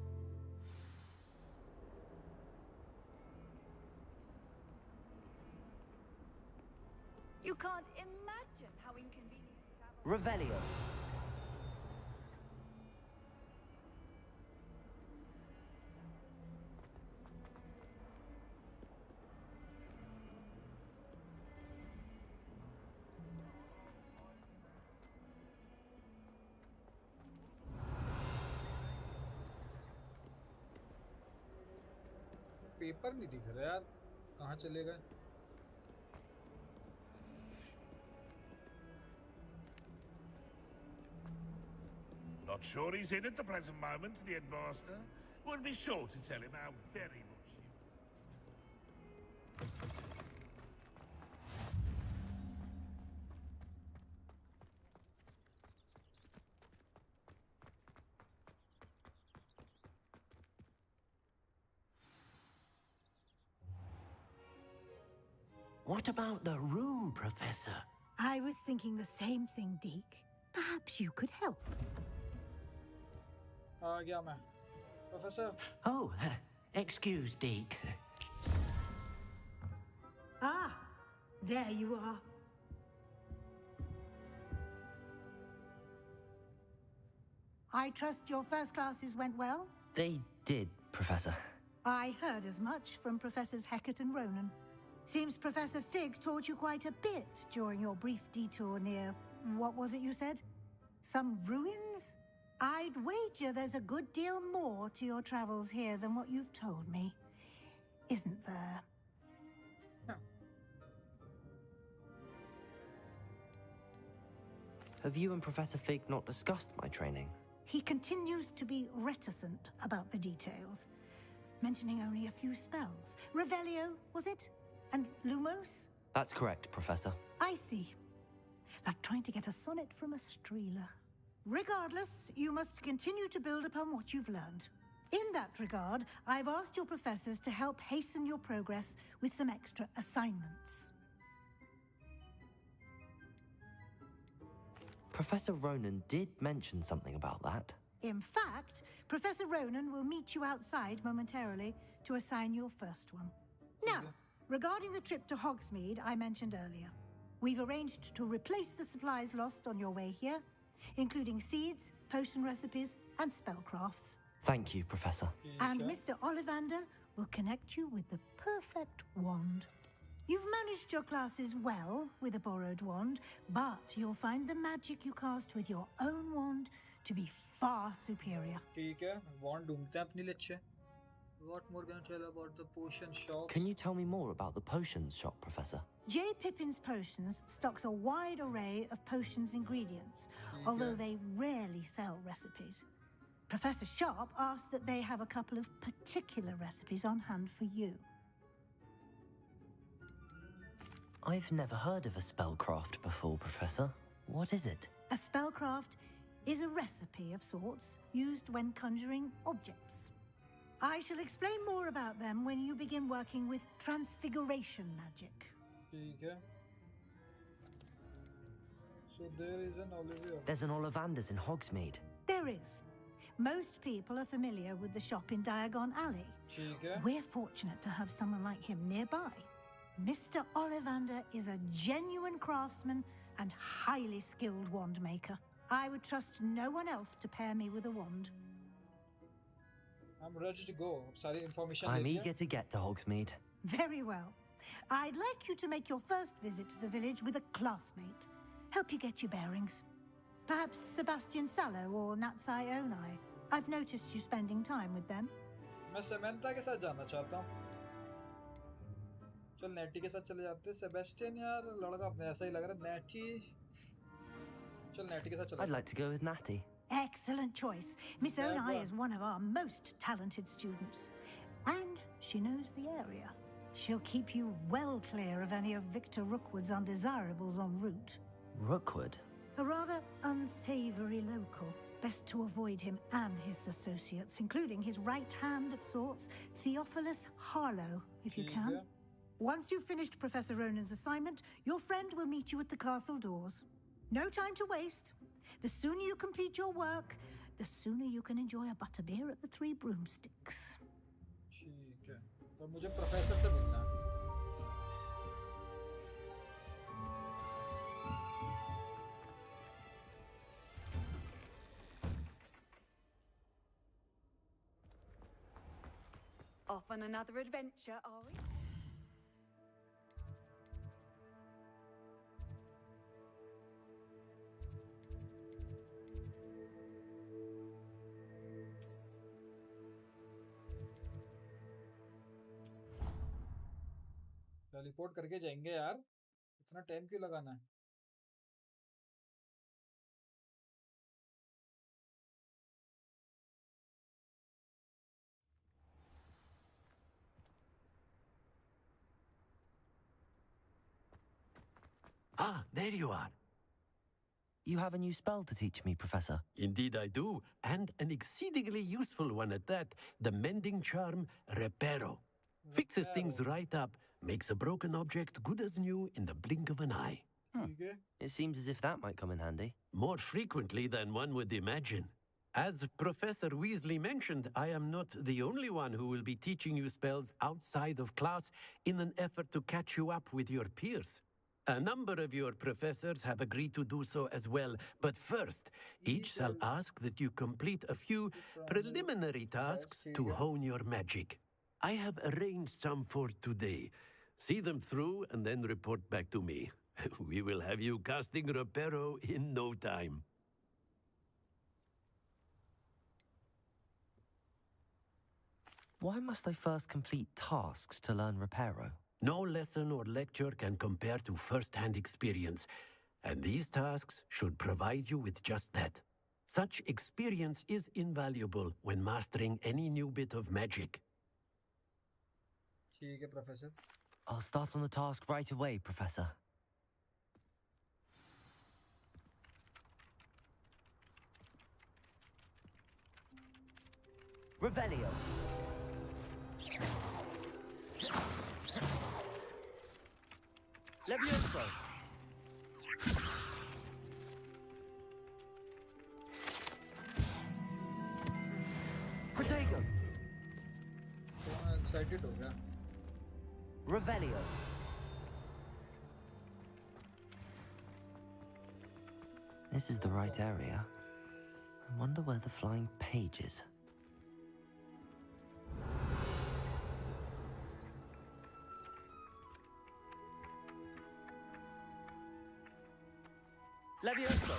Speaker 19: You can't imagine how inconvenient.
Speaker 16: Revelio.
Speaker 1: Paper नहीं दिख रहा यार, कहाँ चले गए?
Speaker 15: Not sure he's in at the present moment, the headmaster. Would be sure to tell him how very much you...
Speaker 12: What about the room, Professor?
Speaker 11: I was thinking the same thing, Deke. Perhaps you could help.
Speaker 1: आ गया मैं, Professor.
Speaker 12: Oh, excuse, Deke.
Speaker 11: Ah, there you are. I trust your first classes went well?
Speaker 4: They did, Professor.
Speaker 11: I heard as much from Professors Hecat and Ronan. Seems Professor Fig taught you quite a bit during your brief detour near... what was it you said? Some ruins? I'd wager there's a good deal more to your travels here than what you've told me. Isn't there?
Speaker 4: Have you and Professor Fig not discussed my training?
Speaker 11: He continues to be reticent about the details, mentioning only a few spells. Revelio, was it? And Lumos?
Speaker 4: That's correct, Professor.
Speaker 11: I see. Like trying to get a sonnet from a streeler. Regardless, you must continue to build upon what you've learned. In that regard, I've asked your professors to help hasten your progress with some extra assignments.
Speaker 4: Professor Ronan did mention something about that.
Speaker 11: In fact, Professor Ronan will meet you outside momentarily to assign your first one. Now, regarding the trip to Hogsmeade I mentioned earlier, we've arranged to replace the supplies lost on your way here, including seeds, potion recipes, and spellcrafts.
Speaker 4: Thank you, Professor.
Speaker 11: And Mr. Ollivander will connect you with the perfect wand. You've managed your classes well with a borrowed wand, but you'll find the magic you cast with your own wand to be far superior.
Speaker 1: ठीक है, wand ढूंढते हैं अपने लिए अच्छे. What more can I tell about the potion shop?
Speaker 4: Can you tell me more about the potions shop, Professor?
Speaker 11: J. Pippin's Potions stocks a wide array of potions ingredients, although they rarely sell recipes. Professor Sharp asks that they have a couple of particular recipes on hand for you.
Speaker 4: I've never heard of a spellcraft before, Professor. What is it?
Speaker 11: A spellcraft is a recipe of sorts used when conjuring objects. I shall explain more about them when you begin working with transfiguration magic.
Speaker 1: ठीक है. So there is an Olivia.
Speaker 4: There's an Ollivanders in Hogsmeade.
Speaker 11: There is. Most people are familiar with the shop in Diagon Alley.
Speaker 1: ठीक है.
Speaker 11: We're fortunate to have someone like him nearby. Mr. Ollivander is a genuine craftsman and highly skilled wand maker. I would trust no one else to pair me with a wand.
Speaker 1: I'm ready to go. सारी information
Speaker 4: I'm
Speaker 1: ले लिया.
Speaker 4: eager to get to Hogsmeade.
Speaker 11: Very well. I'd like you to make your first visit to the village with a classmate. Help you get your bearings. Perhaps Sebastian Sallow or Natsai Onai. I've noticed you spending time with them.
Speaker 1: मैं Samantha के साथ जाना चाहता हूँ. चल नेटी के साथ चले जाते हैं. सेबेस्टियन यार लड़का अपने ऐसा ही लग रहा है. नेटी. चल नेटी के साथ चले.
Speaker 4: I'd like to go with Natty.
Speaker 11: Excellent choice. Miss Onai is one of our most talented students. And she knows the area. She'll keep you well clear of any of Victor Rookwood's undesirables en route.
Speaker 4: Rookwood?
Speaker 11: A rather unsavory local. Best to avoid him and his associates, including his right hand of sorts, Theophilus Harlow, if you can. Once you've finished Professor Ronan's assignment, your friend will meet you at the castle doors. No time to waste. The sooner you complete your work, the sooner you can enjoy a butterbeer at the Three Broomsticks.
Speaker 1: ठीक है. तो मुझे professor से मिलना है.
Speaker 19: Off on another adventure, are we?
Speaker 1: Teleport करके जाएंगे यार, इतना टाइम क्यों लगाना है?
Speaker 8: Ah, there you are.
Speaker 4: You have a new spell to teach me, Professor?
Speaker 8: Indeed I do, and an exceedingly useful one at that. The mending charm, Reparo. Fixes things right up, makes a broken object good as new in the blink of an eye.
Speaker 4: It seems as if that might come in handy.
Speaker 8: More frequently than one would imagine. As Professor Weasley mentioned, I am not the only one who will be teaching you spells outside of class in an effort to catch you up with your peers. A number of your professors have agreed to do so as well, but first, each shall ask that you complete a few preliminary tasks to hone your magic. I have arranged some for today. See them through and then report back to me. We will have you casting Reparo in no time.
Speaker 4: Why must I first complete tasks to learn Reparo?
Speaker 8: No lesson or lecture can compare to first-hand experience, and these tasks should provide you with just that. Such experience is invaluable when mastering any new bit of magic.
Speaker 1: ठीक है, Professor.
Speaker 4: I'll start on the task right away, Professor. Revelio. Levioso. Protego.
Speaker 1: Excited हो गया.
Speaker 4: Revelio. This is the right area. I wonder where the flying page is. Levioso.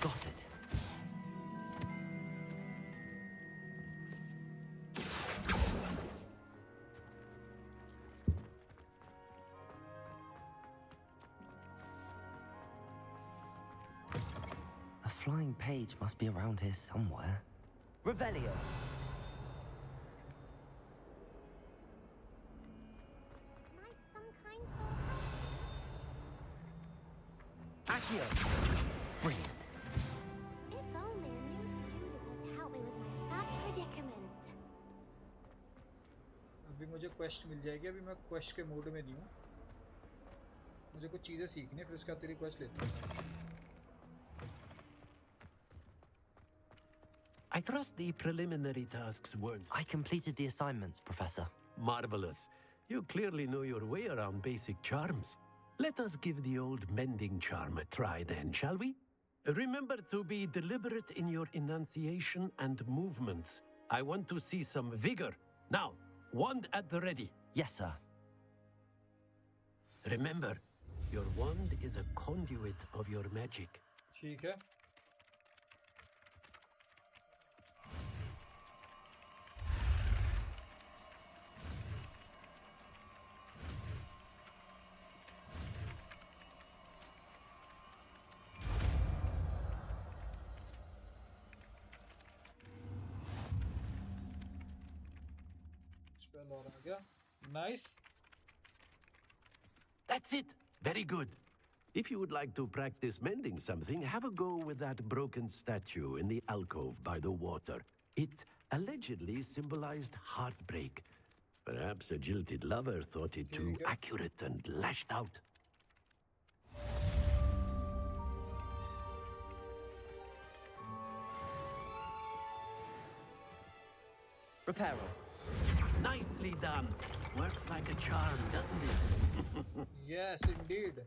Speaker 4: Got it. A flying page must be around here somewhere. Revelio.
Speaker 6: Might some kind soul help?
Speaker 4: Accio. Brilliant.
Speaker 6: If only a new student were to help me with my sad predicament.
Speaker 1: अभी मुझे quest मिल जाएगी. अभी मैं quest के mood में नहीं हूँ. मुझे कुछ चीजें सीखनी है, फिर उसके बाद तेरी क्वेस्ट लेता हूँ.
Speaker 8: I trust the preliminary tasks weren't...
Speaker 4: I completed the assignments, Professor.
Speaker 8: Marvelous. You clearly know your way around basic charms. Let us give the old mending charm a try then, shall we? Remember to be deliberate in your enunciation and movements. I want to see some vigor. Now, wand at the ready.
Speaker 4: Yes, sir.
Speaker 8: Remember, your wand is a conduit of your magic.
Speaker 1: ठीक है. Spell और आ गया. Nice.
Speaker 8: That's it. Very good. If you would like to practice mending something, have a go with that broken statue in the alcove by the water. It allegedly symbolized heartbreak. Perhaps a jilted lover thought it too accurate and lashed out.
Speaker 4: Reparo.
Speaker 8: Nicely done. Works like a charm, doesn't it?
Speaker 1: Yes, indeed.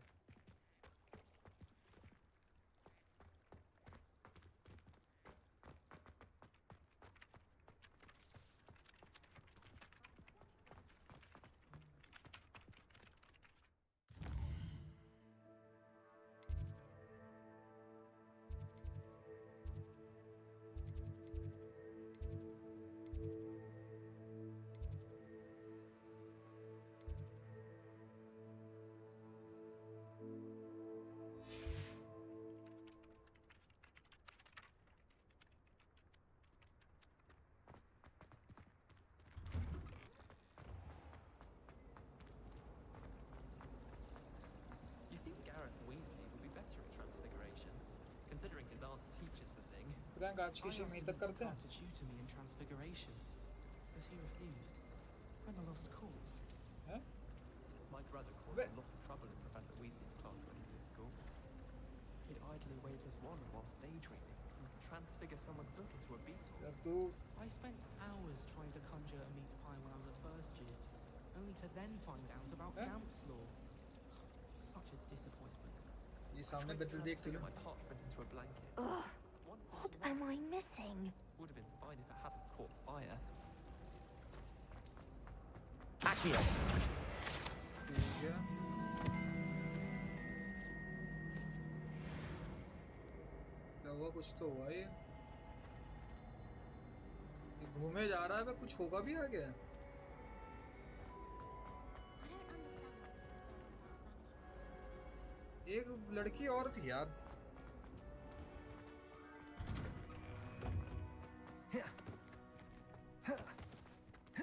Speaker 1: Frank आज की stream यहीं तक करते हैं।
Speaker 2: tutor me in Transfiguration, but he refused. I'm a lost cause.
Speaker 1: Huh?
Speaker 16: My brother caused a lot of trouble in Professor Weasley's class when he was at school. He'd idly wave his wand whilst daydreaming and transfigure someone's book into a beetle.
Speaker 2: I spent hours trying to conjure a meat pie when I was at first year, only to then find out about Gamp's law. Such a disappointment.
Speaker 1: ये सामने better देख तो लो।
Speaker 16: My parchment into a blanket.
Speaker 3: Ugh, what am I missing?
Speaker 16: Would have been fine if it hadn't caught fire.
Speaker 4: Accio.
Speaker 1: ठीक है। क्या हुआ? कुछ तो हुआ ये घूमे जा रहा है, मैं कुछ होगा भी आगे। एक लड़की और थी यार।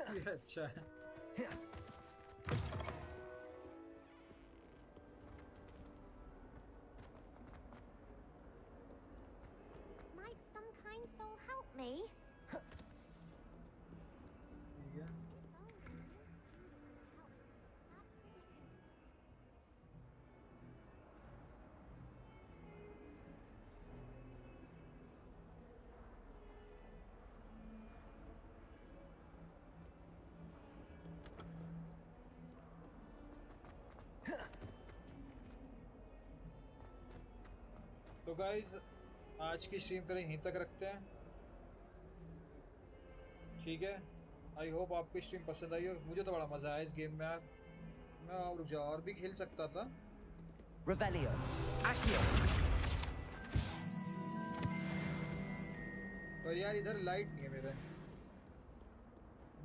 Speaker 1: ये अच्छा है।
Speaker 6: Might some kind soul help me?
Speaker 1: तो गाइज आज की स्ट्रीम फिर यहीं तक रखते हैं, ठीक है। आई होप आपको स्ट्रीम पसंद आई हो। मुझे तो बड़ा मजा आया इस गेम में यार। मैं और भी खेल सकता था।
Speaker 4: Revelio. Accio.
Speaker 1: पर यार इधर लाइट नहीं है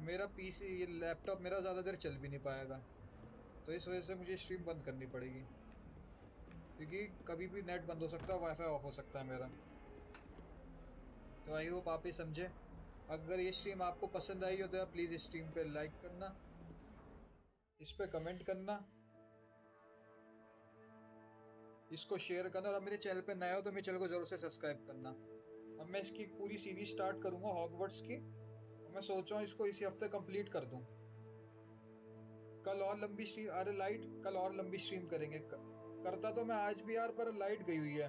Speaker 1: मेरा पीसी, ये लैपटॉप मेरा ज़्यादा देर चल भी नहीं पाएगा, तो इस वजह से मुझे स्ट्रीम बंद करनी पड़ेगी, क्योंकि कभी भी नेट बंद हो सकता है, वाईफाई ऑफ हो सकता है मेरा। तो आई होप आप ये समझे। अगर ये स्ट्रीम आपको पसंद आई हो तो आप प्लीज़ इस स्ट्रीम पे लाइक करना, इस पे कमेंट करना, इसको शेयर करना, और अब मेरे चैनल पे नया हो तो मेरे चैनल को ज़रूर से सब्सक्राइब करना। अब मैं इसकी पूरी सीरीज स्टार्ट करूँगा हॉगवर्ट्स की, मैं सोच रहा हूँ इसको इसी हफ्ते कंप्लीट कर दूँ। कल और लंबी स्ट्रीम, अरे लाइट, कल और लंबी स्ट्रीम करेंगे। करता तो मैं आज भी यार, पर लाइट गई हुई है,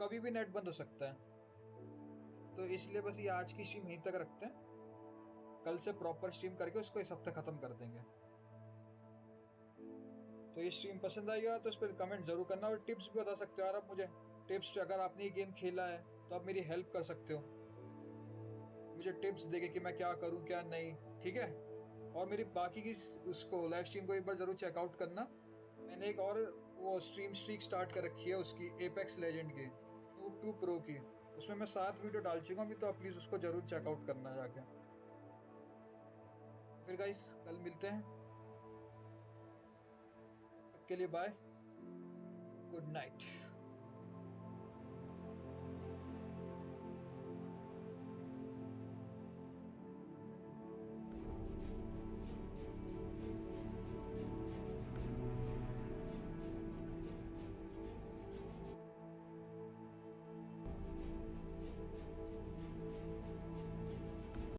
Speaker 1: कभी भी नेट बंद हो सकता है, तो इसलिए बस ये आज की स्ट्रीम यहीं तक रखते हैं। कल से प्रॉपर स्ट्रीम करके उसको इस हफ्ते ख़त्म कर देंगे। तो ये स्ट्रीम पसंद आई हो तो इस पर कमेंट ज़रूर करना, और टिप्स भी बता सकते हो यार आप मुझे। टिप्स, अगर आपने ये गेम खेला है तो आप मेरी हेल्प कर सकते हो, मुझे टिप्स देके कि मैं क्या करूं क्या नहीं, ठीक है। और मेरी बाकी की उसको लाइव स्ट्रीम को एक बार ज़रूर चेकआउट करना। मैंने एक और वो स्ट्रीम स्ट्रीक स्टार्ट कर रखी है उसकी, एपेक्स लेजेंड की, 2 प्रो की, उसमें मैं 7 वीडियो डाल चुका हूँ, तो आप प्लीज़ उसको ज़रूर चेकआउट करना जाके। फिर गाइस कल मिलते हैं, तब के लिए बाय, गुड नाइट।